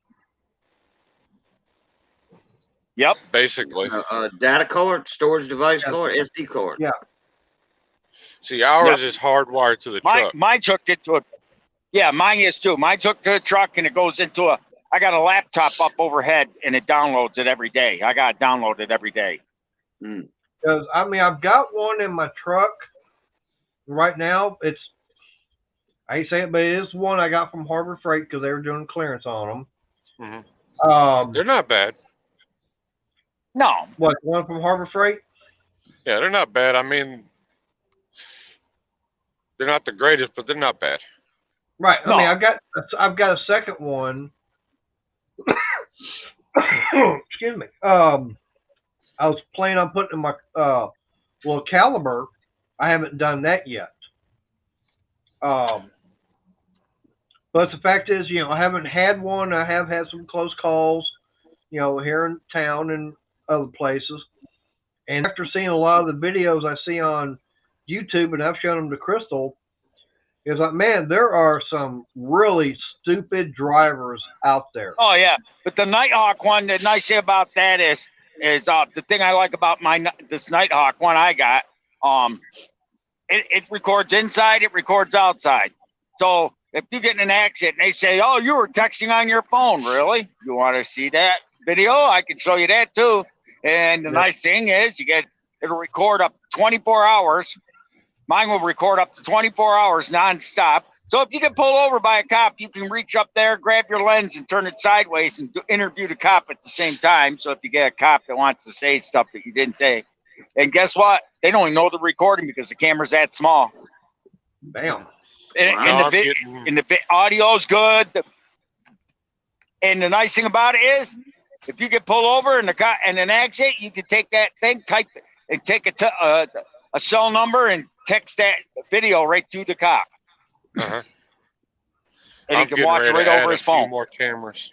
Yep. Basically. Data card, storage device card, SD card. Yeah. See, ours is hardwired to the truck. Mine's hooked into a. Yeah, mine is too. Mine's hooked to the truck, and it goes into a. I got a laptop up overhead, and it downloads it every day. I got to download it every day. Because I mean, I've got one in my truck right now. I hate to say it, but it is one I got from Harbor Freight because they were doing clearance on them. They're not bad. No. What, one from Harbor Freight? Yeah, they're not bad. I mean, they're not the greatest, but they're not bad. Right. No. I mean, I've got a second one. Excuse me. I was planning on putting in my caliber. I haven't done that yet. But the fact is, I haven't had one. I have had some close calls, here in town and other places. And after seeing a lot of the videos I see on YouTube, and I've shown them to Crystal, It's like, man, there are some really stupid drivers out there. Oh yeah, but the Nighthawk one, the nice thing about that is the thing I like about this Nighthawk one I got. It records inside, it records outside. So if you get in an accident, and they say, "Oh, you were texting on your phone, really? You want to see that video? I can show you that too." And the nice thing is, it'll record up 24 hours. Mine will record up to 24 hours nonstop. So if you get pulled over by a cop, you can reach up there, grab your lens, and turn it sideways and interview the cop at the same time. So if you get a cop that wants to say stuff that you didn't say, and guess what? They don't even know the recording because the camera's that small. Bam. And the audio's good. And the nice thing about it is, if you get pulled over in an accident, you can take that thing, type it, and take a cell number and text that video right to the cop. Uh-huh. And he can watch it right over his phone. More cameras.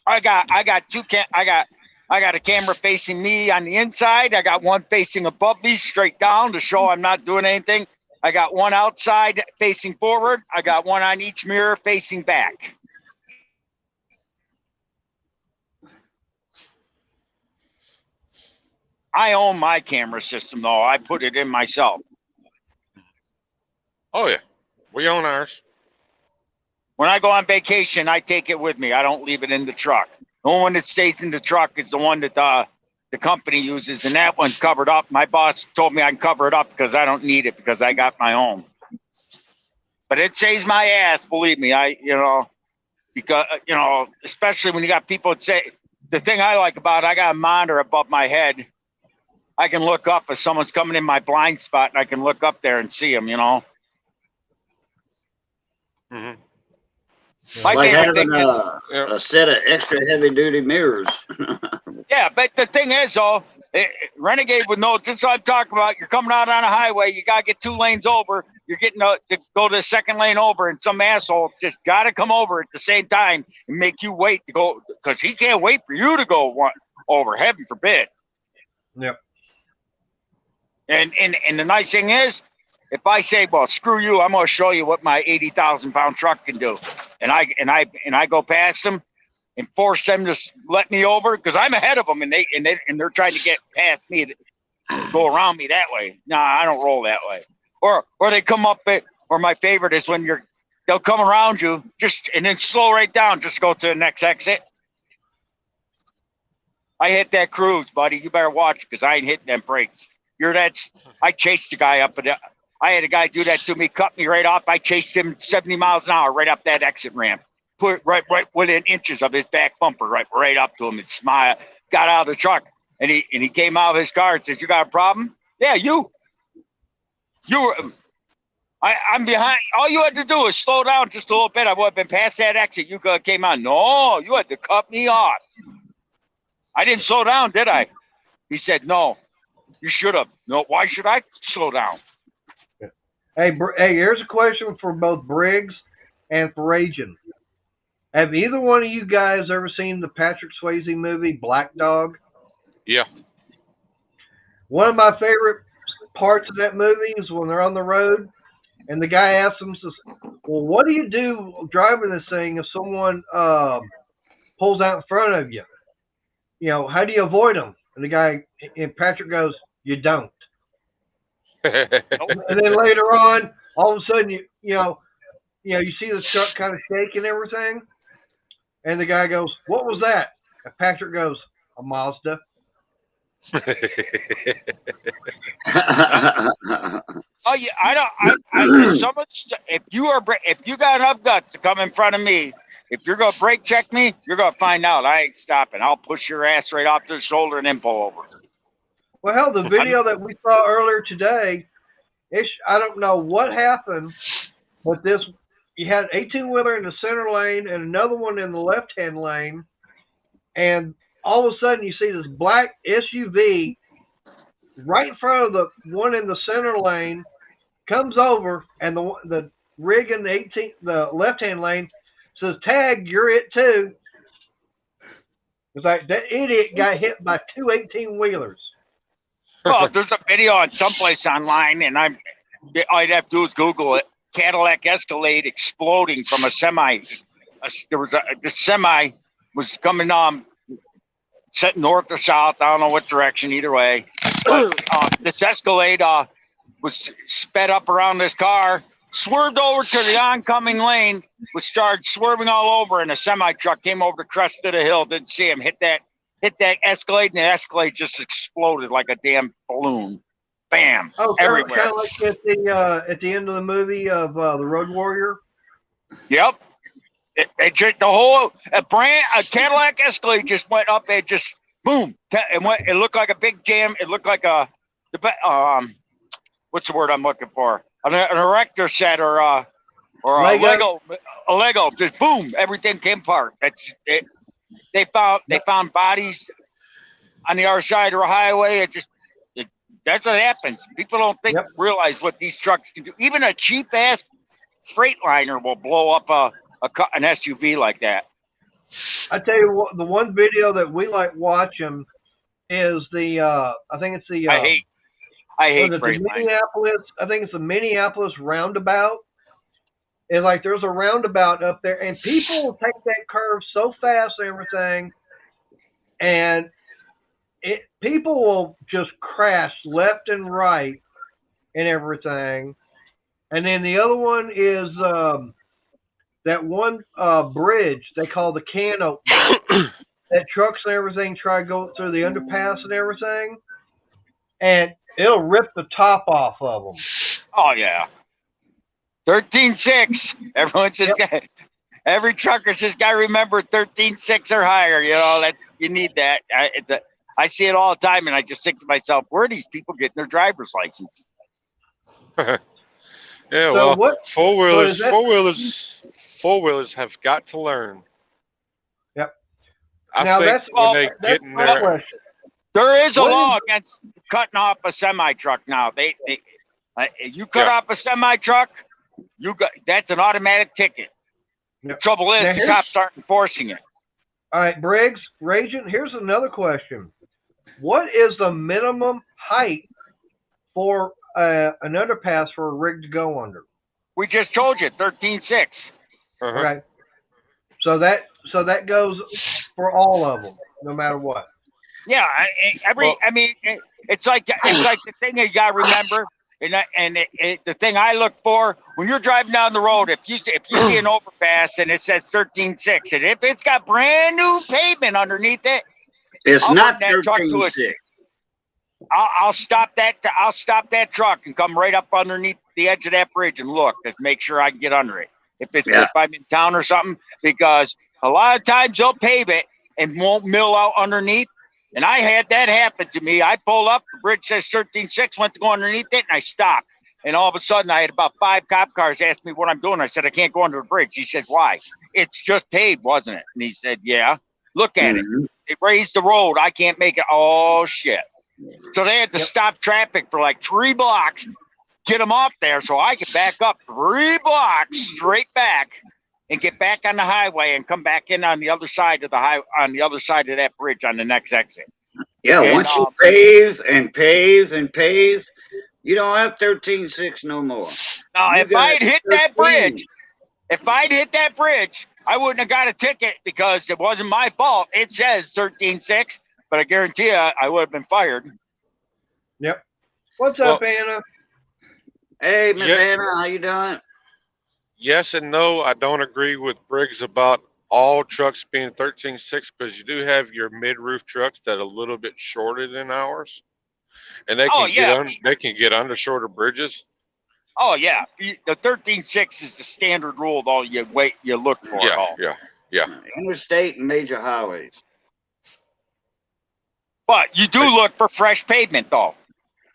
I got a camera facing me on the inside. I got one facing above me, straight down to show I'm not doing anything. I got one outside facing forward. I got one on each mirror facing back. I own my camera system, though. I put it in myself. Oh, yeah. We own ours. When I go on vacation, I take it with me. I don't leave it in the truck. The only one that stays in the truck is the one that the company uses, and that one's covered up. My boss told me I can cover it up because I don't need it because I got my own. But it saves my ass, believe me. Because especially when you got people that say, the thing I like about it, I got a monitor above my head. I can look up if someone's coming in my blind spot, and I can look up there and see them, Mm-hmm. My like favorite having thing is a set of extra heavy duty mirrors. yeah, but the thing is, though, Renegade would know just what I'm talking about. You're coming out on a highway, you gotta get 2 lanes over. You're getting to go to the second lane over, and some asshole just gotta come over at the same time and make you wait to go because he can't wait for you to go over. Heaven forbid. Yep. And the nice thing is, if I say, well, screw you, I'm going to show you what my 80,000 pound truck can do. And I go past them and force them to let me over because I'm ahead of them and they're trying to get past me to go around me that way. No, I don't roll that way. Or they come up or my favorite is when they'll come around you and then slow right down, just go to the next exit. I hit that cruise, buddy. You better watch because I ain't hitting them brakes. I chased the guy up. I had a guy do that to me, cut me right off. I chased him 70 miles an hour right up that exit ramp. Put right within inches of his back bumper, right up to him and smiled. Got out of the truck and he came out of his car and says, "You got a problem?" "Yeah, you were. I'm behind. All you had to do is slow down just a little bit. I would have been past that exit. You came out. No, you had to cut me off. I didn't slow down, did I?" He said, "No, you should have." "No, why should I slow down?" Hey, here's a question for both Briggs and for Agent. Have either one of you guys ever seen the Patrick Swayze movie Black Dog? Yeah. One of my favorite parts of that movie is when they're on the road and the guy asks them, says, "Well, what do you do driving this thing if someone pulls out in front of you? How do you avoid them?" And Patrick goes, "You don't." And then later on, all of a sudden, you see the truck kind of shake and everything. And the guy goes, "What was that?" And Patrick goes, "A Mazda." Oh yeah, if you got enough guts to come in front of me, if you're gonna brake check me, you're gonna find out I ain't stopping. I'll push your ass right off the shoulder and then pull over. Well, hell, the video that we saw earlier today, I don't know what happened, but you had an 18-wheeler in the center lane and another one in the left-hand lane, and all of a sudden you see this black SUV right in front of the one in the center lane, comes over, and the rig in the left-hand lane says, "Tag, you're it too." It's like that idiot got hit by 2 18-wheelers. Well, there's a video on someplace online, and all you'd have to do is Google it. Cadillac Escalade exploding from a semi. The semi was coming set north or south. I don't know what direction, either way. But this Escalade was sped up around this car, swerved over to the oncoming lane, started swerving all over, and a semi truck came over the crest of the hill. Didn't see him hit that Escalade, and the Escalade just exploded like a damn balloon. Bam! Oh, everywhere. Kind of like at the end of the movie of the Road Warrior. Yep. It just a Cadillac Escalade just went up and just boom. It looked like a big jam. It looked like what's the word I'm looking for? An erector set or a Lego. A Lego. Just boom. Everything came apart. That's it. They found bodies on the other side of the highway. That's what happens. People don't realize what these trucks can do. Even a cheap ass Freightliner will blow up an SUV like that. I tell you what, the one video that we like watching is I think it's the I hate Freightliner. I think it's the Minneapolis roundabout. And like there's a roundabout up there, and people will take that curve so fast and everything, and people will just crash left and right and everything. And then the other one is that one bridge they call the can opener. That trucks and everything try to go through the underpass and everything, and it'll rip the top off of them. Oh yeah, 13.6. Everyone's just every trucker's just got to remember 13.6 or higher. You know that you need that. I see it all the time, and I just think to myself, where are these people getting their driver's license? Yeah, So well, four wheelers have got to learn. Yep. I think when they get in there, question. There is a law against cutting off a semi truck now. You cut off a semi truck, that's an automatic ticket. The trouble is, the cops aren't enforcing it. All right, Briggs, Ragent, here's another question. What is the minimum height for an underpass for a rig to go under? We just told you, 13.6. Okay. So that goes for all of them, no matter what. Yeah, it's like the thing you got to remember, and the thing I look for when you're driving down the road, if you see an overpass and it says 13.6, and if it's got brand new pavement underneath it, it's not 13.6. I'll stop that truck and come right up underneath the edge of that bridge and look to make sure I can get under it. If I'm in town or something, because a lot of times they'll pave it and won't mill out underneath. And I had that happen to me. I pulled up, the bridge says 13.6, went to go underneath it, and I stopped. And all of a sudden, I had about 5 cop cars ask me what I'm doing. I said, I can't go under the bridge. He said, why? It's just paved, wasn't it? And he said, yeah. Look at it. It raised the road. I can't make it. Oh, shit. So they had to stop traffic for like 3 blocks, get them off there so I could back up 3 blocks straight back and get back on the highway and come back in on the other side of that bridge on the next exit. Yeah, and once you pave and pave and pave, you don't have 13.6 no more. Now, if I'd hit that bridge, I wouldn't have got a ticket because it wasn't my fault. It says 13.6, but I guarantee you I would have been fired. Yep. What's up, Anna? Hey, Miss Anna, how you doing? Yes and no. I don't agree with Briggs about all trucks being 13.6 because you do have your mid-roof trucks that are a little bit shorter than ours, and they can get under shorter bridges. Oh yeah, the 13.6 is the standard rule, though. You look for it. Yeah. Interstate and major highways. But you do look for fresh pavement, though.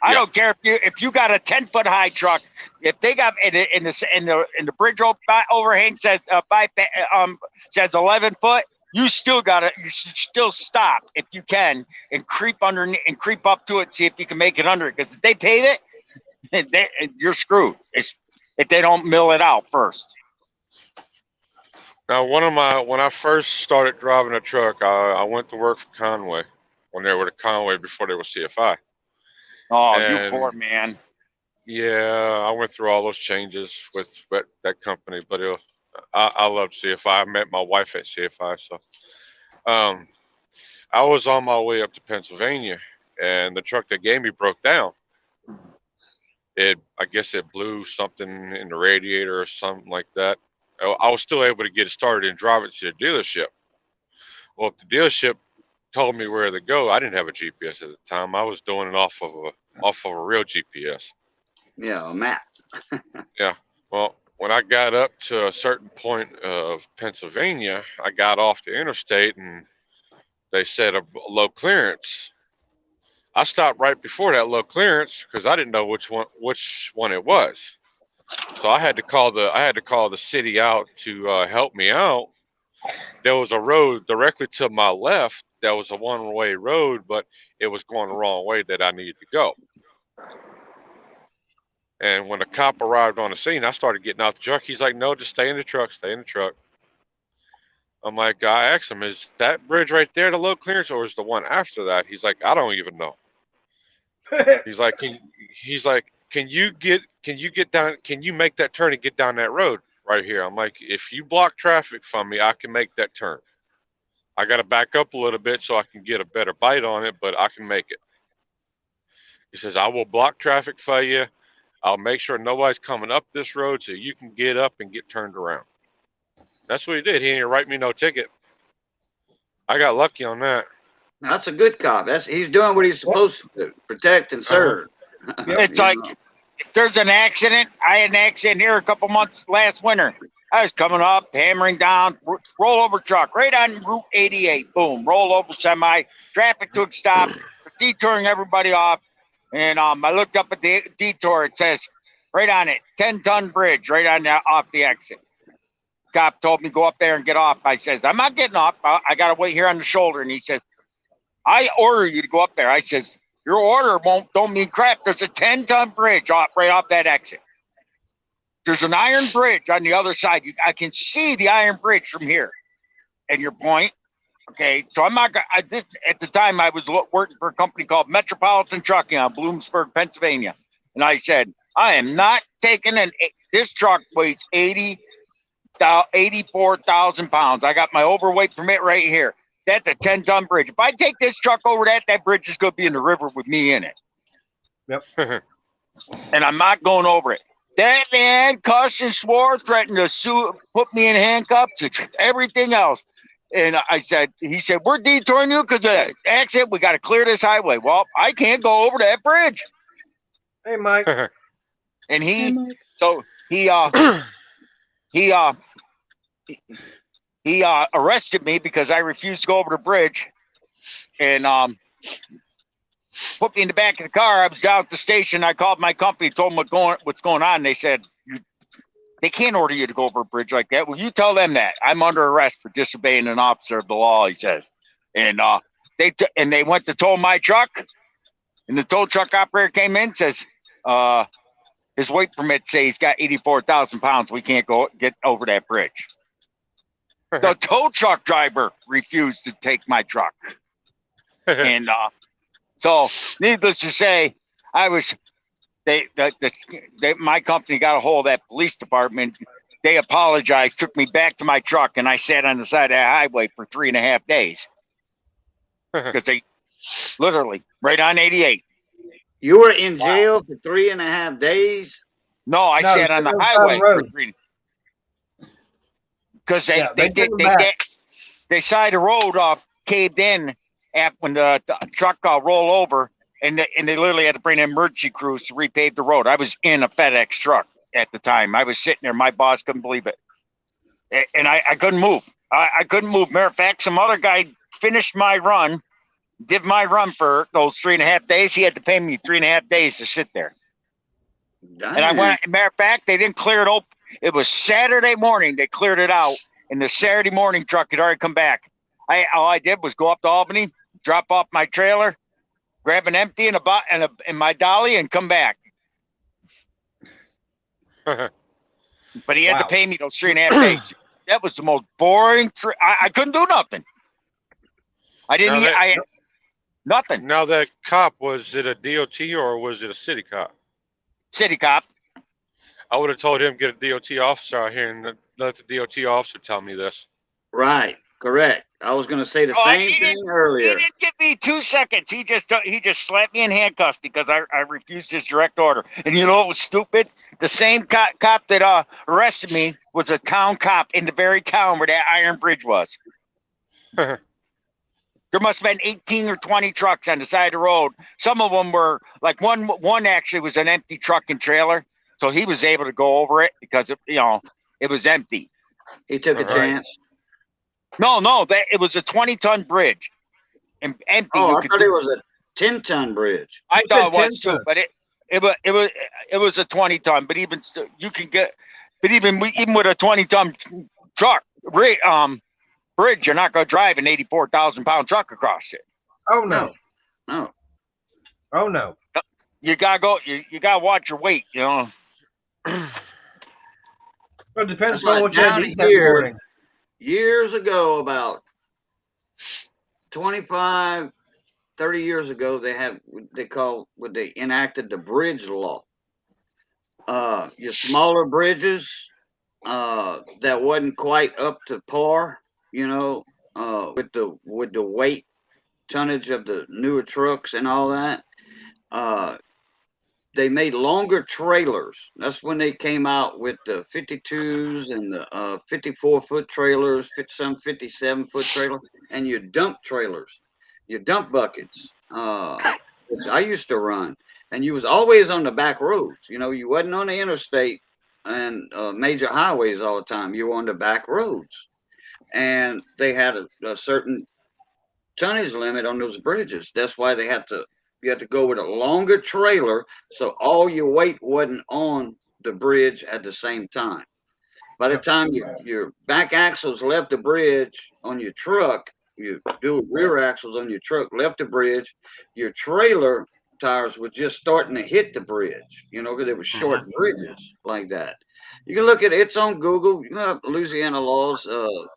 I don't care if you got a 10-foot high truck. If they got in the bridge overhang says 11 foot, you should still stop if you can and creep underneath and creep up to it, see if you can make it under it. Because if they pave it, you're screwed. If they don't mill it out first. Now, when I first started driving a truck, I went to work for Conway when they were at Conway before they were CFI. Oh, you And poor man. yeah, I went through all those changes with that company, but I love CFI. I met my wife at CFI, so um, I was on my way up to Pennsylvania, and the truck that gave me broke down. I guess it blew something in the radiator or something like that. I was still able to get it started and drive it to the dealership. Well, if the dealership told me where to go, I didn't have a GPS at the time. I was doing it off of a real GPS. Yeah, a map. Yeah. Well, when I got up to a certain point of Pennsylvania, I got off the interstate and they said a low clearance. I stopped right before that low clearance because I didn't know which one it was. So I had to call the city out to help me out. There was a road directly to my left that was a one-way road, but it was going the wrong way that I needed to go. And when the cop arrived on the scene, I started getting out the truck. He's like, "No, just stay in the truck, stay in the truck." I'm like, I asked him, "Is that bridge right there the low clearance, or is the one after that?" He's like, "I don't even know." He's like, can you get down? Can you make that turn and get down that road right here?" I'm like, "If you block traffic from me, I can make that turn. I got to back up a little bit so I can get a better bite on it, but I can make it." He says, "I will block traffic for you. I'll make sure nobody's coming up this road so you can get up and get turned around." That's what he did. He didn't write me no ticket. I got lucky on that. That's a good cop. He's doing what he's supposed to do, protect and serve. It's You like know. if there's an accident. I had an accident here a couple months last winter. I was coming up, hammering down, rollover truck right on Route 88. Boom, rollover semi. Traffic took stop, detouring everybody off. And I looked up at the detour. It says right on it, 10-ton bridge right on the, off the exit. Cop told me go up there and get off. I says, "I'm not getting off. I got to wait here on the shoulder." And he said, "I order you to go up there." I says, "Your order don't mean crap. There's a 10-ton bridge right off that exit. There's an iron bridge on the other side. I can see the iron bridge from here." And your point, okay? So I'm not. At the time I was working for a company called Metropolitan Trucking on Bloomsburg, Pennsylvania, and I said, "I am not taking this truck weighs 84,000 pounds. I got my overweight permit right here. That's a 10-ton bridge. If I take this truck over that bridge is going to be in the river with me in it. Yep. And I'm not going over it." That man cussed and swore, threatened to sue, put me in handcuffs, everything else. And he said, "We're detouring you because of the accident. We got to clear this highway." Well, I can't go over that bridge. Hey, Mike. And Hey, Mike. he arrested me because I refused to go over the bridge, and put me in the back of the car. I was down at the station. I called my company, told them what's going on. They said, "They can't order you to go over a bridge like that." "Well, you tell them that. I'm under arrest for disobeying an officer of the law," he says. And they went to tow my truck, and the tow truck operator came in and says, his weight permit say he's got 84,000 pounds. We can't get over that bridge. The tow truck driver refused to take my truck. And so, needless to say, my company got a hold of that police department. They apologized, took me back to my truck, and I sat on the side of the highway for 3.5 days. Because they literally, right on 88. You were in jail for 3.5 days? No, I No, sat on the on the highway for road. 3. Because They took them back. they side the road caved in when the truck rolled over, and they literally had to bring emergency crews to repave the road. I was in a FedEx truck at the time. I was sitting there. My boss couldn't believe it, and I couldn't move. I couldn't move. Matter of fact, some other guy finished my run, did my run for those 3.5 days. He had to pay me 3.5 days to sit there. Damn. And I went. Matter of fact, they didn't clear it open. It was Saturday morning. They cleared it out, and the Saturday morning truck had already come back. All I did was go up to Albany, drop off my trailer, grab an empty in my dolly, and come back. But he had to pay me those 3.5 days. That was the most boring. I couldn't do nothing. I didn't. Nothing. Now that cop, was it a DOT or was it a city cop? City cop. I would have told him get a DOT officer out here and let the DOT officer tell me this. Right. Correct. I was going to say the Oh, same he thing He earlier. didn't give me 2 seconds. He just slapped me in handcuffs because I refused his direct order. And you know what was stupid? The same cop that arrested me was a town cop in the very town where that iron bridge was. There must have been 18 or 20 trucks on the side of the road. Some of them were like one actually was an empty truck and trailer, so he was able to go over it because it was empty. He took a Right. chance. No, it was a 20-ton bridge and empty. Oh, You I could thought do- it was a 10-ton bridge. I You thought said it was 10 too, but it was a 20-ton. But even still, you can get, but even with a 20-ton truck bridge, you're not going to drive an 84,000-pound truck across it. Oh no. No. Oh no. You gotta go. You gotta watch your weight. Well, it depends That's on like what you had down to eat that here. morning. Years ago, about 25, 30 years ago, they enacted the bridge law. Your smaller bridges that wasn't quite up to par, with the weight tonnage of the newer trucks and all that. They made longer trailers. That's when they came out with the 52s and the 54-foot trailers, some 57-foot trailer, and your dump trailers, your dump buckets, which I used to run. And you was always on the back roads. You wasn't on the interstate and major highways all the time. You were on the back roads. And they had a certain tonnage limit on those bridges. That's why you had to go with a longer trailer so all your weight wasn't on the bridge at the same time. By the time your back axles left the bridge on your truck, your dual rear axles on your truck left the bridge, your trailer tires were just starting to hit the bridge, because they were short bridges like that. You can look at it, it's on Google, Louisiana laws,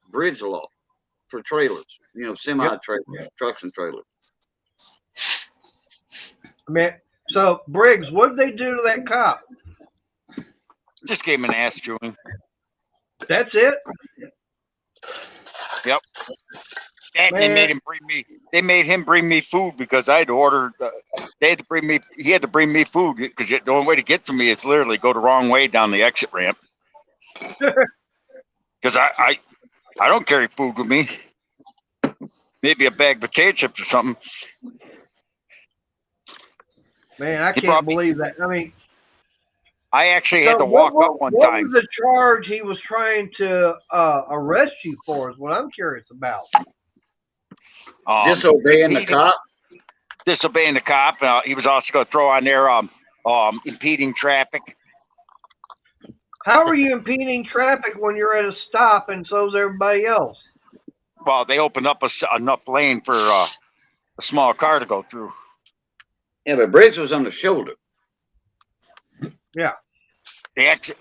bridge law for trailers, semi-trailers, trucks and trailers. I mean, so Briggs, what did they do to that cop? Just gave him an ass chewing. That's it? Yep. And Man. they made him bring me food because I had to order. He had to bring me food because the only way to get to me is literally go the wrong way down the exit ramp. Because I don't carry food with me. Maybe a bag of potato chips or something. Man, I can't believe that. I mean, I actually had to walk up one what time. was the charge he was trying to arrest you for is what I'm curious about. Disobeying the cop? Disobeying the cop. He was also going to throw on there impeding traffic. How are you impeding traffic when you're at a stop and so's everybody else? Well, they opened up enough lane for a small car to go through. Yeah, but Briggs was on the shoulder. Yeah. They actually,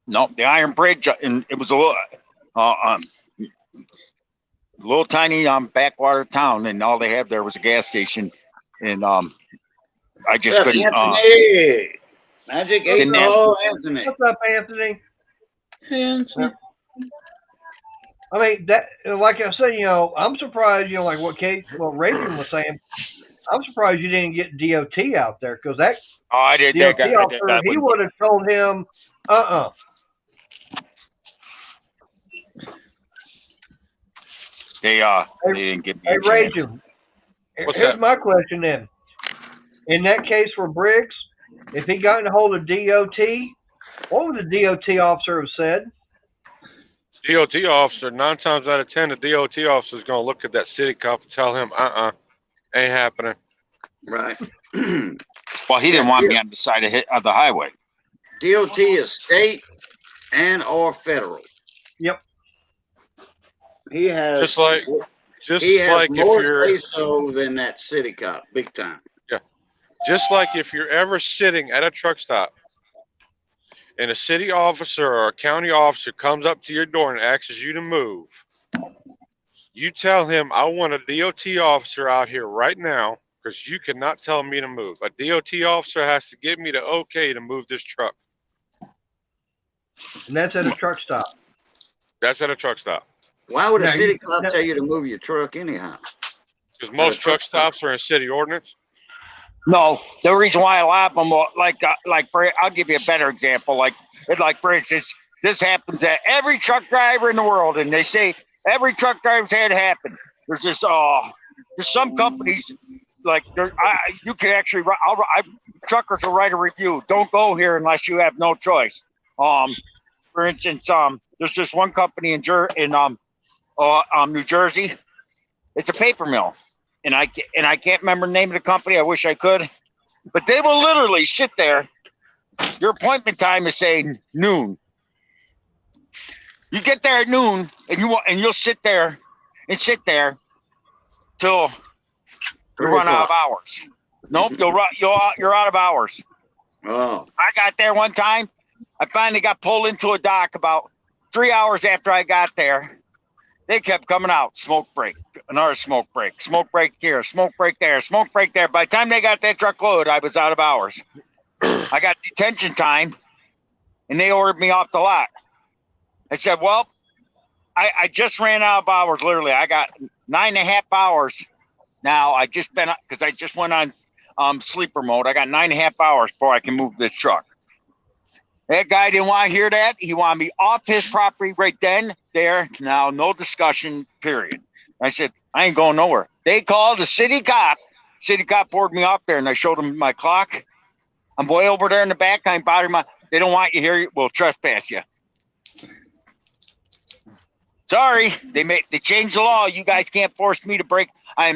no, the iron bridge, and it was a little tiny backwater town, and all they had there was a gas station, and I just couldn't. Anthony! Magic 8 Ball, Anthony. What's up, Anthony? Hey, Anthony. I mean, that, like I said, I'm surprised, like what Raven was saying. I'm surprised you didn't get DOT out there because that I did. DOT officer, he would have told him, They didn't give me Hey, a chance. Raven, here's my question then. In that case for Briggs, if he got in a hold of DOT, what would the DOT officer have said? DOT officer, 9 times out of 10, the DOT officer is going to look at that city cop and tell him, ain't happening. Right. Well, he didn't want me on the side of the highway. DOT is state and or federal. Yep. He has Just like more if say-so than that city cop, big time. Yeah. Just like if you're ever sitting at a truck stop and a city officer or a county officer comes up to your door and asks you to move, You tell him I want a DOT officer out here right now because you cannot tell me to move. A DOT officer has to give me the okay to move this truck. And that's at a truck stop. That's at a truck stop. Why would a Now, city cop tell you to move your truck anyhow? Because At a most truck truck stops are in city ordinance. No, the reason why I laugh, them, I'll give you a better example. Like for instance, this happens at every truck driver in the world, and they say every truck driver's had it happen. There's this, there's some companies like you can actually, truckers will write a review. Don't go here unless you have no choice. For instance, there's this one company in New Jersey. It's a paper mill, and I can't remember the name of the company. I wish I could, but they will literally sit there. Your appointment time is saying noon. You get there at noon, and you'll sit there till you run out of hours. Nope, you're out of hours. Oh, I got there one time. I finally got pulled into a dock about 3 hours after I got there. They kept coming out. Smoke break, another smoke break here, smoke break there, smoke break there. By the time they got that truck loaded, I was out of hours. I got detention time, and they ordered me off the lot. I said, well, I just ran out of hours, literally. I got 9.5 hours now. I just went on sleeper mode. I got 9.5 hours before I can move this truck. That guy didn't want to hear that. He wanted me off his property right then, there, now, no discussion, period. I said, I ain't going nowhere. They called the city cop. City cop ordered me off there, and I showed him my clock. I'm way over there in the back. I ain't bothering they don't want you here. We'll trespass you. Sorry, they changed the law. You guys can't force me to break. I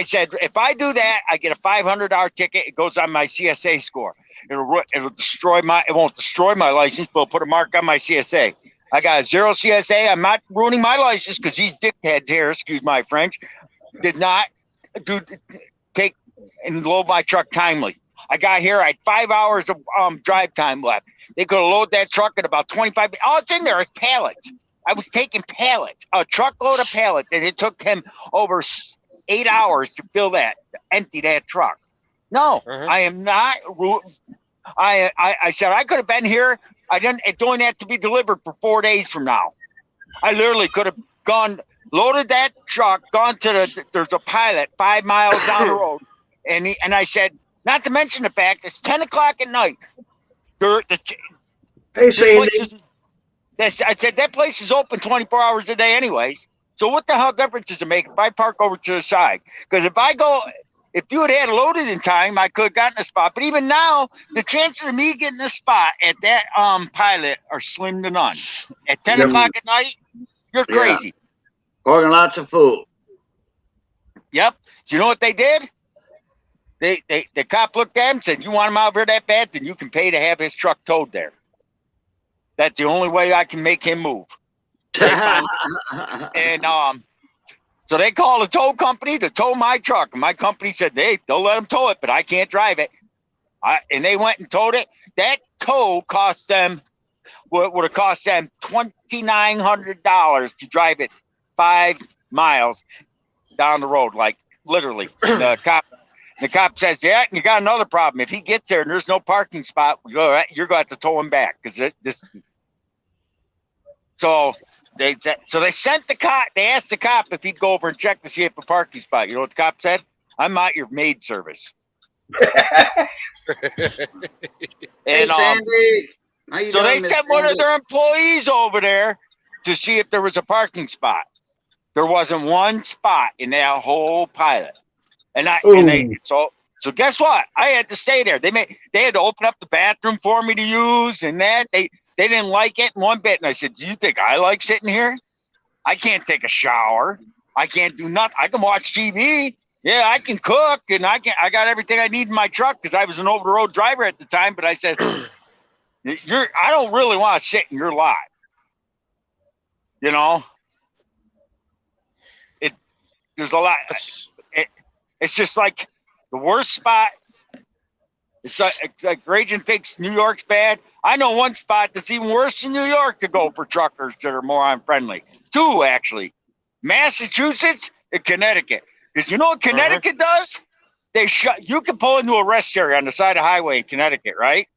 said, if I do that, I get a $500 ticket. It goes on my CSA score. It'll destroy it won't destroy my license, but it'll put a mark on my CSA. I got a 0 CSA. I'm not ruining my license because these dickheads here, excuse my French, did not take and load my truck timely. I got here, I had 5 hours of drive time left. They could have loaded that truck at about 25. All it's in there is pallets. I was taking pallets, a truckload of pallets, and it took him over 8 hours to empty that truck. No, I am not. I said I could have been here. It don't have to be delivered for 4 days from now. I literally could have loaded that truck, gone to there's a pilot 5 miles down the road, and I said, not to mention the fact it's 10 o'clock at night. Hey, Sandy. I said that place is open 24 hours a day, anyways. So what the hell difference does it make if I park over to the side? Because if you had loaded in time, I could have gotten a spot. But even now, the chances of me getting a spot at that pilot are slim to none. At 10 o'clock at night, you're crazy. Parking lots are full. Yep. So you know what they did? The cop looked at him and said, you want him out here that bad? Then you can pay to have his truck towed there. That's the only way I can make him move. And so they called a tow company to tow my truck. And my company said, hey, they'll let them tow it, but I can't drive it. And they went and towed it. That tow cost them, would have cost them $2,900 to drive it 5 miles down the road. Like literally, the cop says, yeah, you got another problem. If he gets there and there's no parking spot, you're going to have to tow him back because this. So they sent the cop. They asked the cop if he'd go over and check to see if a parking spot. You know what the cop said? I'm not your maid service. And Sandy. so they sent one of their employees over there to see if there was a parking spot. There wasn't one spot in that whole pilot. So guess what? I had to stay there. They had to open up the bathroom for me to use, and that they didn't like it one bit. And I said, do you think I like sitting here? I can't take a shower. I can't do nothing. I can watch TV. Yeah, I can cook, and I got everything I need in my truck because I was an over-the-road driver at the time. But I said, I don't really want to sit in your lot. You know, there's a lot. It's just like the worst spot. It's like Raging thinks New York's bad. I know one spot that's even worse than New York to go for truckers that are more unfriendly. 2, actually. Massachusetts and Connecticut. Because you know what Connecticut does? They shut. You can pull into a rest area on the side of the highway in Connecticut, right?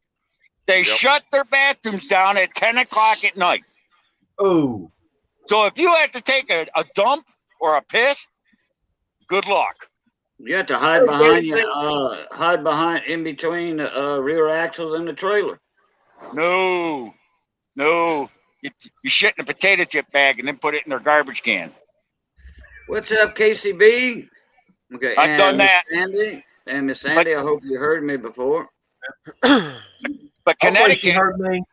They shut their bathrooms down at 10 o'clock at night. Oh, So if you have to take a dump or a piss, good luck. You have to hide behind in between the rear axles and the trailer. No. You shit in a potato chip bag and then put it in their garbage can. What's up, KCB? Okay, I've done that. Miss Sandy, I hope you heard me before. But Connecticut heard me.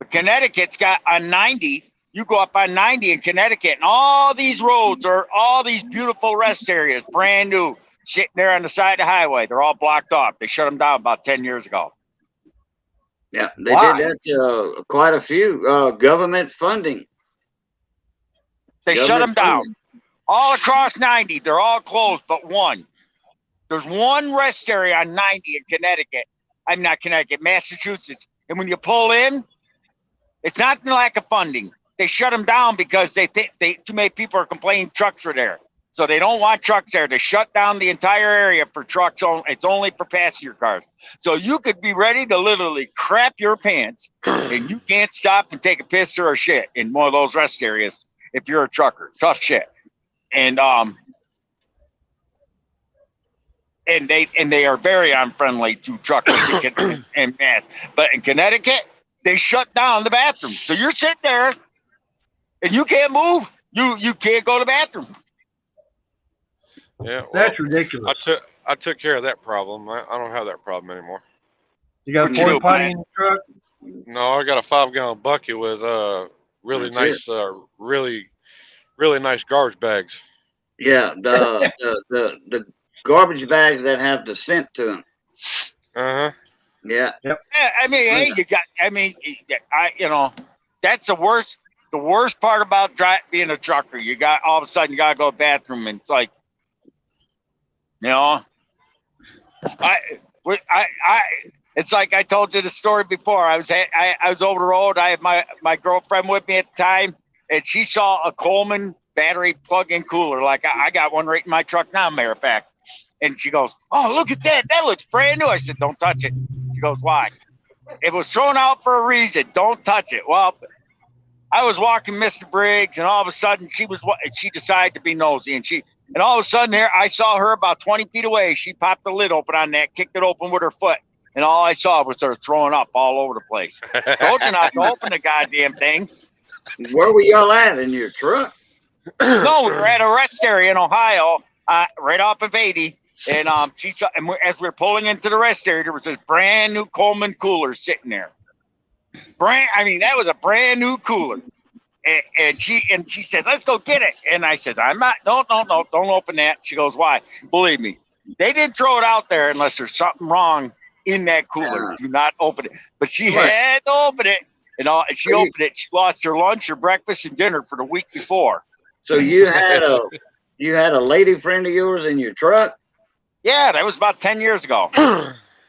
Connecticut's got on 90. You go up on 90 in Connecticut, and all these roads are all these beautiful rest areas, brand new, sitting there on the side of the highway. They're all blocked off. They shut them down about 10 years ago. Yeah, they did that quite a few. Government funding. They shut them down. All across 90, they're all closed but one. There's one rest area on 90 in Connecticut. I'm not Connecticut, Massachusetts. And when you pull in, it's not the lack of funding. They shut them down because they think too many people are complaining trucks are there. So they don't want trucks there. They shut down the entire area for trucks. It's only for passenger cars. So you could be ready to literally crap your pants and you can't stop and take a piss or a shit in one of those rest areas if you're a trucker. Tough shit. And they are very unfriendly to truckers and mass. But in Connecticut, they shut down the bathroom. So you're sitting there and you can't move. You can't go to the bathroom. Yeah, well, That's ridiculous. I took care of that problem. I don't have that problem anymore. You got a porta potty in the truck? No, I got a 5-gallon bucket with really That's nice, really nice garbage bags. Yeah, the garbage bags that have the scent to them. Uh-huh. Yeah. Yep. I mean, hey, that's the worst. The worst part about being a trucker, you got all of a sudden you gotta go to the bathroom, and it's like, it's like I told you the story before. I was over the road. I had my girlfriend with me at the time, and she saw a Coleman battery plug-in cooler. Like I got one right in my truck now, matter of fact. And she goes, "Oh, look at that! That looks brand new." I said, "Don't touch it." She goes, "Why?" It was thrown out for a reason. Don't touch it. Well, I was walking Mr. Briggs, and all of a sudden she decided to be nosy, and all of a sudden there I saw her about 20 feet away. She popped the lid open on that, kicked it open with her foot, and all I saw was her throwing up all over the place. Told you not to open the goddamn thing. Where were y'all at in your truck? No, we were at a rest area in Ohio, right off of 80. And she saw, and as we were pulling into the rest area, there was this brand new Coleman cooler sitting there. That was a brand new cooler. And she said, "Let's go get it." And I said, "I'm not. No, don't open that." She goes, "Why?" Believe me, they didn't throw it out there unless there's something wrong in that cooler. Do not open it. But she had to open it, and she opened it. She lost her lunch, her breakfast, and dinner for the week before. So you had a lady friend of yours in your truck? Yeah, that was about 10 years ago.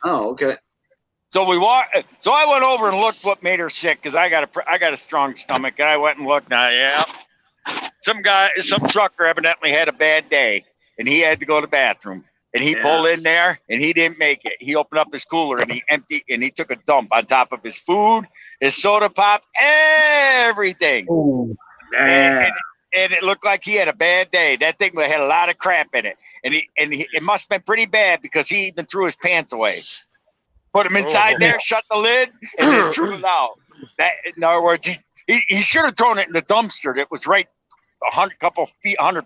Oh, okay. So I went over and looked what made her sick, because I got a strong stomach, and I went and looked. Now, yeah, some trucker evidently had a bad day, and he had to go to the bathroom, and he pulled in there, and he didn't make it. He opened up his cooler, and he took a dump on top of his food, his soda pop, everything. Oh, And it looked like he had a bad day. That thing had a lot of crap in it, and it must have been pretty bad, because he even threw his pants away. Put him inside there, shut the lid, and then threw it out. In other words, he should have thrown it in the dumpster that was right 100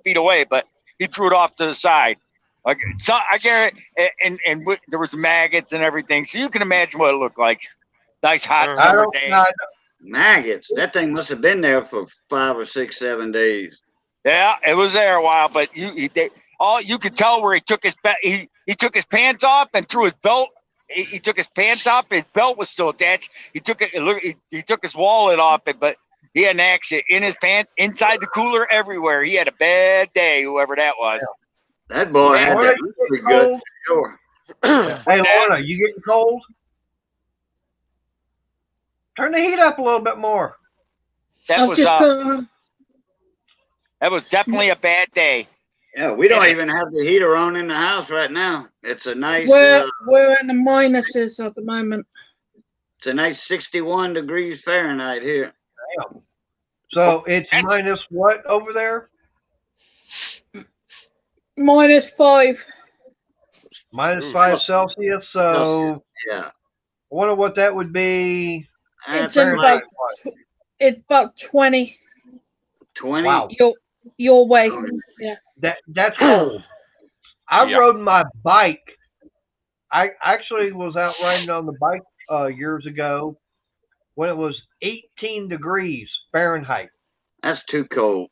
feet away, but he threw it off to the side. Like, so I get it, and there was maggots and everything, so you can imagine what it looked like. Nice hot summer day. Maggots. That thing must have been there for 5 or 6, 7 days. Yeah, it was there a while, but you could tell where he took his pants off and threw his belt. He took his pants off. His belt was still attached. He took his wallet off it, but he had an accident in his pants, inside the cooler, everywhere. He had a bad day, whoever that was. That boy had that really good. Sure. Hey, Lorna, you getting cold? Turn the heat up a little bit more. That was That was definitely a bad day. Yeah, we don't even have the heater on in the house right now. It's a nice, We're in the minuses at the moment. it's a nice 61 degrees Fahrenheit here. Damn. So it's minus what over there? -5. Minus Oof. 5 Celsius. So Celsius. Yeah, I wonder what that would be. It's that's in like it's about 20 20. Wow. your way. Yeah. That's cold. I Yeah. rode my bike. I actually was out riding on the bike years ago when it was 18 degrees Fahrenheit. That's too cold.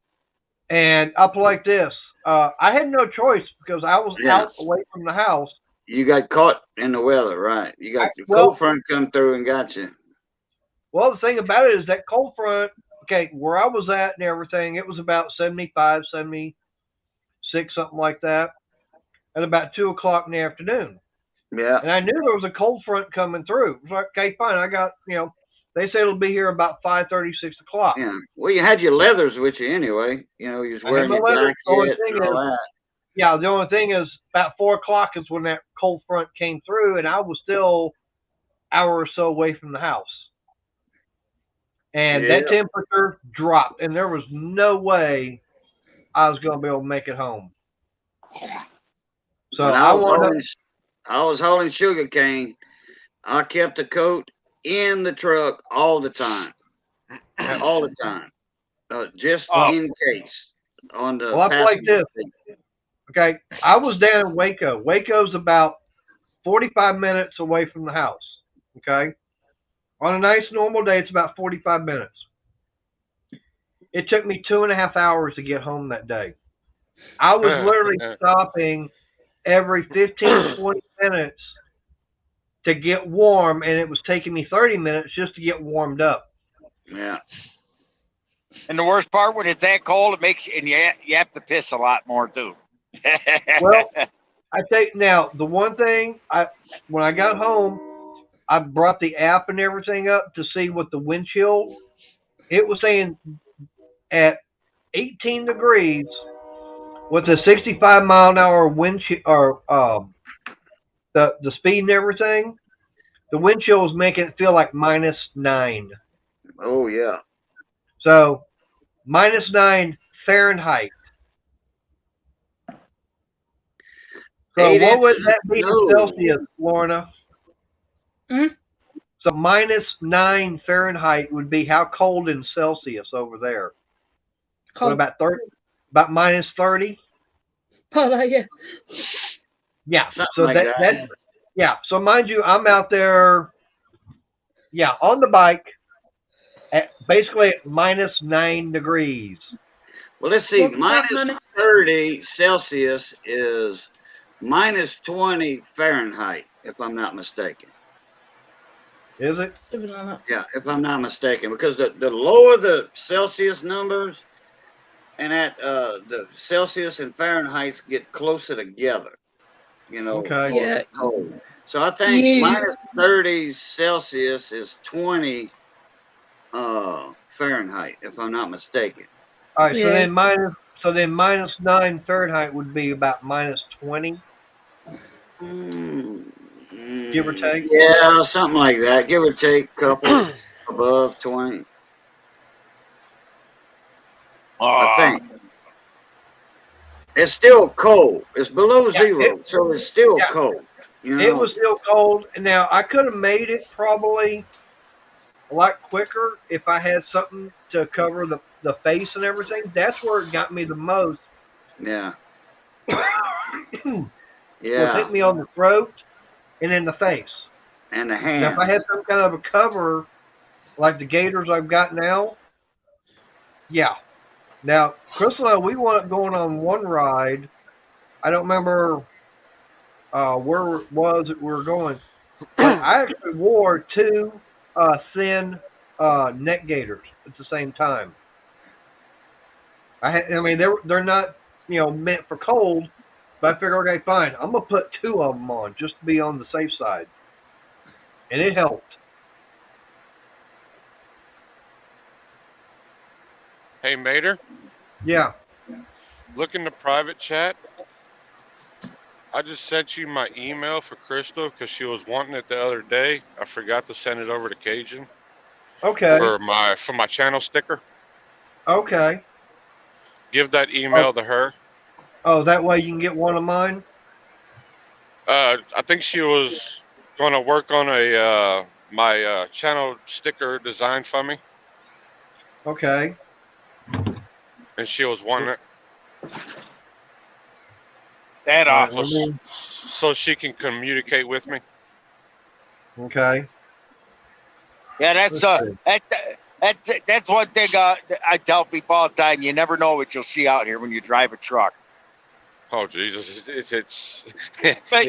And up like this, I had no choice because I was out Yes. away from the house. You got caught in the weather, right? You got the Well- cold front come through and got you. Well, the thing about it is that cold front, okay, where I was at and everything, it was about 75, 76, something like that, at about 2 o'clock in the afternoon. Yeah. And I knew there was a cold front coming through. It was like, okay, fine. I got, they said it'll be here about 5:30, 6 o'clock. Yeah. Well, you had your leathers with you anyway. You know, you was I had wearing my your leathers. The only jacket thing and all is- that. Yeah, the only thing is about 4 o'clock is when that cold front came through, and I was still an hour or so away from the house. And that Yeah. temperature dropped, and there was no way I was going to be able to make it home. So When I wanted I was holding sugar cane, I kept the coat in the truck all the time. All the time. Just Oh. in case. On the Well, I like passenger this. seat. Okay, I was down in Waco. Waco's about 45 minutes away from the house. Okay, on a nice normal day, it's about 45 minutes. It took me 2.5 hours to get home that day. I was literally stopping every 15, 20 minutes to get warm, and it was taking me 30 minutes just to get warmed up. Yeah. And the worst part, when it's that cold, it makes you, and you have to piss a lot more too. Well, I think now the one thing when I got home, I brought the app and everything up to see what the wind chill. It was saying at 18 degrees with a 65-mile-an-hour wind chill, or the speed and everything, the wind chill was making it feel like -9. Oh yeah. So -9 Fahrenheit. So 8 what would inches that of be in snow. Celsius, Lorna? Hmm? So -9 Fahrenheit would be how cold in Celsius over there? What Cold. about 30? About -30? But yeah. Yeah. Something So like that. yeah. So mind you, I'm out there, yeah, on the bike at basically at -9 degrees. Well, let's see. Welcome back, Minus honey. 30 Celsius is minus 20 Fahrenheit, if I'm not mistaken. Is it? Something like that. Yeah, if I'm not mistaken, because the lower the Celsius numbers, and at the Celsius and Fahrenheit get closer together. You know. Okay. Yeah. Cold. So I think You- minus 30 Celsius is 20 Fahrenheit, if I'm not mistaken. All right. Yes. So then -9 Fahrenheit would be about -20. Give or take? Yeah, something like that. Give or take a couple above 20. I think. It's still cold. It's below Yeah, zero, so it's still yeah. cold. You know? It was still cold. Now I could have made it probably a lot quicker if I had something to cover the face and everything. That's where it got me the most. Yeah. It Yeah. hit me on the throat and in the face. And the Now, hands. if I had some kind of a cover like the gaiters I've got now, yeah. Now, Crystal and I, we wound up going on one ride. I don't remember where it was that we were going, but I actually wore two thin neck gaiters at the same time. I mean, they're not meant for cold, but I figured, okay, fine, I'm gonna put two of them on just to be on the safe side, and it helped. Hey, Mater, Yeah. look in the private chat. I just sent you my email for Crystal because she was wanting it the other day. I forgot to send it over to Cajun Okay. for my channel sticker. Okay. Give that Oh, email to her. that way you can get one of mine. I think she was going to work on a my channel sticker design for me, Okay. and she was wanting it That All right. off. so Let me. so she can communicate with me. Okay. Yeah, Let's see. that's one thing I tell people all the time. You never know what you'll see out here when you drive a truck. Oh Jesus, it's But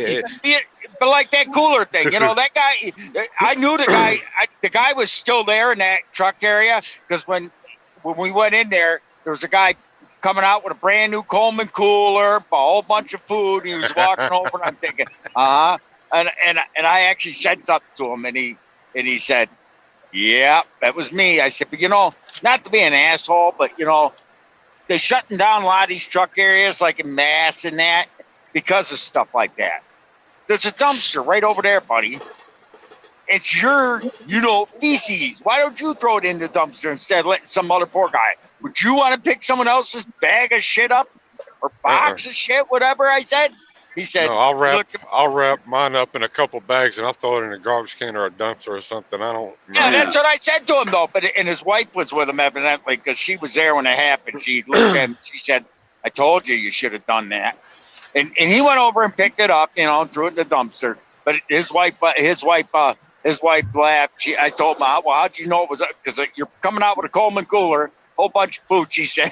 but like that cooler thing, that guy. I knew the guy. The guy was still there in that truck area because when we went in there, there was a guy coming out with a brand new Coleman cooler, a whole bunch of food. He was walking over, and I'm thinking, and I actually said something to him, and he said, "Yeah, that was me." I said, "But not to be an asshole, but they're shutting down a lot of these truck areas, like in Mass and that, because of stuff like that. There's a dumpster right over there, buddy. It's your, feces. Why don't you throw it in the dumpster instead of letting some other poor guy? Would you want to pick someone else's bag of shit up or box of shit, whatever?" I said. He said, No, I'll wrap mine up in a couple bags and I'll throw it in a garbage can or a dumpster or something. I don't know. Yeah, that's what I said to him, though. And his wife was with him, evidently, because she was there when it happened. She looked at him. She said, "I told you should have done that." And he went over and picked it up, and threw it in the dumpster. But his wife laughed. I told him, "Well, how'd you know it was?" Because you're coming out with a Coleman cooler, whole bunch of food. She said,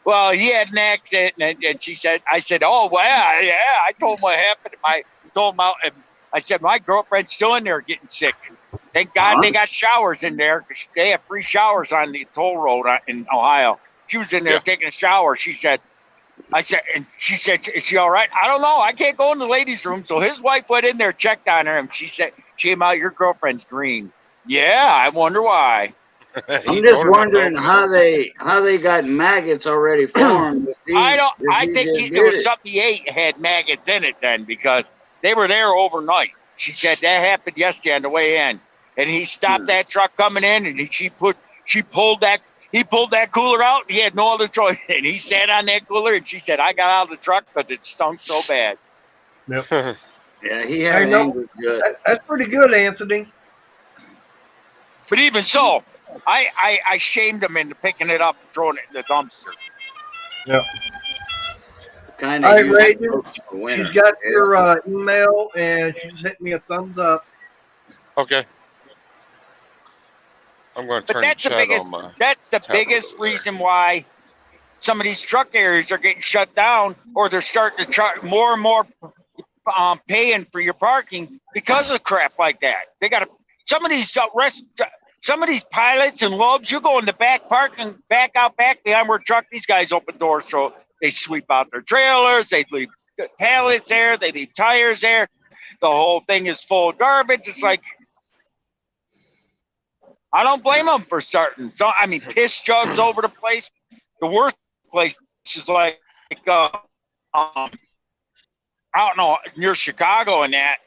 "Well, he had an accident," and she said, "I said, oh well, yeah." I told him what happened. Told him out, and I said, "My girlfriend's still in there getting sick. Thank God they got showers in there because they have free showers on the toll road in Ohio." She was in there taking a shower. She said, and she said, "Is she all right?" "I don't know. I can't go in the ladies' room." So his wife went in there, checked on her, and she said, "She came out, your girlfriend's green." "Yeah, I wonder why." I'm just wondering how they got maggots already formed. I think there was something he ate had maggots in it then, because they were there overnight. She said that happened yesterday on the way in, and he stopped that truck coming in, and he pulled that cooler out. And he had no other choice, and he sat on that cooler. And she said, "I got out of the truck because it stunk so bad." Yep. Yeah, he had an angry gut. That's pretty good, Anthony. But even so, I shamed him into picking it up and throwing it in the dumpster. Yep. Kind All of. right, Reagan. She's got your email, and she's hit me a thumbs up. Okay. I'm going to turn the chat on my That's the tablet biggest over there. reason why some of these truck areas are getting shut down, or they're starting to charge more and more, paying for your parking because of crap like that. They got some of these pilots and lubs. You go in the back parking, back out back behind where truck. These guys open doors, so they sweep out their trailers. They leave pallets there. They leave tires there. The whole thing is full of garbage. It's like, I don't blame them for starting. So I mean, piss jugs over the place. The worst place is like I don't know, near Chicago and that.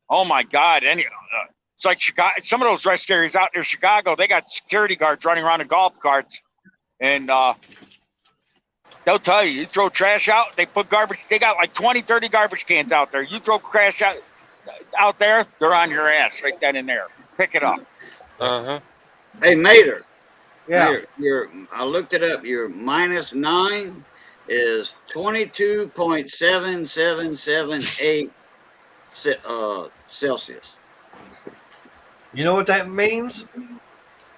Oh my God! It's like Chicago. Some of those rest areas out near Chicago, they got security guards running around in golf carts, and they'll tell you, you throw trash out, they put garbage. They got like 20, 30 garbage cans out there. You throw trash out there, they're on your ass right then and there. Pick it up. Hey, Mater. Yeah. Mater, I looked it up. Your -9 is 22.7778 Celsius. You know what that means?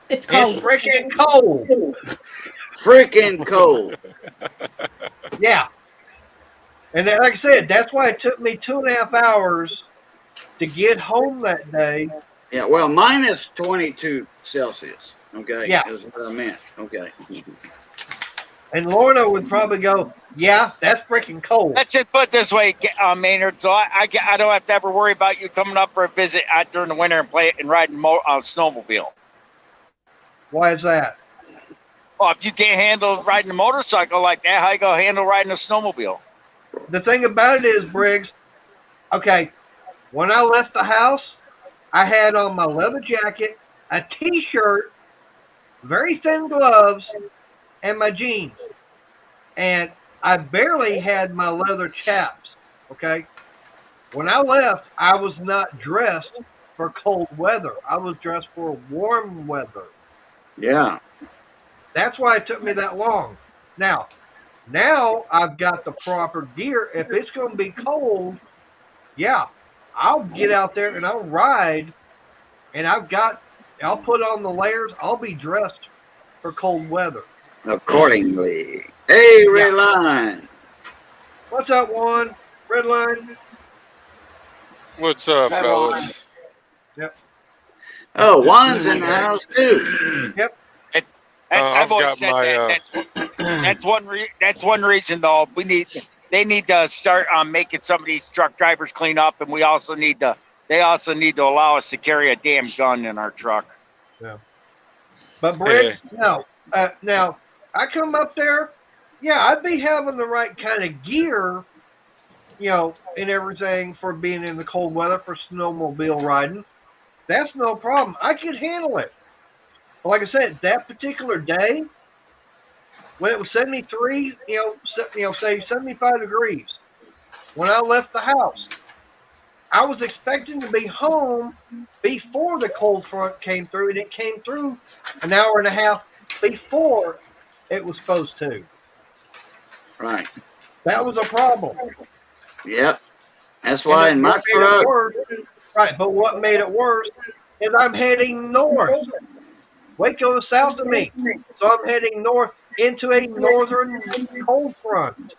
It's cold. It's freaking cold. Freaking cold. Yeah. And then, like I said, that's why it took me 2.5 hours to get home that day. Yeah, well, -22 Celsius. Okay. Yeah. Is what I meant. Okay. And Lorna would probably go, "Yeah, that's freaking cold." Let's just put it this way, Maynard. So I don't have to ever worry about you coming up for a visit during the winter and riding a snowmobile. Why is that? Well, if you can't handle riding a motorcycle like that, how you gonna handle riding a snowmobile? The thing about it is, Briggs, okay, when I left the house, I had on my leather jacket, a t-shirt, very thin gloves, and my jeans. And I barely had my leather chaps, okay? When I left, I was not dressed for cold weather. I was dressed for warm weather. Yeah. That's why it took me that long. Now I've got the proper gear. If it's going to be cold, yeah, I'll get out there and I'll ride, and I'll put on the layers. I'll be dressed for cold weather. Accordingly. Hey, Yeah. Red Line. What's up, Juan? Red line? What's up, Hi, fellas? Juan. Yep. Oh, Juan's in the house too. Yep. I've I've always got said my. that's one reason though. They need to start making some of these truck drivers clean up, and they also need to allow us to carry a damn gun in our truck. Yeah. But Briggs, no. Now I come up there, yeah, I'd be having the right kind of gear, and everything for being in the cold weather for snowmobile riding. That's no problem. I could handle it. But like I said, that particular day when it was 73, say 75 degrees, when I left the house, I was expecting to be home before the cold front came through, and it came through an hour and a half before it was supposed to. Right. That was a problem. Yep. That's And why in my what made it truck. worse, right? But what made it worse is I'm heading north. Waco is south of me, so I'm heading north into a northern cold front.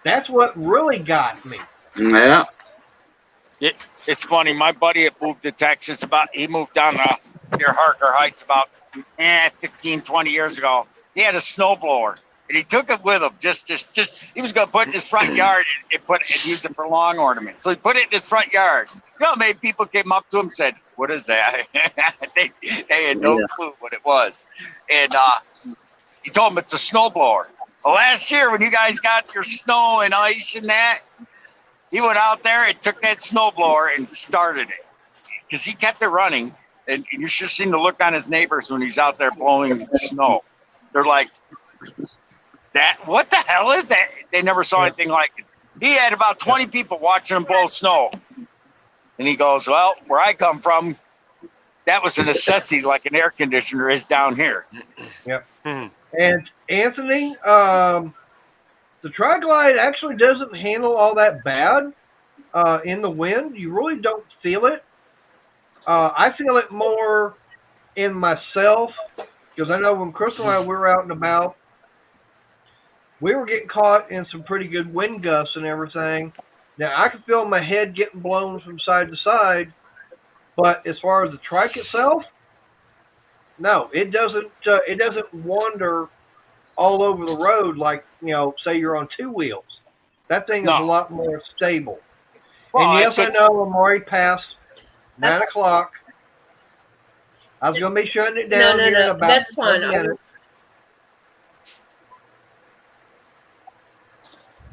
That's what really got me. Yeah. It's funny. My buddy had moved to Texas he moved down near Harker Heights about 15, 20 years ago. He had a snowblower and he took it with him. Just he was going to put it in his front yard and use it for lawn ornaments. So he put it in his front yard. You know how many people came up to him and said, "What is that?" they had no clue what it was. And he told him it's a snowblower. Well, last year when you guys got your snow and ice and that, he went out there and took that snowblower and started it because he kept it running. And you should have seen the look on his neighbors when he's out there blowing snow. They're like, "That? What the hell is that?" They never saw anything like it. He had about 20 people watching him blow snow. And he goes, "Well, where I come from, that was a necessity like an air conditioner is down here." Yep. And Anthony, the Tri-Glide actually doesn't handle all that bad in the wind. You really don't feel it. I feel it more in myself because I know when Crystal and I were out and about, we were getting caught in some pretty good wind gusts and everything. Now I can feel my head getting blown from side to side, but as far as the trike itself, no, it doesn't. It doesn't wander all over the road like say you're on two wheels. That thing is a lot more stable. Well, and yes, I know I'm already past 9 o'clock. I was going to be shutting it down here in about That's fine. 20 minutes.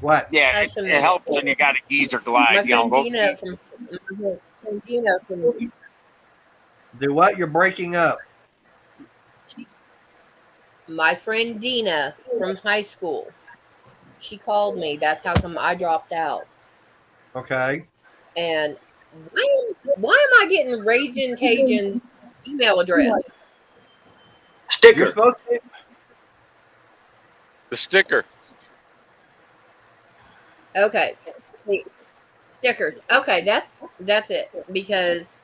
What? Yeah, it helps when you got a geezer glide. My friend Dina from Do what? You're breaking up. my friend Dina from high school. She called me. That's how come I dropped out. Okay. And why am I getting Raging Cajun's email address? Sticker. You're supposed to. The sticker. Okay. Stickers. Okay, that's it. Because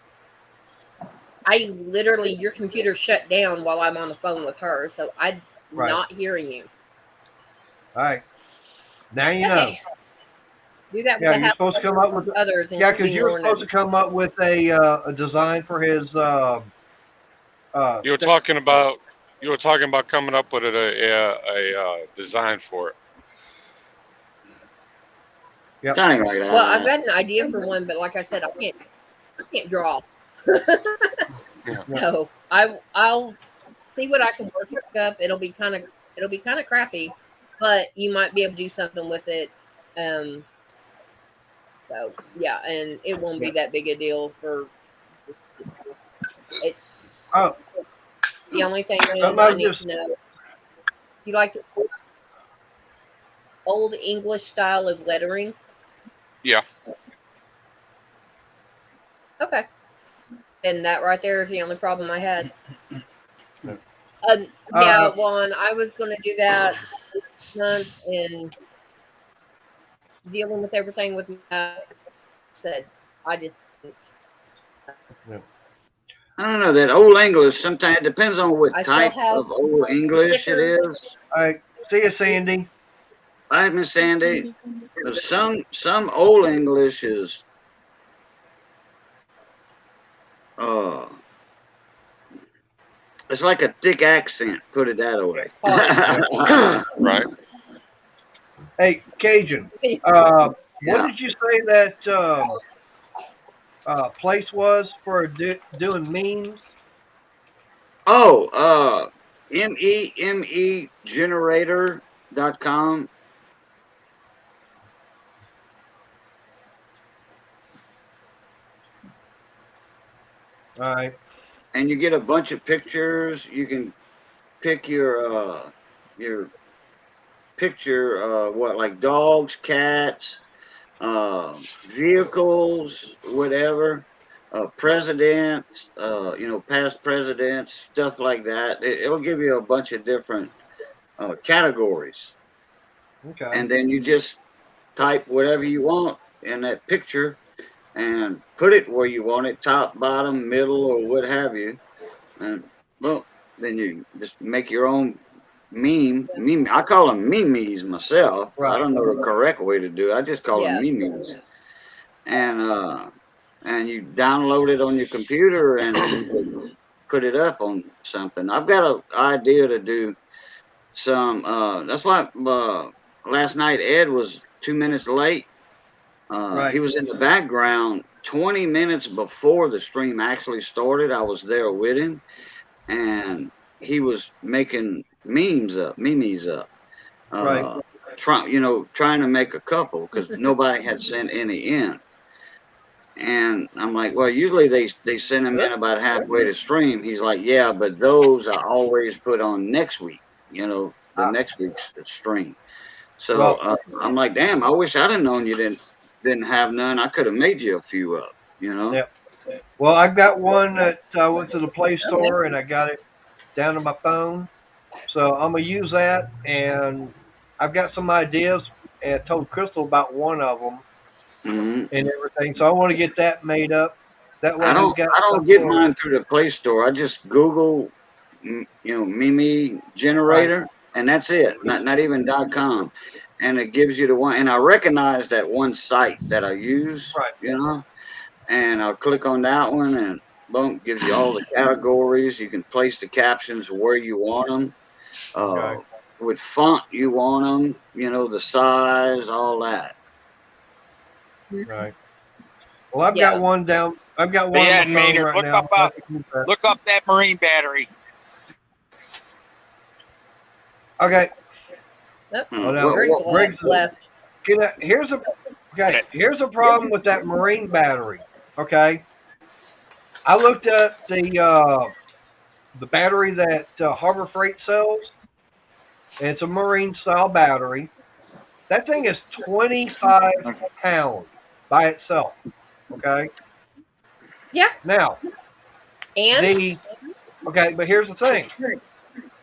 I literally, your computer shut down while I'm on the phone with her, so I'm not hearing you. All right. Now you know. Do that. Yeah, you're supposed to come up with others. Yeah, because you're supposed to come up with a design for his. You were talking about coming up with a design for it. Yep. Something like that. Well, I've got an idea for one, but like I said, I can't draw. So I'll see what I can work up. It'll be kind of crappy, but you might be able to do something with it. So yeah, and it won't be that big a deal for. It's Oh, the only thing is I somebody need just to know. You like the old English style of lettering? Yeah. Okay. And that right there is the only problem I had. No. Yeah, Juan, I was going to do that this month and dealing with everything with my said I just I don't know that old English. Sometimes it depends on what I still type have of old English it stickers. is. all right. See you, Sandy. Right, Miss Sandy. But some old English is uh it's like a thick accent, put it that way. Hard. Right. Hey, Cajun. What Yeah. did you say that place was for doing memes? Oh, memegenerator.com. All right. And you get a bunch of pictures. You can pick your picture, what, like dogs, cats, vehicles, whatever, presidents, past presidents, stuff like that. It'll give you a bunch of different categories, Okay. and then you just type whatever you want in that picture and put it where you want it, top, bottom, middle, or what have you, and well, then you just make your own meme. I call them memes myself. I Right. don't know the correct way to do it. I just call them Yeah. memes. And you download it on your computer and you put it up on something. I've got an idea to do some. That's why last night Ed was 2 minutes late. Right. He was in the background 20 minutes before the stream actually started. I was there with him, and he was making memes up. Right. Trying to make a couple because nobody had sent any in. And I'm like, well, usually they send them in about halfway to stream. He's like, yeah, but those I always put on next week, the next week's stream. So Well, I'm like, damn, I wish I'd have known you didn't have none. I could have made you a few up, yeah. Well, I've got one that I went to the Play Store and I got it down to my phone. So I'm gonna use that, and I've got some ideas, and I told Crystal about one of them hmm and everything. So I want to get that made up. That way I we've don't got I don't some get for mine through the Play Store. I just Google, Mimi right, generator, and that's it. Not even .com, and it gives you the one. And I recognize that one site that I use, right, and I'll click on that one, and boom, gives you all the categories. You can place the captions where you want them, okay, with font you want them, the size, all that. right. Well, I've got Yeah. one down. I've got But one on yeah, my phone Maynard, right now. So I can use that. look up that marine battery. Okay. Nope. Hmm. Oh, now Greg's left. here's a problem with that marine battery. Okay. I looked at the battery that Harbor Freight sells. And it's a marine style battery. That thing is 25 pounds by itself. Okay. Yeah. Now And but here's the thing.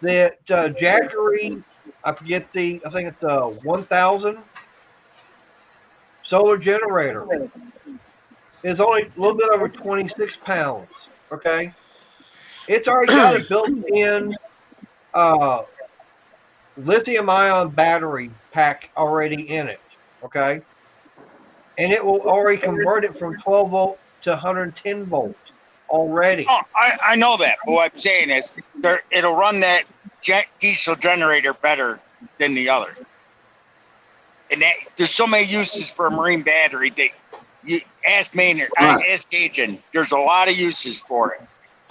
That Jackery, I think it's 1000 solar generator is only a little bit over 26 pounds. Okay. It's already got a built-in lithium-ion battery pack already in it. Okay. And it will already convert it from 12 volt to 110 volts already. Oh, I know that. But what I'm saying is, it'll run that diesel generator better than the other. And there's so many uses for a marine battery. You ask Maynard, ask Cajun. There's a lot of uses for it.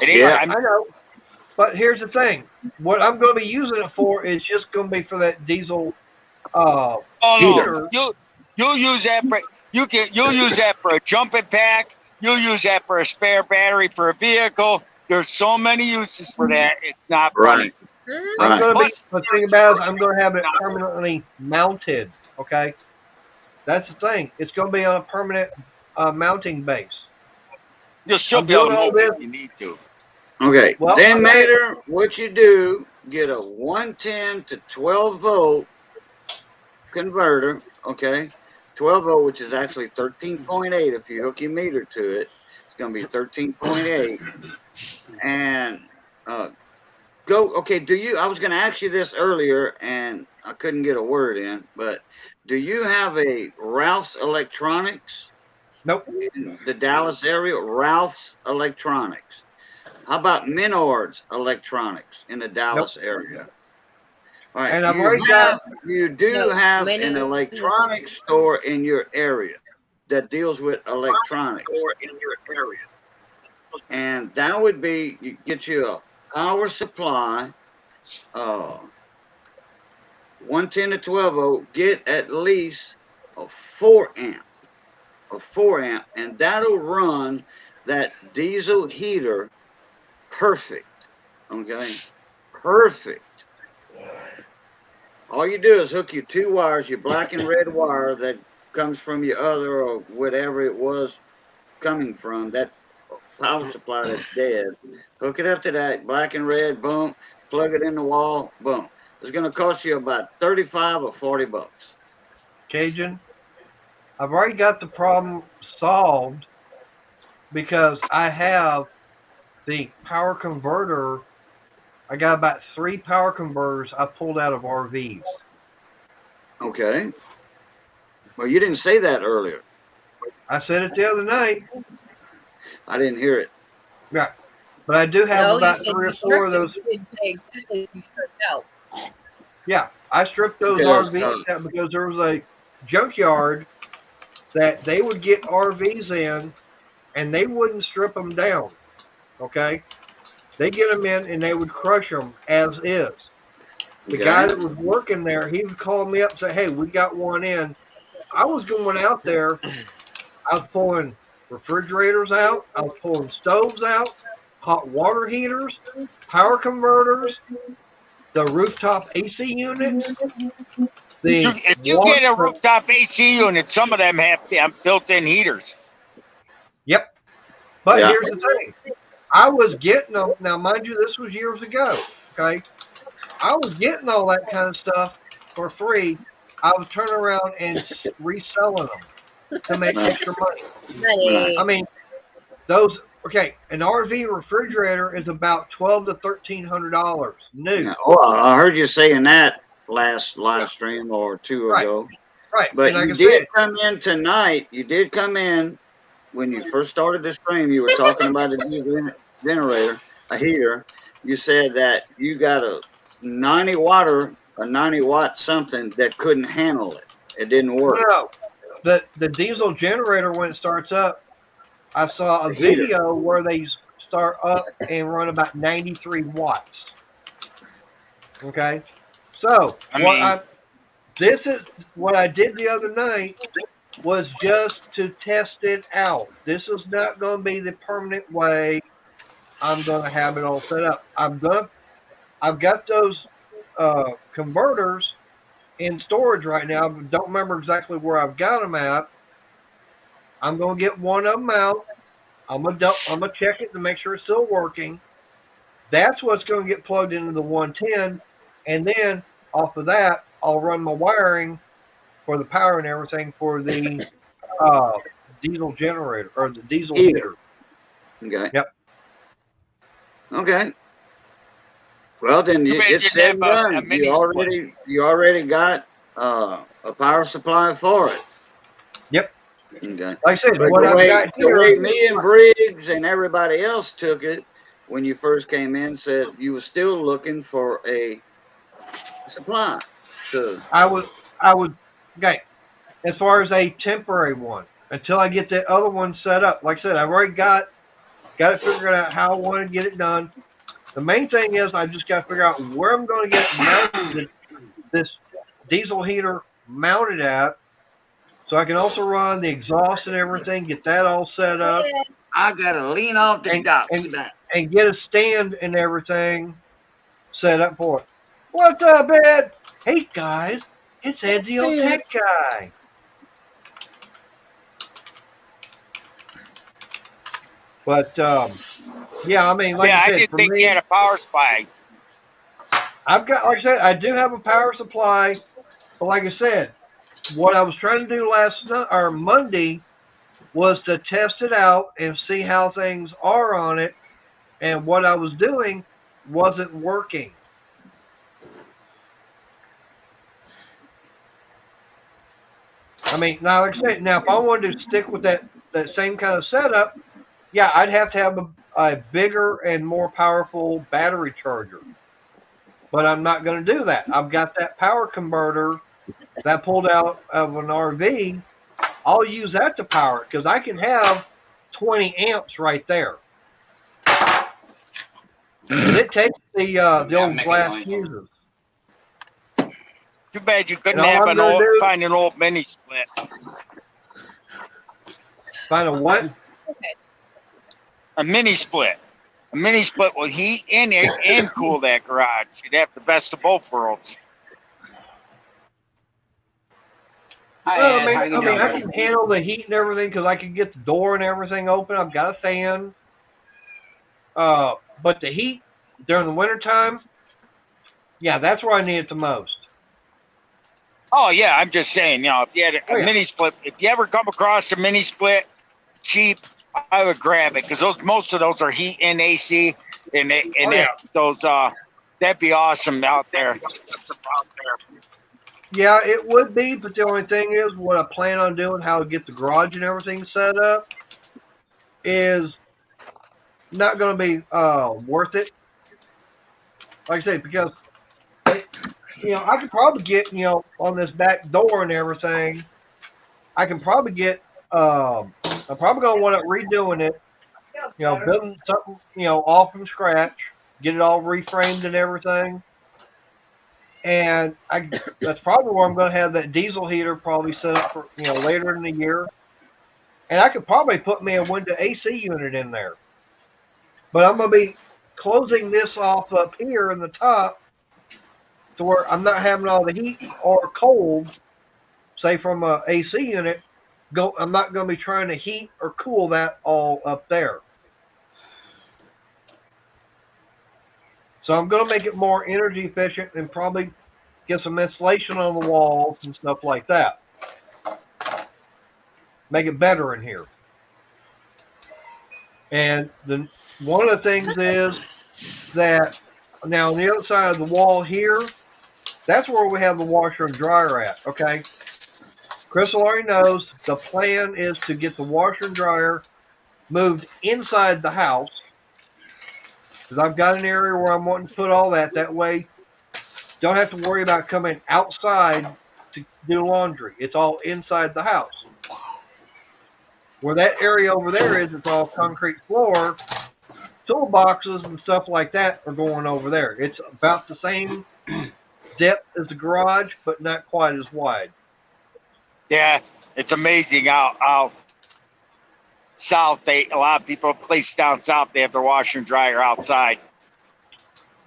It ain't. Yeah. I know. But here's the thing: what I'm going to be using it for is just going to be for that diesel Oh no, heater. you'll use that for you'll use that for a jumping pack. You'll use that for a spare battery for a vehicle. There's so many uses for that. It's not funny. Right. I'm Right. going to be. Plus, The thing about it is, I'm going to have it permanently mounted. Okay, that's the thing. It's going to be on a permanent mounting base. you'll still I'm be able doing to all move it this. if you need to. Okay. Well, Then, okay. Mater, what you do, get a 110 to 12 volt converter, okay? 12 volt, which is actually 13.8 if you hook your meter to it. It's going to be 13.8. And go, okay, I was going to ask you this earlier and I couldn't get a word in, but do you have a Ralph's Electronics Nope. in the Dallas area? Ralph's Electronics. How about Menards Electronics in the Nope. Dallas area? All right, And I've already got. you do No, have many an is electronics store in your area that deals with electronics, and that would be you get you a power supply, 110 to 12 volt. Get at least a 4 amp, and that'll run that diesel heater perfect. Okay, perfect. All you do is hook your two wires, your black and red wire that comes from your other or whatever it was coming from, that power supply that's dead. Hook it up to that black and red, boom, plug it in the wall, boom. It's going to cost you about 35 or 40 bucks. Cajun, I've already got the problem solved because I have the power converter. I got about 3 power converters I pulled out of RVs. Okay. Well, you didn't say that earlier. I said it the other night. I didn't hear it. Yeah. But I do have No, you about said 3 or you 4 of stripped it. those. You didn't say exactly if you stripped out. Yeah. I stripped those Because, RVs out because there was a junkyard that they would get RVs in and they wouldn't strip them down. Okay? They get them in and they would crush them as is. The guy okay. that was working there, he would call me up and say, "Hey, we got one in." I was going out there. I was pulling refrigerators out. I was pulling stoves out, hot water heaters, power converters, the rooftop AC units, the If you water. get a rooftop AC unit, some of them have built-in heaters. Yep. But Yeah. here's the thing. I was getting them. Now, mind you, this was years ago. Okay. I was getting all that kind of stuff for free. I was turning around and reselling them to make Right. extra money. Right. I mean, those. Okay, an RV refrigerator is about $1,200 to $1,300 new. Yeah. Oh, I heard you saying that last live stream or two Right, ago. right. But And like you I did said, come in tonight. You did come in when you first started the stream. You were talking about a diesel generator, a heater. You said that you got a 90 a 90 watt something that couldn't handle it. It didn't work. no, the diesel generator when it starts up, I saw a The heater. video where they start up and run about 93 watts. Okay, so this is what I did the other night was just to test it out. This is not going to be the permanent way I'm going to have it all set up. I've got those converters in storage right now. I don't remember exactly where I've got them at. I'm going to get one of them out. I'm gonna check it to make sure it's still working. That's what's going to get plugged into the 110, and then off of that, I'll run my wiring for the power and everything for the diesel generator or the diesel heater. Okay. Yep. Okay. Well, then it's said and done. You already got a power supply for it. Yep. Okay. Like I said, But what I've got the here. way me and Briggs and everybody else took it when you first came in, said you were still looking for a supply. I would okay. As far as a temporary one, until I get the other one set up. Like I said, I've already got it figured out how I want to get it done. The main thing is I just got to figure out where I'm going to get mounted, this diesel heater mounted at, so I can also run the exhaust and everything, get that all set up, I gotta lean off the and dock and tonight. and get a stand and everything set up for it. What's up, Ed? Hey guys, it's Ed the old tech guy. But yeah, I mean, like Yeah, I I said, didn't for think you had me, a power supply. I've got, like I said, I do have a power supply, but like I said, what I was trying to do Monday was to test it out and see how things are on it, and what I was doing wasn't working. I mean, now like I said, now if I wanted to stick with that same kind of setup, yeah, I'd have to have a bigger and more powerful battery charger. But I'm not going to do that. I've got that power converter that I pulled out of an RV. I'll use that to power it because I can have 20 amps right there. And it takes the old making glass noise. fuses. Too bad you And couldn't all have I'm going to do find an old mini split. find a what? A mini split. A mini split will heat and cool that garage. You'd have the best of both worlds. Hi, Well, Ed. How you doing, I buddy? can handle the heat and everything because I can get the door and everything open. I've got a fan. But the heat during the wintertime, yeah, that's where I need it the most. Oh yeah, I'm just saying, if you had Oh, a yeah. mini split, if you ever come across a mini split cheap, I would grab it because most of those are heat and AC, and that'd be awesome out there. Yeah, it would be, but the only thing is, what I plan on doing, how to get the garage and everything set up, is not going to be worth it. Like I say, because I could probably get on this back door and everything. I can probably get. I'm probably going to want to redoing it. Building something all from scratch, get it all reframed and everything. And that's probably where I'm going to have that diesel heater probably set up for later in the year. And I could probably put me a window AC unit in there. But I'm going to be closing this off up here in the top to where I'm not having all the heat or cold, say from a AC unit. I'm not going to be trying to heat or cool that all up there. So I'm going to make it more energy efficient and probably get some insulation on the walls and stuff like that. Make it better in here. And one of the things is that now on the other side of the wall here, that's where we have the washer and dryer at, okay? Crystal already knows the plan is to get the washer and dryer moved inside the house because I've got an area where I'm wanting to put all that. That way, don't have to worry about coming outside to do laundry. It's all inside the house. Where that area over there is, it's all concrete floor. Toolboxes and stuff like that are going over there. It's about the same depth as the garage, but not quite as wide. Yeah, it's amazing how south a lot of people, places down south, they have their washer and dryer outside.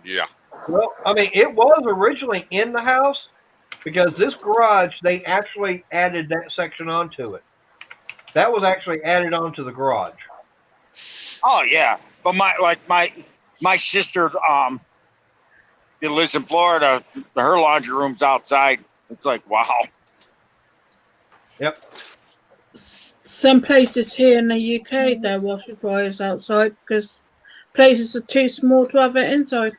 Yeah. Well, I mean, it was originally in the house because this garage, they actually added that section onto it. That was actually added onto the garage. Oh yeah, but my sister that lives in Florida, her laundry room's outside. It's like wow. Yep. Some places here in the UK, their washer dryers outside because places are too small to have it inside.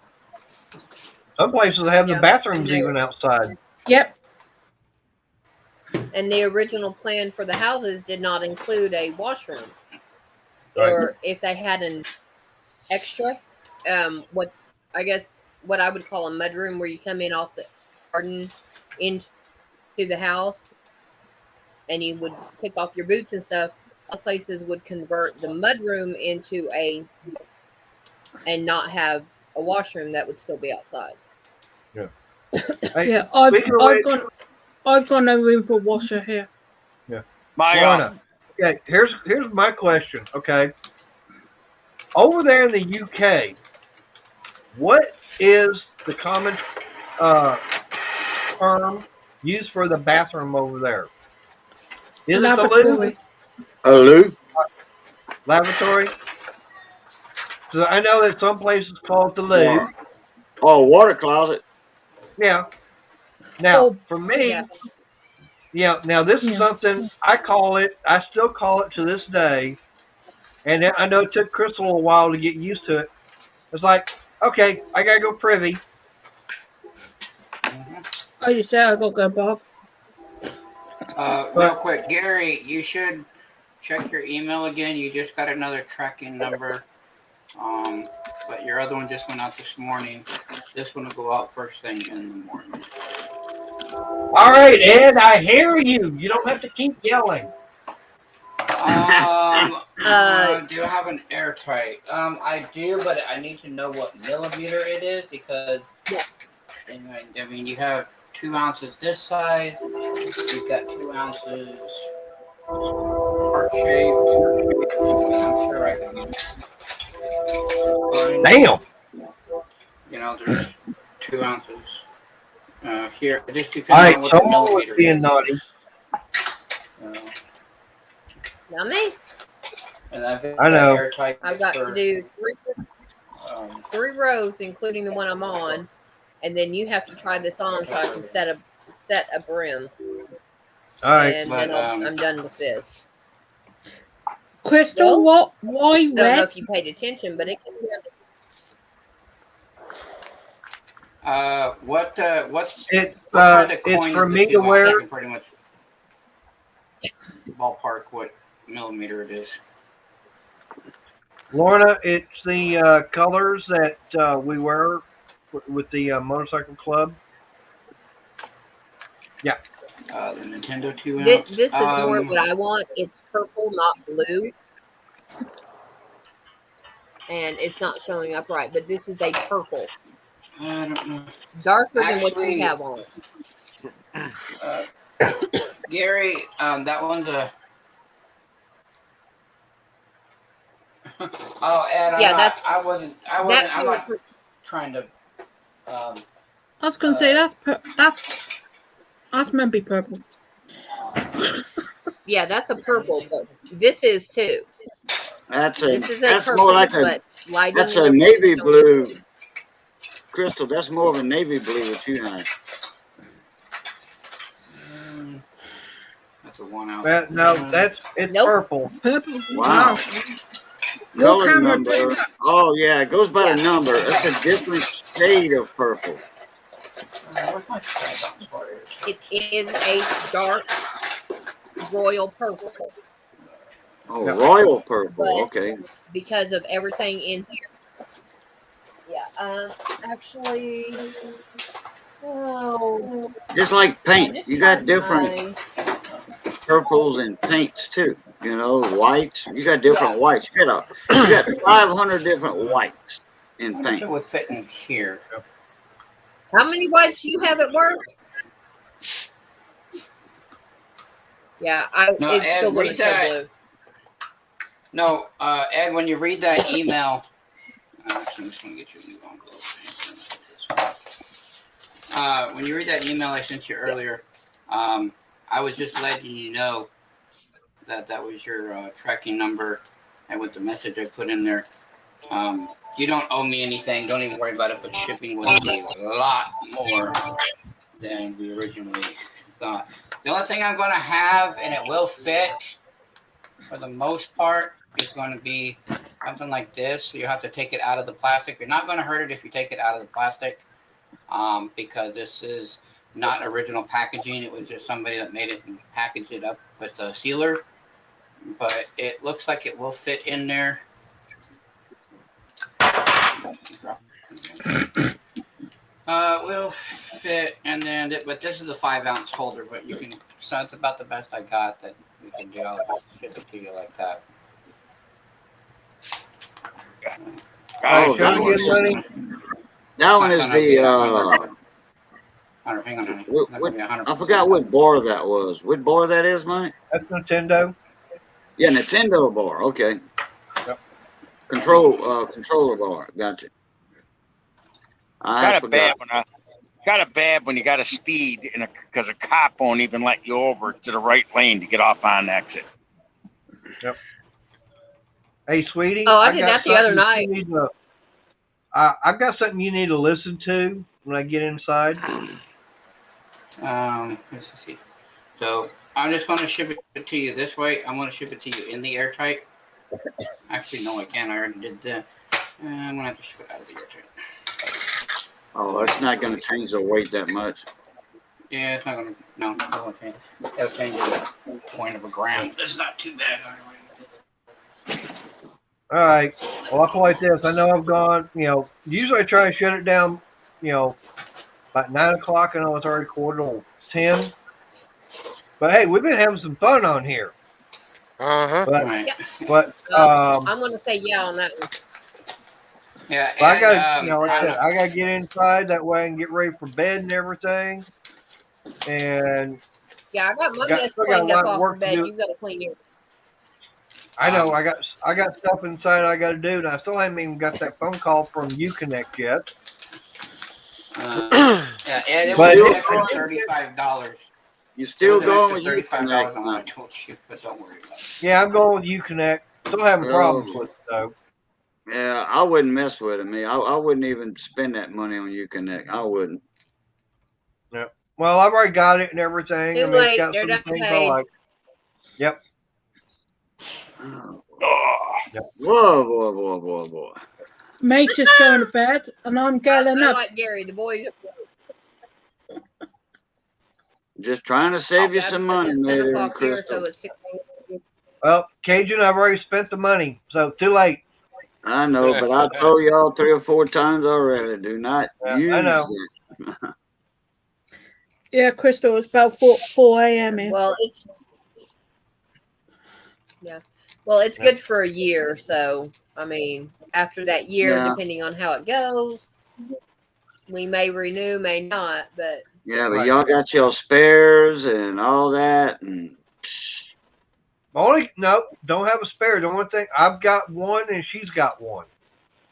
Some places have the Yeah, bathrooms and even outside. Yep. And the original plan for the houses did not include a washroom. Right. Or if they had an extra, what I would call a mudroom, where you come in off the garden into the house and you would pick off your boots and stuff. Other places would convert the mudroom into and not have a washroom that would still be outside. Hey, Yeah, I've speaking of which, I've got no room for washer here. My Lorna, okay, here's my question. Okay, over there in the UK, what is the common term used for the bathroom over there? Is it the loo? Lavatory. Oh, Lou? Lavatory? So I know that some places call it the loo. Oh, water closet. Yeah. Now, Oh, for me, Yeah. now this is Yeah. something I still call it to this day, and I know it took Crystal a while to get used to it. It's like, okay, I gotta go privy. Oh, you said I got to go, Bob. Real quick, Gary, you should check your email again. You just got another tracking number. But your other one just went out this morning. This one will go out first thing in the morning. All right, Ed, I hear you. You don't have to keep yelling. Do I have an airtight? I do, but I need to know what millimeter it is because I mean you have 2 ounces this size. You've got 2 ounces heart shaped. I'm sure I can. Damn. You know, there's 2 ounces here. It just depends All right, on what the someone was millimeter being is. naughty. Not me. And I've got I know. airtight. I've got to do three rows, including the one I'm on, and then you have to try this on so I can set a brim. All right. And But, then I'm done with this. Crystal, Well, why I don't know red? if you paid attention, but it can be what's It's what kind of it's coin for is me the to 2 ounce? wear. I can pretty much ballpark what millimeter it is. Lorna, it's the colors that we wear with the motorcycle club. Yeah. The Nintendo 2 ounce. This is more what I want. It's purple, not blue. And it's not showing up right, but this is a purple. I don't know. Darker than what Actually, you have on. Gary, that one's a. Oh, and Yeah, I wasn't. I'm not trying to. I was gonna say that's meant to be purple. Yeah, that's a purple, but this is too. That's purple, more like but lighting that's and a navy everything's blue. Crystal, that's more of a navy blue that you have. That's a 1 ounce. No, it's Nope. purple. Purple. Wow. Your Color camera number. did that. Oh yeah, it goes by Yeah. the number. It's a different shade of purple. Where's my strap on for it? It is a dark royal purple Oh, royal purple. But- Okay. because of everything in here. Yeah, actually, oh, Just like paint, just you got trying different my- purples and paints too. You know, whites. You got different whites. You got 500 different whites in I wonder if paint. it would fit in here. How many whites do you have at work? Yeah, No, it's Ed, still going to read show that. blue. No, Ed, when you read that email, actually, I'm just going to get you a new envelope. When you read that email I sent you earlier, I was just letting you know that was your tracking number and with the message I put in there. You don't owe me anything. Don't even worry about it, but shipping would be a lot more than we originally thought. The only thing I'm going to have, and it will fit for the most part, is going to be something like this. You have to take it out of the plastic. You're not going to hurt it if you take it out of the plastic because this is not original packaging. It was just somebody that made it and packaged it up with a sealer. But it looks like it will fit in there. Will fit, and then but this is a 5 ounce holder, but you can. So it's about the best I got that we can do. I'll just ship it to you like that. All right, Oh, show that me was again, money. That one not is gonna be the 100. Hang on, honey. what, Not what, gonna be 100. I forgot what bar that was. What bar that is, Mike? That's Nintendo. Yeah, Nintendo bar. Okay. Yep. Controller bar. Gotcha. I forgot. Got a bad when you got to speed because a cop won't even let you over to the right lane to get off on exit. Yep. Hey, sweetie. Oh, I got did that the other something night. you need to- I've got something you need to listen to when I get inside. Let's see. So I'm just going to ship it to you this way. I'm going to ship it to you in the airtight. Actually, no, I can't. I already did that. I'm going to have to ship it out of the airtight. Oh, it's not going to change the weight that much. Yeah, it's not going to. No, it won't change. It'll change the point of a gram. It's not too bad. All right. Well, I'll play like this. I know I've gone, usually I try to shut it down, about 9 o'clock. I know it's already 9:45. But hey, we've been having some fun on here. Uh-huh. But, Right. but I'm going to say yeah on that one. Yeah, but I got, and, like I said, I got to get inside. That way I can get ready for bed and everything. And Yeah, I got my mess still got a cleaned up lot of off work the to bed. do. You got to clean yours. I know I got stuff inside I got to do, and I still haven't even got that phone call from Uconnect yet. yeah, and it But was an extra $35. You still It was going an with extra $35 Uconnect? on what I told you, but don't worry about it. Yeah, I'm going with Uconnect. Still having problems Oh. with it though. Yeah, I wouldn't mess with it. I wouldn't even spend that money on Uconnect. I wouldn't. Yeah. Well, I've already got it and everything. Too It's late. got They're some done things I paid. like. Yep. Whoa. Mate's just going to bed, and I'm getting I up. like Gary. The boys. Just trying to save you Yeah, some because money, it's 10 Mater and o'clock here, Crystal. so it's 6 a.m. Well, Cajun, I've already spent the money, so too late. I know, but I told y'all 3 or 4 times already. Do not Yeah, use I know. it. Yeah, Crystal, it's about 4 a.m. here. Well, it's good for a year. So, I mean, after that year, Yeah. depending on how it goes, we may renew, may not. But Yeah, but Right. y'all got your spares and all that, and Don't have a spare. The one thing I've got one and she's got one.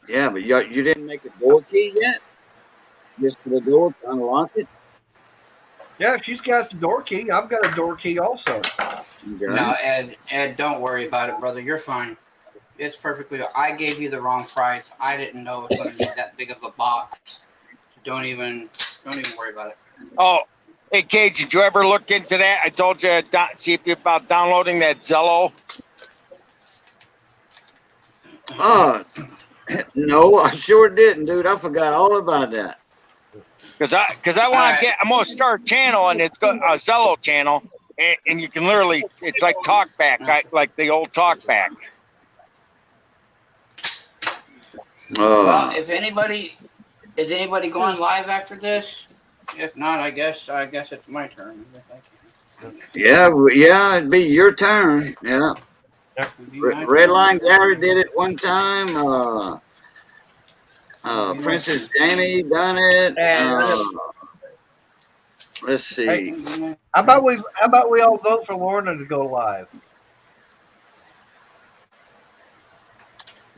yeah, but you didn't make a door key yet. Just for the door to unlock it. Yeah, she's got the door key. I've got a door key also. Okay. No, Ed, don't worry about it, brother. You're fine. It's perfectly. I gave you the wrong price. I didn't know it was going to be that big of a box. Don't even worry about it. Oh, hey, Cage, did you ever look into that? I told you see if you're about downloading that Zello. No, I sure didn't, dude. I forgot all about that. Because I want to get. I'm gonna start a channel, and it's got a Zello channel, and you can literally. It's like talkback, like the old talkback. Well, is anybody going live after this? If not, I guess it's my turn. Yeah, it'd be your turn. Yeah. Redline Gary did it one time. Princess Jamie done it. Let's see. Hey, how about we all vote for Lorna to go live?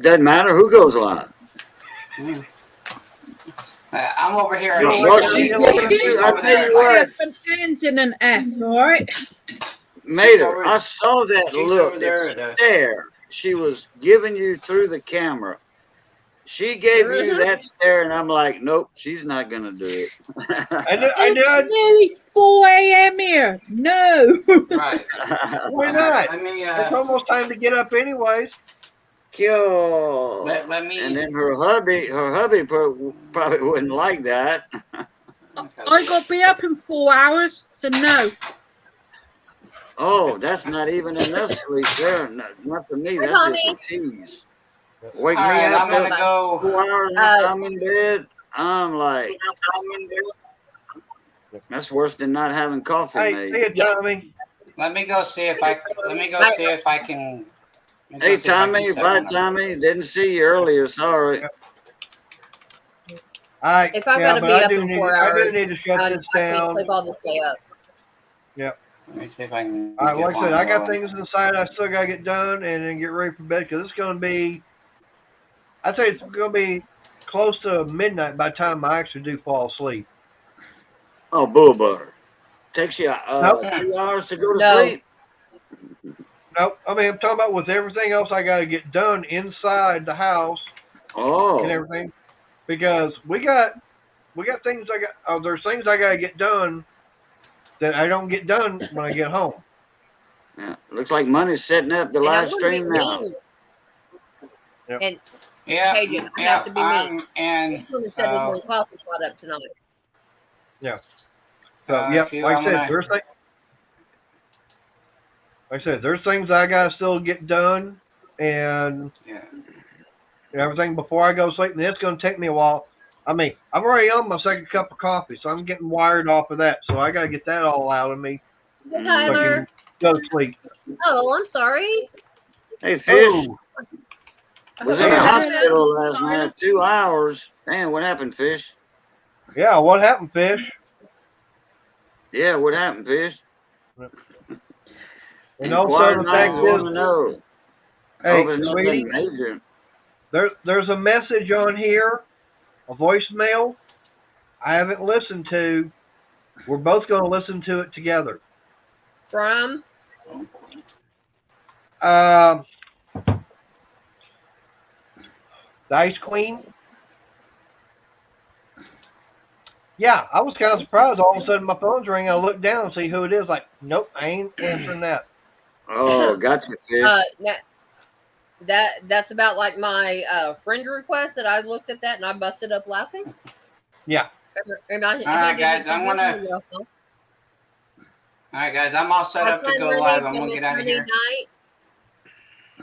Doesn't matter who goes live. I'm over here. Well, I'll tell you what. F ends in an F, all right? Mater, I saw that look, over there that stare she was giving you through the camera. She gave you that stare, and I'm like, nope, she's not going to do it. It's nearly 4 a.m. here. No. Right. Why not? It's almost time to get up anyways. Kill. Let me. And then her hubby probably wouldn't like that. I got to be up in 4 hours, so no. Oh, that's not even enough sleep there. Not for me. That's just a tease. Wake me up. I'm gonna go 4 hours and I'm in bed. I'm like, that's worse than not having coffee. Hey, Tommy. Let me go see if I can. Hey, Tommy. Bye, Tommy. Didn't see you earlier. Sorry. If I've yeah, got to but be I up do in need 4 I do hours, need to shut I this can't down. sleep. I'll just stay up. Yep. Let me see if I can. All right, get like I said, one I got going. things inside I still gotta get done, and then get ready for bed because it's gonna be. I'd say it's gonna be close to midnight by the time I actually do fall asleep. Oh, bull butter. Takes you Nope, 2 hours to go to No, sleep. nope. I mean, I'm talking about with everything else I gotta get done inside the house and Oh, everything because we got things I got. There's things I gotta get done that I don't get done when I get home. yeah. Looks like money's setting up the and I'm live going to be stream now. mean. Yep. And Yeah, Cajun, I yeah. have to be mean. And He's going to set his own coffee pot up tonight. Yeah. So yeah, shoot, like I I'm said, gonna. there's things I gotta still get done and Yeah. everything before I go to sleep, and it's gonna take me a while. I mean, I've already on my second cup of coffee, so I'm getting wired off of that. So I gotta get that all out of me Hey, so I Tyler. can go to sleep. Oh, I'm sorry. Hey, Fish. Oh, Was in the Yeah. hospital last night. 2 hours. Damn, what happened, Fish? yeah, what happened, Fish? Yeah, what happened, Fish? And also Inquired the minds fact want to is, know. I hey, hope it's sweetie, nothing major. there's a message on here, a voicemail I haven't listened to. We're both gonna listen to it together. From? Um, the Ice Queen. Yeah, I was kind of surprised. All of a sudden, my phone's ringing. I look down and see who it is. Like, nope, I ain't answering that. Oh, gotcha, Fish. That's about like my friend request that I looked at that and I busted up laughing. Yeah. And I, All right, guys, I'm gonna. All right, guys, I'm all set up to go live. I'm gonna get out of here. Night.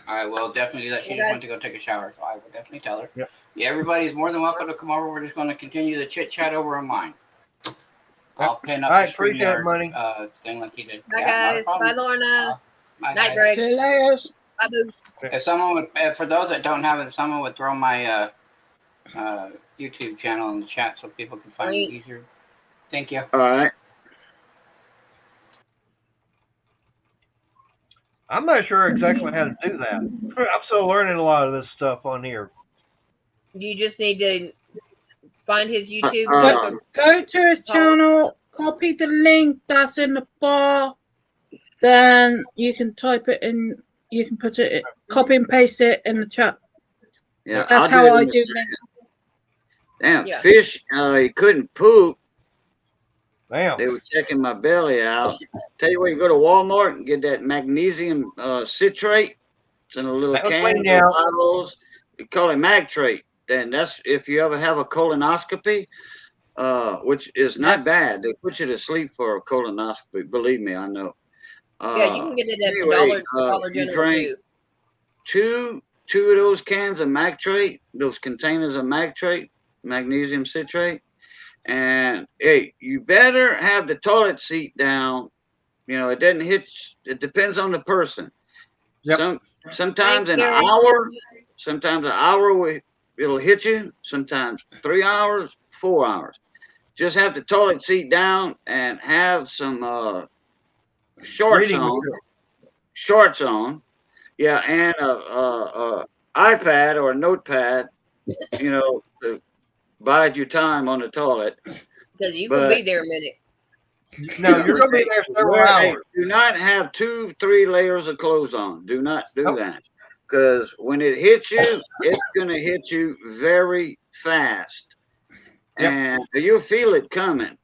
I will definitely do that. She Okay. just went to go take a shower, so I will definitely tell her. Yep. Yeah, everybody's more than welcome to come over. We're just going to continue the chit chat over on mine. I'll pin up All right, the appreciate it, StreamYard money. Thing like you did. Bye, Yeah, not a guys. problem. Bye, Lorna. Bye, Night, guys. Greg. See you later. Bye, Boo. If someone would, for those that don't have it, if someone would throw my YouTube channel in the chat so people can find it easier. Thank you. All right. I'm not sure exactly how to do that. I'm still learning a lot of this stuff on here. You just need to find his YouTube. Go to his channel, copy the link that's in the bar, then you can type it in, you can put it, copy and paste it in the chat. Yeah, That's how I do it. Damn, Yeah. Fish, he couldn't poop. Damn. They were checking my belly out. Tell you what, you go to Walmart and get that magnesium citrate. It's in a little That was can, cleaned out. bottles. We call it Magtrate. And that's if you ever have a colonoscopy, which is not bad. They put you to sleep for a colonoscopy. Believe me, I know. Yeah, you can get it at anyway, the Dollar you General drink too. two of those cans of Magtrate, those containers of Magtrate, magnesium citrate. And hey, you better have the toilet seat down. You know, it doesn't hit. It depends on the person. Yep. Sometimes Thanks, an Gary. hour. Sometimes an hour it'll hit you. Sometimes 3 hours, 4 hours. Just have the toilet seat down and have some shorts Reading on. material. Shorts on. Yeah, and a iPad or a notepad. You know, to bide your time on the toilet. Because you can be there a minute. No, you're going to be there several hours. Do not have 2-3 layers of clothes on. Do not do that. Because when it hits you, it's going to hit you very fast. Yep. And you'll feel it coming.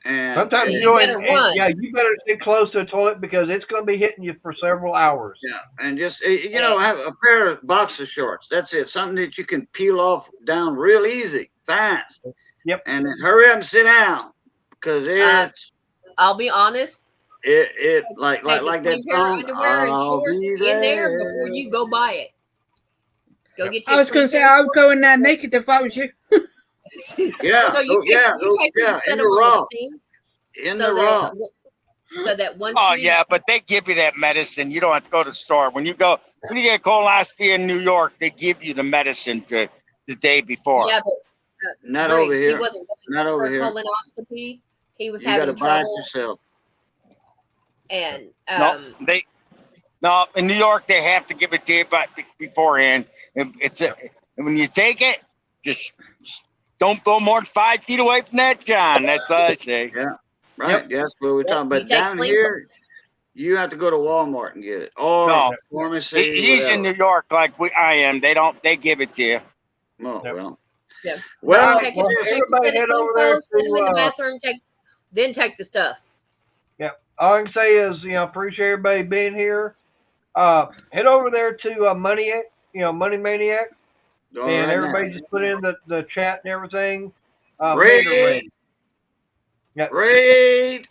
And Sometimes you you know, better run. yeah, you better stay close to the toilet because it's going to be hitting you for several hours. Yeah, and just have a pair of boxer shorts. That's it. Something that you can peel off down real easy, fast. Yep. And then hurry up and sit down because it's I'll be honest. it like Take a that clean pair of song. underwear and I'll shorts be in there before you go buy it. Go get you. I was going to say, I would go in there naked if I was you. Yeah, No, you take them, set in them the on raw, the sink in the so raw. that once Oh you yeah, but they give you that medicine. You don't have to go to the store. When you get a colonoscopy in New York, they give you the medicine the day before. yeah, Not Briggs, over he here. wasn't going Not for over a here. colonoscopy. He was You got to having buy it trouble, yourself. and No, in New York they have to give it to you beforehand. When you take it, just don't go more than 5 feet away from that John. That's all I say. Yeah, right. That's what we're talking you about. take Down clean here, you have to go to Walmart and get it, or No. pharmacy. He's in New York like I am. They give it to you. Oh, Yep. well. Yeah. Well, Take well, it, everybody head over there put him in the to. bathroom, then take the stuff. All I can say is, appreciate everybody being here. Head over there to Money Maniac, Going and right everybody now. just put in the chat and everything. Raid. Mater Raid. Yep. Raid.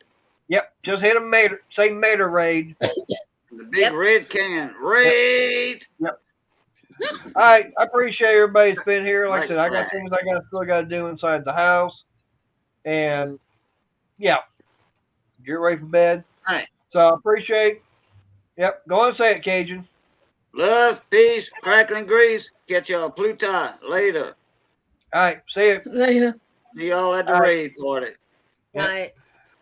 Yep. Just hit them Mater. Say Mater Raid. The big red can. Raid. Yep. All right. I appreciate everybody's been here. Like I Right said, I got flag. things I still got to do inside the house, and yeah, get ready for bed. All right. So I appreciate. Yep. Go on and say it, Cajun. Love, peace, crackling grease. Catch y'all Pluto later. All right. See you. Later. See y'all at the All right. raid party. Yep. Right.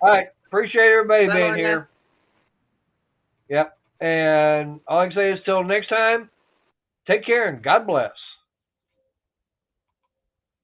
All right. Appreciate everybody Bye, being Lorna. here. Yep. And all I can say is till next time, take care and God bless.